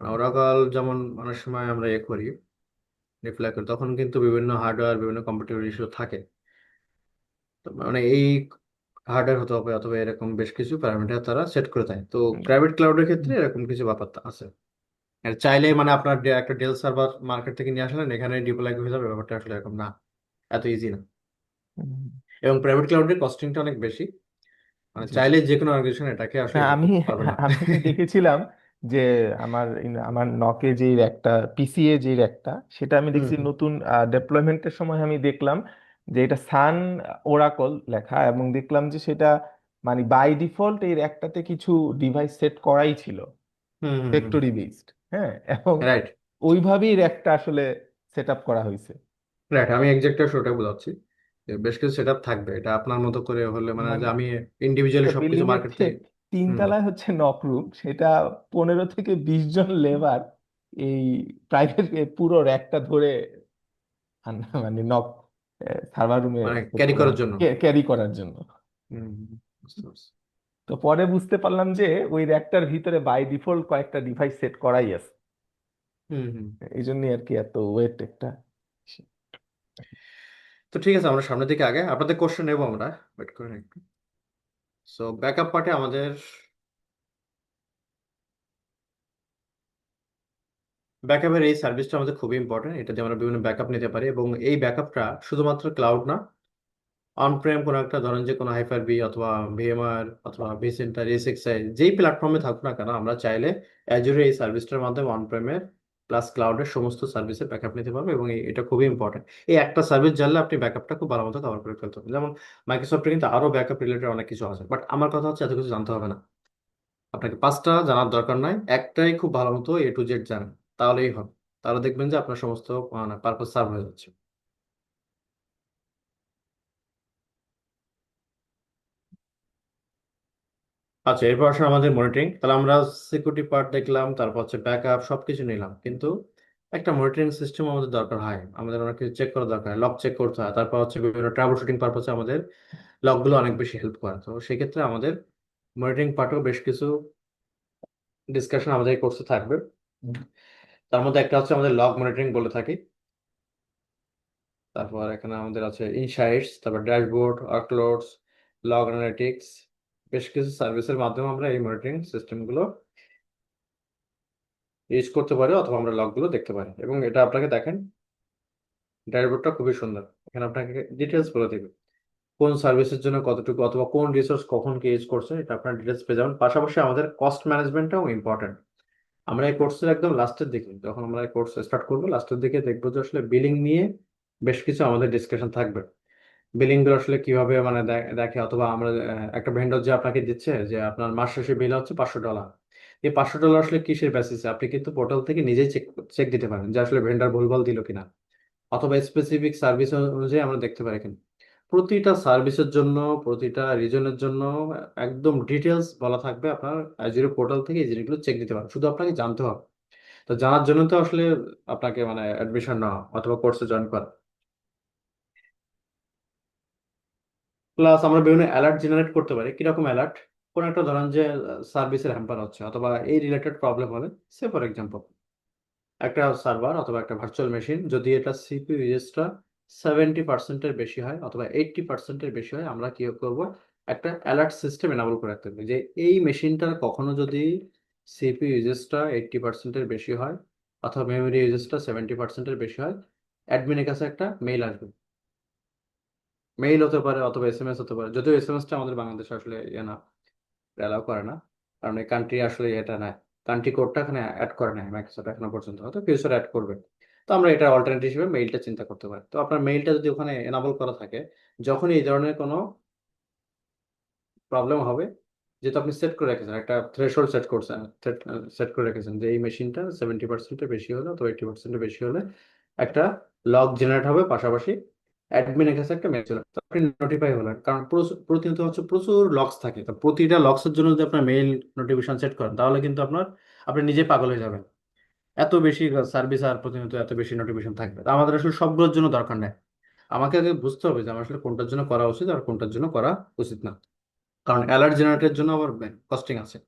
ওরাকল যেমন অনেক সময় আমরা করি, রিপ্লাই করি, তখন কিন্তু বিভিন্ন হার্ডওয়্যার, বিভিন্ন কম্পিউটার ইস্যু থাকে। তো মানে এই হার্ডওয়্যার হতে হবে, অথবা এরকম বেশ কিছু প্যারামিটার তারা সেট করে দেয়। তো উম, প্রাইভেট ক্লাউডের ক্ষেত্রে এরকম কিছু ব্যাপার আছে। আর চাইলে মানে আপনার একটা ডেল সার্ভার মার্কেট থেকে নিয়ে আসলেন, এখানে ডিপ্লয় হয়ে যাবে, ব্যাপারটা আসলে এরকম না, এত ইজি না। উম, এবং প্রাইভেট ক্লাউডের কস্টিংটা অনেক বেশি, মানে জি জি। চাইলে যে কোনো অর্গানাইজেশন এটাকে আসলে হ্যাঁ, করতে আমি পারবে না। আমি একটা দেখেছিলাম যে আমার নকে যে একটা পিসিএ যে একটা, সেটা আমি হুম দেখছি হুম নতুন ডেপ্লয়মেন্টের সময় আমি দেখলাম যে এটা সান ওরাকল লেখা, এবং দেখলাম যে সেটা মানে বাই ডিফল্ট এর একটাতে কিছু ডিভাইস সেট করাই ছিল হুম হুম হুম ফ্যাক্টরি বেসড। হ্যাঁ, এবং রাইট ওইভাবেই একটা আসলে সেট আপ করা হয়েছে। রাইট, আমি এক্সাক্ট সেটা বোঝাচ্ছি, যে বেশ কিছু সেট আপ থাকবে, এটা আপনার মতো করে হলে মানে যে মানে আমি ইন্ডিভিজুয়ালি একটা সবকিছু বিল্ডিং এর মার্কেট থেকে। হুম তিনতলায় হচ্ছে নক রুম, সেটা 15 থেকে 20 জন লেবার এই প্রাইভেট পুরো র্যাকটা ধরে মানে নক সার্ভার রুমে মানে সেট ক্যারি করা করার হচ্ছে জন্য। ক্যারি করার জন্য। হুম বুঝতে পারছি। তো পরে বুঝতে পারলাম যে ওই র্যাকটার ভিতরে বাই ডিফল্ট কয়েকটা ডিভাইস সেট করাই আছে, হুম হুম এই জন্যই আর কি এত ওয়েট একটা। তো ঠিক আছে, আমরা সামনের দিকে আগে আপনাদের কোশ্চেন নেবো আমরা, ওয়েট করেন একটু। সো ব্যাকআপ পার্টে আমাদের ব্যাকআপের এই সার্ভিসটা আমাদের খুবই ইম্পর্টেন্ট, এটা দিয়ে আমরা বিভিন্ন ব্যাকআপ নিতে পারি, এবং এই ব্যাকআপটা শুধুমাত্র ক্লাউড না, অনপ্রেম কোনো একটা, ধরেন যে কোনো হাইপার বি অথবা ভিএমআর অথবা ভিসেন্টার এসএক্সআই যেই প্ল্যাটফর্মে থাকুক না কেন, আমরা চাইলে অ্যাজুরে এই সার্ভিসটার মাধ্যমে অনপ্রেমের প্লাস ক্লাউডের সমস্ত সার্ভিসের ব্যাকআপ নিতে পারবো, এবং এটা খুবই ইম্পর্টেন্ট। এই একটা সার্ভিস জানলে আপনি ব্যাকআপটা খুব ভালো মতো কভার করে ফেলতে হবে। যেমন মাইক্রোসফটে কিন্তু আরো ব্যাকআপ রিলেটেড অনেক কিছু আছে, বাট আমার কথা হচ্ছে এত কিছু জানতে হবে না, আপনাকে পাঁচটা জানার দরকার নাই, একটাই খুব ভালো মতো A to Z জানেন, তাহলেই হবে। তাহলে দেখবেন যে আপনার সমস্ত মানে পারপাস সার্ভ হয়ে যাচ্ছে। আচ্ছা, এরপর আসলে আমাদের মনিটরিং, তাহলে আমরা সিকিউরিটি পার্ট দেখলাম, তারপর হচ্ছে ব্যাকআপ সবকিছু নিলাম, কিন্তু একটা মনিটরিং সিস্টেম আমাদের দরকার হয়, আমাদের অনেক কিছু চেক করা দরকার হয়, লক চেক করতে হয়, তারপর হচ্ছে বিভিন্ন ট্রাবল শুটিং পারপাসে আমাদের লকগুলো অনেক বেশি হেল্প করে। তো সেক্ষেত্রে আমাদের মনিটরিং পার্টেও বেশ কিছু ডিসকাশন আমাদের এই কোর্সে থাকবে। তার মধ্যে একটা হচ্ছে আমাদের লগ মনিটরিং বলে থাকি, তারপর এখানে আমাদের আছে ইনসাইটস, তারপর ড্যাশবোর্ড, ওয়ার্কলোডস, লগ অ্যানালিটিক্স, বেশ কিছু সার্ভিসের মাধ্যমে আমরা এই মনিটরিং সিস্টেমগুলো ইউজ করতে পারি, অথবা আমরা লগগুলো দেখতে পারি। এবং এটা আপনাকে দেখেন, ড্যাশবোর্ডটা খুবই সুন্দর, এখানে আপনাকে ডিটেলস বলে দেবে কোন সার্ভিসের জন্য কতটুকু, অথবা কোন রিসোর্স কখন কে ইউজ করছে, এটা আপনার ডিটেলস পেয়ে যাবেন। পাশাপাশি আমাদের কস্ট ম্যানেজমেন্টটাও ইম্পর্টেন্ট। আমরা এই কোর্সের একদম লাস্টের দিকে, যখন আমরা এই কোর্স স্টার্ট করবো, লাস্টের দিকে দেখবো যে আসলে বিলিং নিয়ে বেশ কিছু আমাদের ডিসকাশন থাকবে। বিলিং গুলো আসলে কিভাবে মানে দেখে, অথবা আমরা একটা ভেন্ডর যে আপনাকে দিচ্ছে যে আপনার মাস শেষে বিল হচ্ছে $500, এই $500 আসলে কিসের বেসিসে, আপনি কিন্তু পোর্টাল থেকে নিজেই চেক চেক দিতে পারেন যে আসলে ভেন্ডর ভুলভাল দিল কিনা, অথবা স্পেসিফিক সার্ভিস অনুযায়ী আমরা দেখতে পারি কিনা। প্রতিটা সার্ভিসের জন্য, প্রতিটা রিজনের জন্য একদম ডিটেলস বলা থাকবে, আপনার জিরো পোর্টাল থেকে এই জিনিসগুলো চেক দিতে পারেন, শুধু আপনাকে জানতে হবে। তো জানার জন্য তো আসলে আপনাকে মানে অ্যাডমিশন নেওয়া অথবা কোর্সে জয়েন করা। প্লাস আমরা বিভিন্ন অ্যালার্ট জেনারেট করতে পারি। কিরকম অ্যালার্ট? কোন একটা ধরেন যে সার্ভিসের হ্যাম্পার হচ্ছে, অথবা এই রিলেটেড প্রবলেম হলে, সে ফর এক্সাম্পল একটা সার্ভার অথবা একটা ভার্চুয়াল মেশিন, যদি এটা সিপিইউ ইউজেসটা 70%-এর বেশি হয় অথবা 80%-এর বেশি হয়, আমরা কি করব, একটা অ্যালার্ট সিস্টেম এনাবল করে রাখতে হবে, যে এই মেশিনটার কখনো যদি সিপিইউ ইউজেসটা 80%-এর বেশি হয়, অথবা মেমোরি ইউজেসটা 70%-এর বেশি হয়, অ্যাডমিনের কাছে একটা মেইল আসবে। মেইল হতে পারে অথবা এসএমএস হতে পারে, যদিও এসএমএসটা আমাদের বাংলাদেশে আসলে ইয়ে না, অ্যালাউ করে না, কারণ এই কান্ট্রি আসলে এটা নাই। কান্ট্রি কোডটা এখানে অ্যাড করে নাই মাইক্রোসফট এখনো পর্যন্ত, হয়তো ফিউচার অ্যাড করবে। তো আমরা এটা অল্টারনেটিভ হিসেবে মেইলটা চিন্তা করতে পারি। তো আপনার মেইলটা যদি ওখানে এনাবল করা থাকে, যখনই এই ধরনের কোনো প্রবলেম হবে, যেহেতু আপনি সেট করে রেখেছেন, একটা থ্রেশহোল্ড সেট করছেন, সেট করে রেখেছেন যে এই মেশিনটা 70%-এর বেশি হলে অথবা 80%-এর বেশি হলে একটা লগ জেনারেট হবে, পাশাপাশি অ্যাডমিনের কাছে একটা মেসেজ, আপনি নোটিফাই হলেন। কারণ প্রতিনিয়ত হচ্ছে প্রচুর লগস থাকে, তো প্রতিটা লগসের জন্য যদি আপনার মেইল নোটিফিকেশন সেট করেন, তাহলে কিন্তু আপনি নিজে পাগল হয়ে যাবেন। এত বেশি সার্ভিস আর প্রতিনিয়ত এত বেশি নোটিফিকেশন থাকবে, তো আমাদের আসলে সবগুলোর জন্য দরকার নেই। আমাকে আগে বুঝতে হবে যে আমার আসলে কোনটার জন্য করা উচিত আর কোনটার জন্য করা উচিত না। কারণ অ্যালার্ট জেনারেটের জন্য আবার কস্টিং আছে,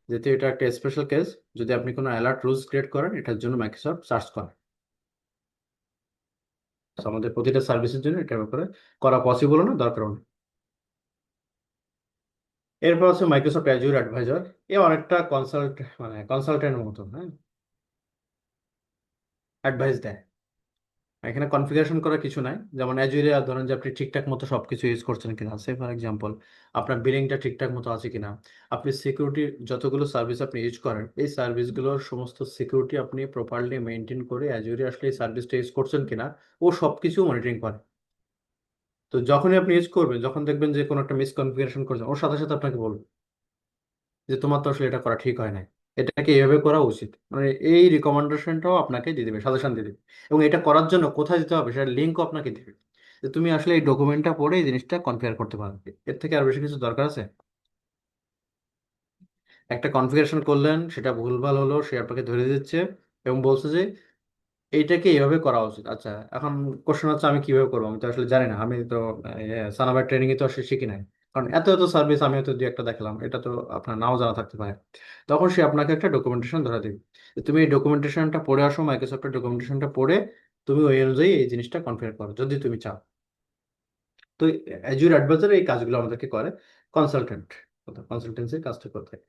যেহেতু এটা একটা স্পেশাল কেস। যদি আপনি কোনো অ্যালার্ট রুলস ক্রিয়েট করেন, এটার জন্য মাইক্রোসফট চার্জ করে। So, আমাদের প্রতিটা সার্ভিসের জন্য এটার ব্যাপারে করা পসিবল না, দরকারও নেই। এরপর হচ্ছে মাইক্রোসফট অ্যাজুর অ্যাডভাইজার। এ অনেকটা কনসালটেন্টের মতো, হ্যাঁ, অ্যাডভাইস দেয়। এখানে কনফিগারেশন করার কিছু নাই। যেমন অ্যাজুরে ধরেন যে আপনি ঠিকঠাক মতো সবকিছু ইউজ করছেন কিনা, সে ফর এক্সাম্পল আপনার বিলিংটা ঠিকঠাক মতো আছে কিনা, আপনি সিকিউরিটি যতগুলো সার্ভিস আপনি ইউজ করেন, এই সার্ভিসগুলোর সমস্ত সিকিউরিটি আপনি প্রপারলি মেনটেন করে অ্যাজুরে আসলে এই সার্ভিসটা ইউজ করছেন কিনা, ও সবকিছু মনিটরিং করে। তো যখনই আপনি ইউজ করবেন, যখন দেখবেন যে কোনো একটা মিসকনফিগারেশন করছেন, ওর সাথে সাথে আপনাকে বলবে যে তোমার তো আসলে এটা করা ঠিক হয় নাই, এটাকে এইভাবে করা উচিত। মানে এই রিকমেন্ডেশনটাও আপনাকে দিয়ে দেবে, সাজেশন দিয়ে দেবে। এবং এটা করার জন্য কোথায় যেতে হবে সেটা লিঙ্কও আপনাকে দিবে, যে তুমি আসলে এই ডকুমেন্টটা পড়ে এই জিনিসটা কনফিগার করতে পারবে। এর থেকে আর বেশি কিছু দরকার আছে? একটা কনফিগারেশন করলেন, সেটা ভুলভাল হলো, সে আপনাকে ধরে দিচ্ছে এবং বলছে যে এইটাকে এইভাবে করা উচিত। আচ্ছা, এখন কোশ্চেন হচ্ছে আমি কিভাবে করবো? আমি তো আসলে জানি না, আমি তো সানাবার ট্রেনিং এ তো আসলে শিখি নাই। কারণ এত এত সার্ভিস আমি হয়তো দু একটা দেখলাম, এটা তো আপনার নাও জানা থাকতে পারে। তখন সে আপনাকে একটা ডকুমেন্টেশন ধরা দেবে, যে তুমি এই ডকুমেন্টেশনটা পড়ে আসো, মাইক্রোসফটের ডকুমেন্টেশনটা পড়ে তুমি ওই অনুযায়ী এই জিনিসটা কনফিগার করো যদি তুমি চাও। তো অ্যাজুর অ্যাডভাইজার এই কাজগুলো আমাদেরকে করে কনসালটেন্ট, কনসালটেন্সির কাজটা করতে হয়,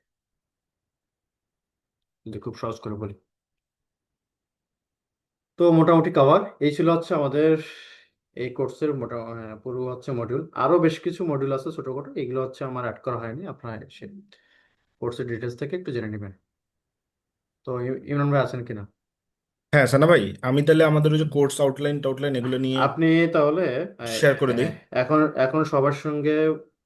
যদি খুব সহজ করে বলি। তো মোটামুটি কভার এই ছিল হচ্ছে আমাদের এই কোর্সের পুরো হচ্ছে মডিউল। আরো বেশ কিছু মডিউল আছে ছোটখাটো, এগুলো হচ্ছে আমার অ্যাড করা হয়নি, আপনারা সে কোর্সের ডিটেলস থেকে একটু জেনে নেবেন। তো ইমরান ভাই আছেন কিনা? হ্যাঁ সানা ভাই, আমি তাহলে আমাদের ওই যে কোর্স আউটলাইন টাউটলাইন এগুলো নিয়ে আপনি তাহলে আহ, শেয়ার করে দিই। এখন এখন সবার সঙ্গে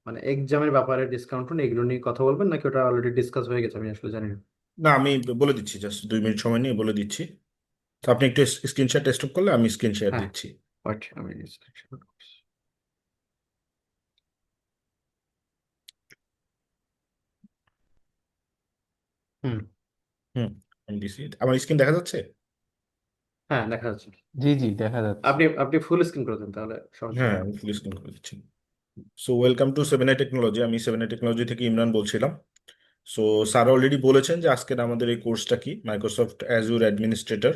মানে এক্সামের ব্যাপারে ডিসকাউন্ট এগুলো নিয়ে কথা বলবেন, নাকি ওটা অলরেডি ডিসকাস হয়ে গেছে? আমি আসলে জানি না। না, আমি বলে দিচ্ছি, জাস্ট 2 মিনিট সময় নিয়ে বলে দিচ্ছি। তো আপনি একটু স্ক্রিন শেয়ার টেস্ট করলে আমি স্ক্রিন শেয়ার হ্যাঁ, দিচ্ছি। ওয়েট, আমি description করছি। হুম, হুম, আমি দিচ্ছি। আমার স্ক্রিন দেখা যাচ্ছে? হ্যাঁ, দেখা যাচ্ছে। জি জি, দেখা যাচ্ছে। আপনি আপনি ফুল স্ক্রিন করে দেন, তাহলে সহজ হ্যাঁ, হবে। আমি ফুল স্ক্রিন করে দিচ্ছি। So welcome to 7i technology. আমি 7i টেকনোলজি থেকে ইমরান বলছিলাম। সো স্যার অলরেডি বলেছেন যে আজকের আমাদের এই কোর্সটা কি, মাইক্রোসফট অ্যাজুর অ্যাডমিনিস্ট্রেটর।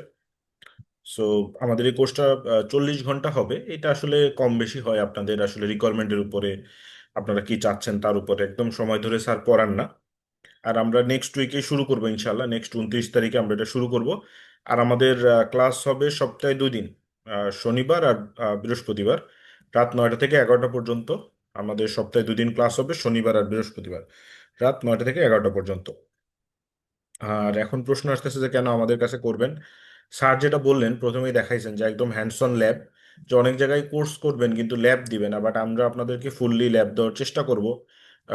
সো আমাদের এই কোর্সটা 40 ঘন্টা হবে। এটা আসলে কম বেশি হয় আপনাদের আসলে রিকোয়ারমেন্টের উপরে, আপনারা কি চাচ্ছেন তার উপরে। একদম সময় ধরে স্যার পড়ান না। আর আমরা নেক্সট উইকে শুরু করবো ইনশাল্লাহ, নেক্সট 29 তারিখে আমরা এটা শুরু করব। আর আমাদের ক্লাস হবে সপ্তাহে 2 দিন, শনিবার আর বৃহস্পতিবার, রাত 9টা থেকে 11টা পর্যন্ত। আমাদের সপ্তাহে 2 দিন ক্লাস হবে, শনিবার আর বৃহস্পতিবার, রাত 9টা থেকে 11টা পর্যন্ত। আর এখন প্রশ্ন আসতেছে যে কেন আমাদের কাছে করবেন। স্যার যেটা বললেন প্রথমেই দেখাইছেন যে একদম হ্যান্ডস অন ল্যাব, যে অনেক জায়গায় কোর্স করবেন কিন্তু ল্যাব দিবে না, বাট আমরা আপনাদেরকে ফুললি ল্যাব দেওয়ার চেষ্টা করব।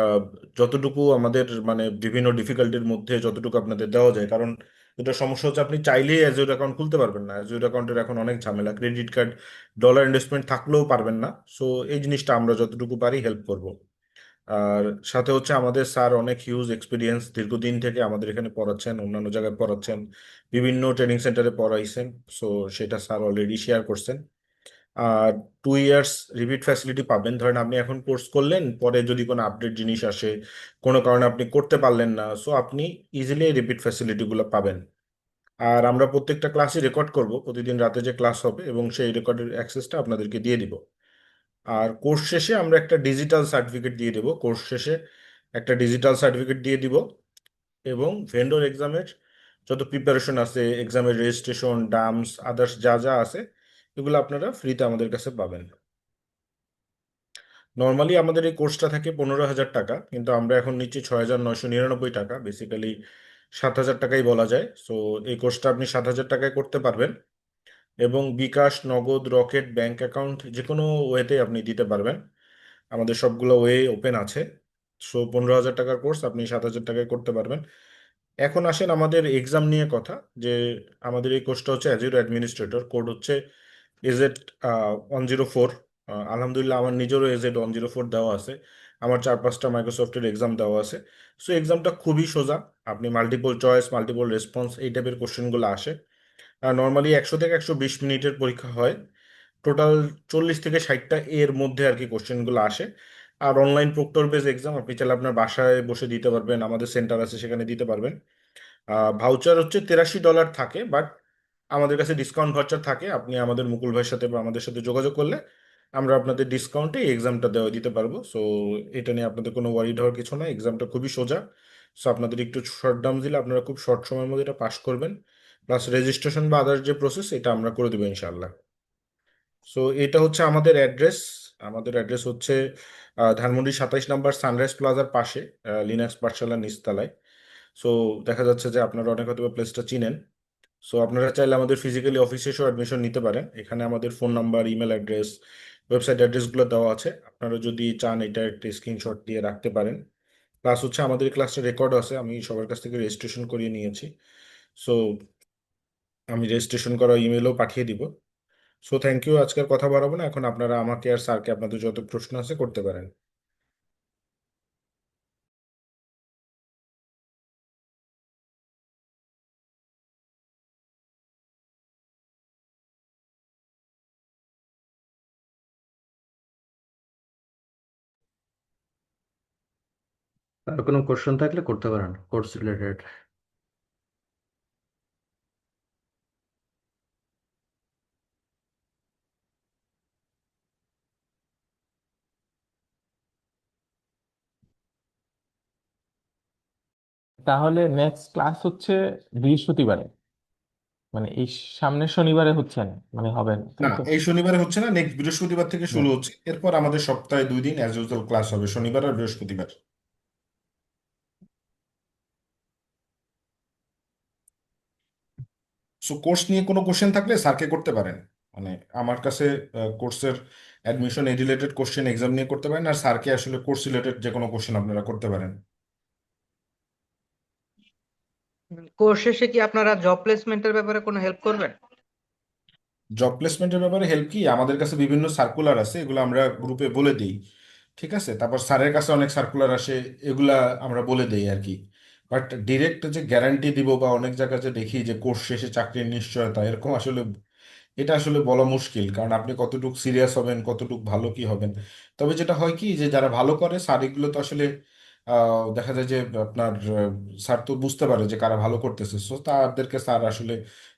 আহ, যতটুকু আমাদের মানে বিভিন্ন ডিফিকাল্টির মধ্যে যতটুকু আপনাদের দেওয়া যায়। কারণ এটা সমস্যা হচ্ছে আপনি চাইলেই অ্যাজুর অ্যাকাউন্ট খুলতে পারবেন না, অ্যাজুর অ্যাকাউন্টের এখন অনেক ঝামেলা, ক্রেডিট কার্ড ডলার ইনভেস্টমেন্ট থাকলেও পারবেন না। সো এই জিনিসটা আমরা যতটুকু পারি হেল্প করব। আর সাথে হচ্ছে আমাদের স্যার অনেক হিউজ এক্সপিরিয়েন্স, দীর্ঘদিন থেকে আমাদের এখানে পড়াচ্ছেন, অন্যান্য জায়গায় পড়াচ্ছেন, বিভিন্ন ট্রেনিং সেন্টারে পড়াইছেন। সো সেটা স্যার অলরেডি শেয়ার করছেন। আর 2 ইয়ার্স রিপিট ফ্যাসিলিটি পাবেন। ধরেন আপনি এখন কোর্স করলেন, পরে যদি কোনো আপডেট জিনিস আসে, কোনো কারণে আপনি করতে পারলেন না, সো আপনি ইজিলি রিপিট ফ্যাসিলিটিগুলো পাবেন। আর আমরা প্রত্যেকটা ক্লাসই রেকর্ড করব, প্রতিদিন রাতে যে ক্লাস হবে, এবং সেই রেকর্ডের অ্যাক্সেসটা আপনাদেরকে দিয়ে দিব। আর কোর্স শেষে আমরা একটা ডিজিটাল সার্টিফিকেট দিয়ে দেব, কোর্স শেষে একটা ডিজিটাল সার্টিফিকেট দিয়ে দিব। এবং ভেন্ডর এক্সামের যত প্রিপারেশন আছে, এক্সামের রেজিস্ট্রেশন, ডামস, আদার্স যা যা আছে, এগুলো আপনারা ফ্রিতে আমাদের কাছে পাবেন। নর্মালি আমাদের এই কোর্সটা থাকে 15,000 টাকা, কিন্তু আমরা এখন নিচ্ছি 6,999 টাকা। বেসিক্যালি 7,000 টাকাই বলা যায়। সো এই কোর্সটা আপনি 7,000 টাকায় করতে পারবেন, এবং বিকাশ, নগদ, রকেট, ব্যাংক অ্যাকাউন্ট যে কোনো ওয়েতে আপনি দিতে পারবেন। আমাদের সবগুলো ওয়ে ওপেন আছে। সো 15,000 টাকার কোর্স আপনি 7,000 টাকায় করতে পারবেন। এখন আসেন আমাদের এক্সাম নিয়ে কথা, যে আমাদের এই কোর্সটা হচ্ছে অ্যাজিউর অ্যাডমিনিস্ট্রেটর, কোড হচ্ছে এজেড 104। আলহামদুলিল্লাহ আমার নিজেরও এজেড 104 দেওয়া আছে, আমার 4-5টা মাইক্রোসফটের এক্সাম দেওয়া আছে। সো এক্সামটা খুবই সোজা, আপনি মাল্টিপল চয়েস, মাল্টিপল রেসপন্স এই টাইপের কোশ্চেনগুলো আসে। আর নর্মালি 100 থেকে 120 মিনিটের পরীক্ষা হয়। টোটাল 40 থেকে 60টা এর মধ্যে আর কি কোশ্চেনগুলো আসে। আর অনলাইন প্রক্টর বেস এক্সাম, আপনি চাইলে আপনার বাসায় বসে দিতে পারবেন, আমাদের সেন্টার আছে সেখানে দিতে পারবেন। ভাউচার হচ্ছে $83 থাকে, বাট আমাদের কাছে ডিসকাউন্ট ভাউচার থাকে। আপনি আমাদের মুকুল ভাইয়ের সাথে বা আমাদের সাথে যোগাযোগ করলে আমরা আপনাদের ডিসকাউন্টে এই এক্সামটা দেওয়া দিতে পারবো। সো এটা নিয়ে আপনাদের কোনো ওয়ারিড হওয়ার কিছু না, এক্সামটা খুবই সোজা। সো আপনাদের একটু শর্ট টার্ম দিলে আপনারা খুব শর্ট সময়ের মধ্যে এটা পাস করবেন, প্লাস রেজিস্ট্রেশন বা আদার্স যে প্রসেস এটা আমরা করে দেবো ইনশাল্লাহ। সো এটা হচ্ছে আমাদের অ্যাড্রেস। আমাদের অ্যাড্রেস হচ্ছে ধানমন্ডি 27 নম্বর সানরাইজ প্লাজার পাশে, লিনাক্স পাঠশালা নিচতলায়। সো দেখা যাচ্ছে যে আপনারা অনেক হয়তো প্লেসটা চিনেন। সো আপনারা চাইলে আমাদের ফিজিক্যালি অফিসে এসেও অ্যাডমিশন নিতে পারেন। এখানে আমাদের phone number, email address, website অ্যাড্রেসগুলো দেওয়া আছে। আপনারা যদি চান এটা একটা স্ক্রিনশট দিয়ে রাখতে পারেন। প্লাস হচ্ছে আমাদের ক্লাসটা রেকর্ড আছে, আমি সবার কাছ থেকে রেজিস্ট্রেশন করিয়ে নিয়েছি। সো আমি রেজিস্ট্রেশন করা ইমেলও পাঠিয়ে দিব। সো থ্যাংক ইউ, আজকের কথা বাড়াবো না, এখন আপনারা আমাকে আর স্যারকে আপনাদের যত প্রশ্ন আছে করতে পারেন। আর কোনো কোশ্চেন থাকলে করতে পারেন কোর্স রিলেটেড। তাহলে নেক্সট ক্লাস হচ্ছে বৃহস্পতিবারে, মানে এই সামনের শনিবারে হচ্ছে না, মানে হবে না, না, তাই তো? এই শনিবারে হচ্ছে না, নেক্সট বৃহস্পতিবার থেকে শুরু হচ্ছে। এরপর আমাদের সপ্তাহে 2 দিন অ্যাজ ইউজুয়াল ক্লাস হবে, শনিবার আর বৃহস্পতিবার। সো কোর্স নিয়ে কোনো কোশ্চেন থাকলে স্যারকে করতে পারেন। মানে আমার কাছে কোর্সের অ্যাডমিশন এই রিলেটেড কোশ্চেন এক্সাম নিয়ে করতে পারেন, আর স্যারকে আসলে কোর্স রিলেটেড যে কোনো কোশ্চেন আপনারা করতে পারেন। কোর্স শেষে কি আপনারা জব প্লেসমেন্টের ব্যাপারে কোনো হেল্প করবেন? জব প্লেসমেন্টের ব্যাপারে হেল্প কি, আমাদের কাছে বিভিন্ন সার্কুলার আছে, এগুলো আমরা গ্রুপে বলে দিই। ঠিক আছে, তারপর স্যারের কাছে অনেক সার্কুলার আসে, এগুলা আমরা বলে দেই আর কি। বাট ডিরেক্ট যে গ্যারান্টি দিব বা অনেক জায়গায় যে দেখি যে কোর্স শেষে চাকরির নিশ্চয়তা, এরকম আসলে এটা আসলে বলা মুশকিল, কারণ আপনি কতটুকু সিরিয়াস হবেন, কতটুকু ভালো কি হবেন। তবে যেটা হয় কি, যে যারা ভালো করে স্যার এগুলো তো আসলে দেখা যায় যে আপনার স্যার তো বুঝতে পারে যে কারা ভালো করতেছে, সো তাদেরকে স্যার আসলে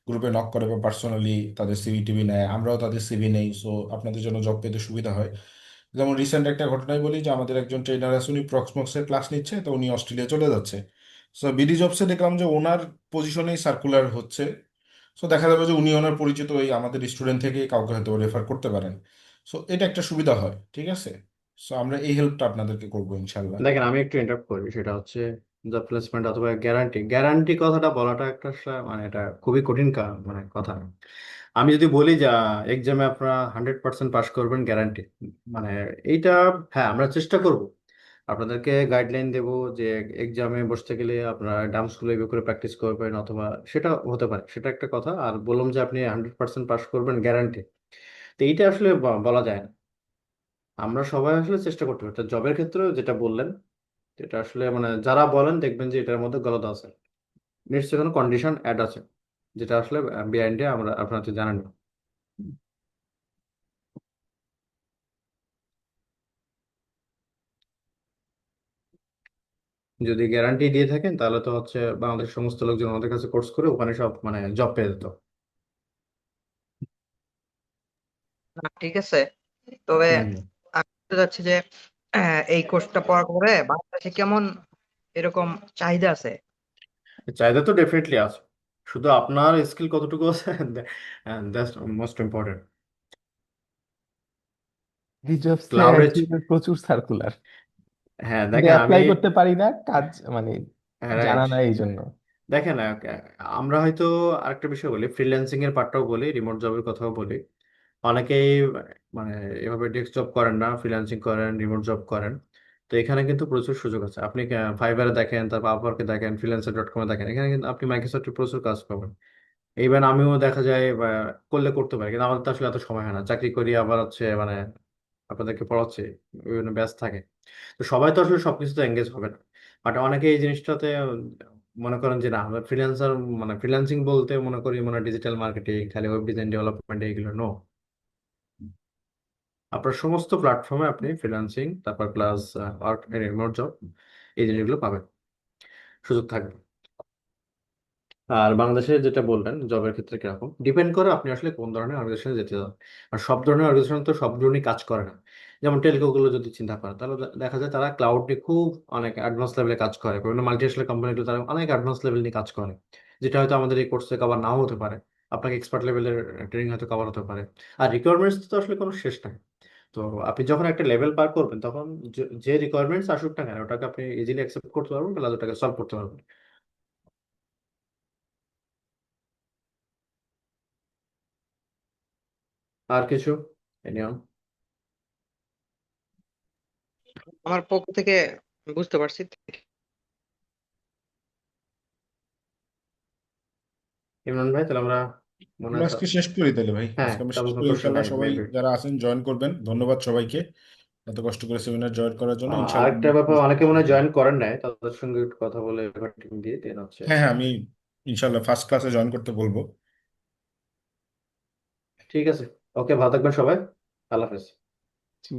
গ্রুপে নক করে বা পার্সোনালি তাদের সিভি টিভি নেয়, আমরাও তাদের সিভি নেই। সো আপনাদের জন্য জব পেতে সুবিধা হয়। যেমন রিসেন্ট একটা ঘটনাই বলি, যে আমাদের একজন ট্রেনার আছে, উনি প্রক্সমক্সের ক্লাস নিচ্ছে, তো উনি অস্ট্রেলিয়া চলে যাচ্ছে। সো বিডি জবসে দেখলাম যে ওনার পজিশনেই সার্কুলার হচ্ছে। সো দেখা যাবে যে উনি ওনার পরিচিত ওই আমাদের স্টুডেন্ট থেকে কাউকে হয়তো রেফার করতে পারেন। সো এটা একটা সুবিধা হয়, ঠিক আছে। সো আমরা এই হেল্পটা আপনাদেরকে করবো ইনশাল্লাহ। দেখেন আমি একটু ইন্টারাপ্ট করি, সেটা হচ্ছে জব প্লেসমেন্ট অথবা গ্যারান্টি। গ্যারান্টি কথাটা বলাটা একটা মানে এটা খুবই কঠিন মানে কথা। আমি যদি বলি যে এক্সামে আপনারা 100% পাস করবেন গ্যারান্টি, মানে এইটা, হ্যাঁ আমরা চেষ্টা করব, আপনাদেরকে গাইডলাইন দেব যে এক্সামে বসতে গেলে আপনারা ডাম্পসগুলো এভাবে করে প্র্যাকটিস করবেন, অথবা সেটা হতে পারে, সেটা একটা কথা। আর বললাম যে আপনি 100% পাস করবেন গ্যারান্টি, তো এইটা আসলে বলা যায় না। আমরা সবাই আসলে চেষ্টা করতে পারি জবের ক্ষেত্রে যেটা বললেন, এটা আসলে মানে যারা বলেন দেখবেন যে এটার মধ্যে গলদ আছে, নিশ্চয়ই কোনো কন্ডিশন অ্যাড আছে, যেটা আসলে বিহাইন্ডে আমরা আপনারা তো জানেন না। যদি গ্যারান্টি দিয়ে থাকেন তাহলে তো হচ্ছে বাংলাদেশের সমস্ত লোকজন আমাদের কাছে কোর্স করে ওখানে সব মানে জব পেয়ে যেত। না, ঠিক আছে। তবে হুম। আমি বলতে চাচ্ছি যে এই কোর্সটা পড়ার পরে বাংলাদেশে কেমন এরকম চাহিদা আছে? চাহিদা তো ডেফিনেটলি আছে, শুধু আপনার স্কিল কতটুকু আছে দ্যাটস মোস্ট ইম্পর্টেন্ট। রিজবসে ক্লাউডেজ, অ্যাজিউরের প্রচুর সার্কুলার, হ্যাঁ কিন্তু দেখেন আমি, অ্যাপ্লাই করতে পারি না, কাজ মানে জানা রাইট, নাই এই জন্য। দেখেন আমরা হয়তো আরেকটা বিষয় বলি, ফ্রিল্যান্সিং এর পার্টটাও বলি, রিমোট জবের কথাও বলি। অনেকেই মানে এভাবে ডেস্ক জব করেন না, ফ্রিল্যান্সিং করেন, রিমোট জব করেন। তো এখানে কিন্তু প্রচুর সুযোগ আছে। আপনি ফাইবারে দেখেন, তারপর আপওয়ার্কে দেখেন, ফ্রিল্যান্সার.কমে দেখেন, এখানে কিন্তু আপনি মাইক্রোসফটে প্রচুর কাজ পাবেন। ইভেন আমিও দেখা যায় বা করলে করতে পারি, কিন্তু আমার তো আসলে এত সময় হয় না, চাকরি করি আবার হচ্ছে মানে আপনাদেরকে পড়াচ্ছি, বিভিন্ন ব্যাচ থাকে। তো সবাই তো আসলে সবকিছুতে এঙ্গেজ হবে না। বাট অনেকে এই জিনিসটাতে মনে করেন যে না, আমরা ফ্রিল্যান্সার মানে ফ্রিল্যান্সিং বলতে মনে করি মানে ডিজিটাল মার্কেটিং, খালি ওয়েব ডিজাইন ডেভেলপমেন্ট, এইগুলো নো। আপনার সমস্ত প্ল্যাটফর্মে আপনি ফ্রিল্যান্সিং, তারপর প্লাস ওয়ার্ক রিমোট জব, এই জিনিসগুলো পাবেন, সুযোগ থাকবে। আর বাংলাদেশে যেটা বললেন জবের ক্ষেত্রে কিরকম ডিপেন্ড করে আপনি আসলে কোন ধরনের অর্গানাইজেশনে যেতে চান। আর সব ধরনের অর্গানাইজেশন তো সব ধরনের কাজ করে না। যেমন টেলিকো গুলো যদি চিন্তা করেন, তাহলে দেখা যায় তারা ক্লাউড নিয়ে খুব অনেক অ্যাডভান্স লেভেলে কাজ করে, বিভিন্ন মাল্টিনেশনাল কোম্পানিগুলো তারা অনেক অ্যাডভান্স লেভেল নিয়ে কাজ করে, যেটা হয়তো আমাদের এই কোর্সে কভার নাও হতে পারে। আপনাকে এক্সপার্ট লেভেলের ট্রেনিং হয়তো কভার হতে পারে। আর রিকোয়ারমেন্টস তো আসলে কোনো শেষ নাই। তো আপনি যখন একটা লেভেল পার করবেন, তখন যে রিকোয়ারমেন্টস আসুক না কেন, ওটাকে আপনি ইজিলি অ্যাকসেপ্ট করতে পারবেন, প্লাস ওটাকে সলভ করতে পারবেন। আর কিছু এনিয়ন? আমার পক্ষ থেকে বুঝতে পারছি। ইমরান ভাই, তাহলে আমরা মনে আমরা হয় আজকে শেষ করি তাহলে ভাই, হ্যাঁ, আজকে আমরা শেষ তেমন কোনো করি। প্রশ্ন ইনশাল্লাহ নাই সবাই মেবি। যারা আছেন জয়েন করবেন, ধন্যবাদ সবাইকে এত কষ্ট করে সেমিনার জয়েন করার জন্য। ইনশাল্লাহ আরেকটা ব্যাপার, অনেকে মনে হয় জয়েন করেন নাই, তাদের সঙ্গে একটু কথা বলে এবার টিম দিয়ে দেন হচ্ছে। হ্যাঁ হ্যাঁ, আমি ইনশাল্লাহ ফার্স্ট ক্লাসে জয়েন করতে বলবো। ঠিক আছে, ওকে, ভালো থাকবেন সবাই। আল্লাহ হাফেজ। জি।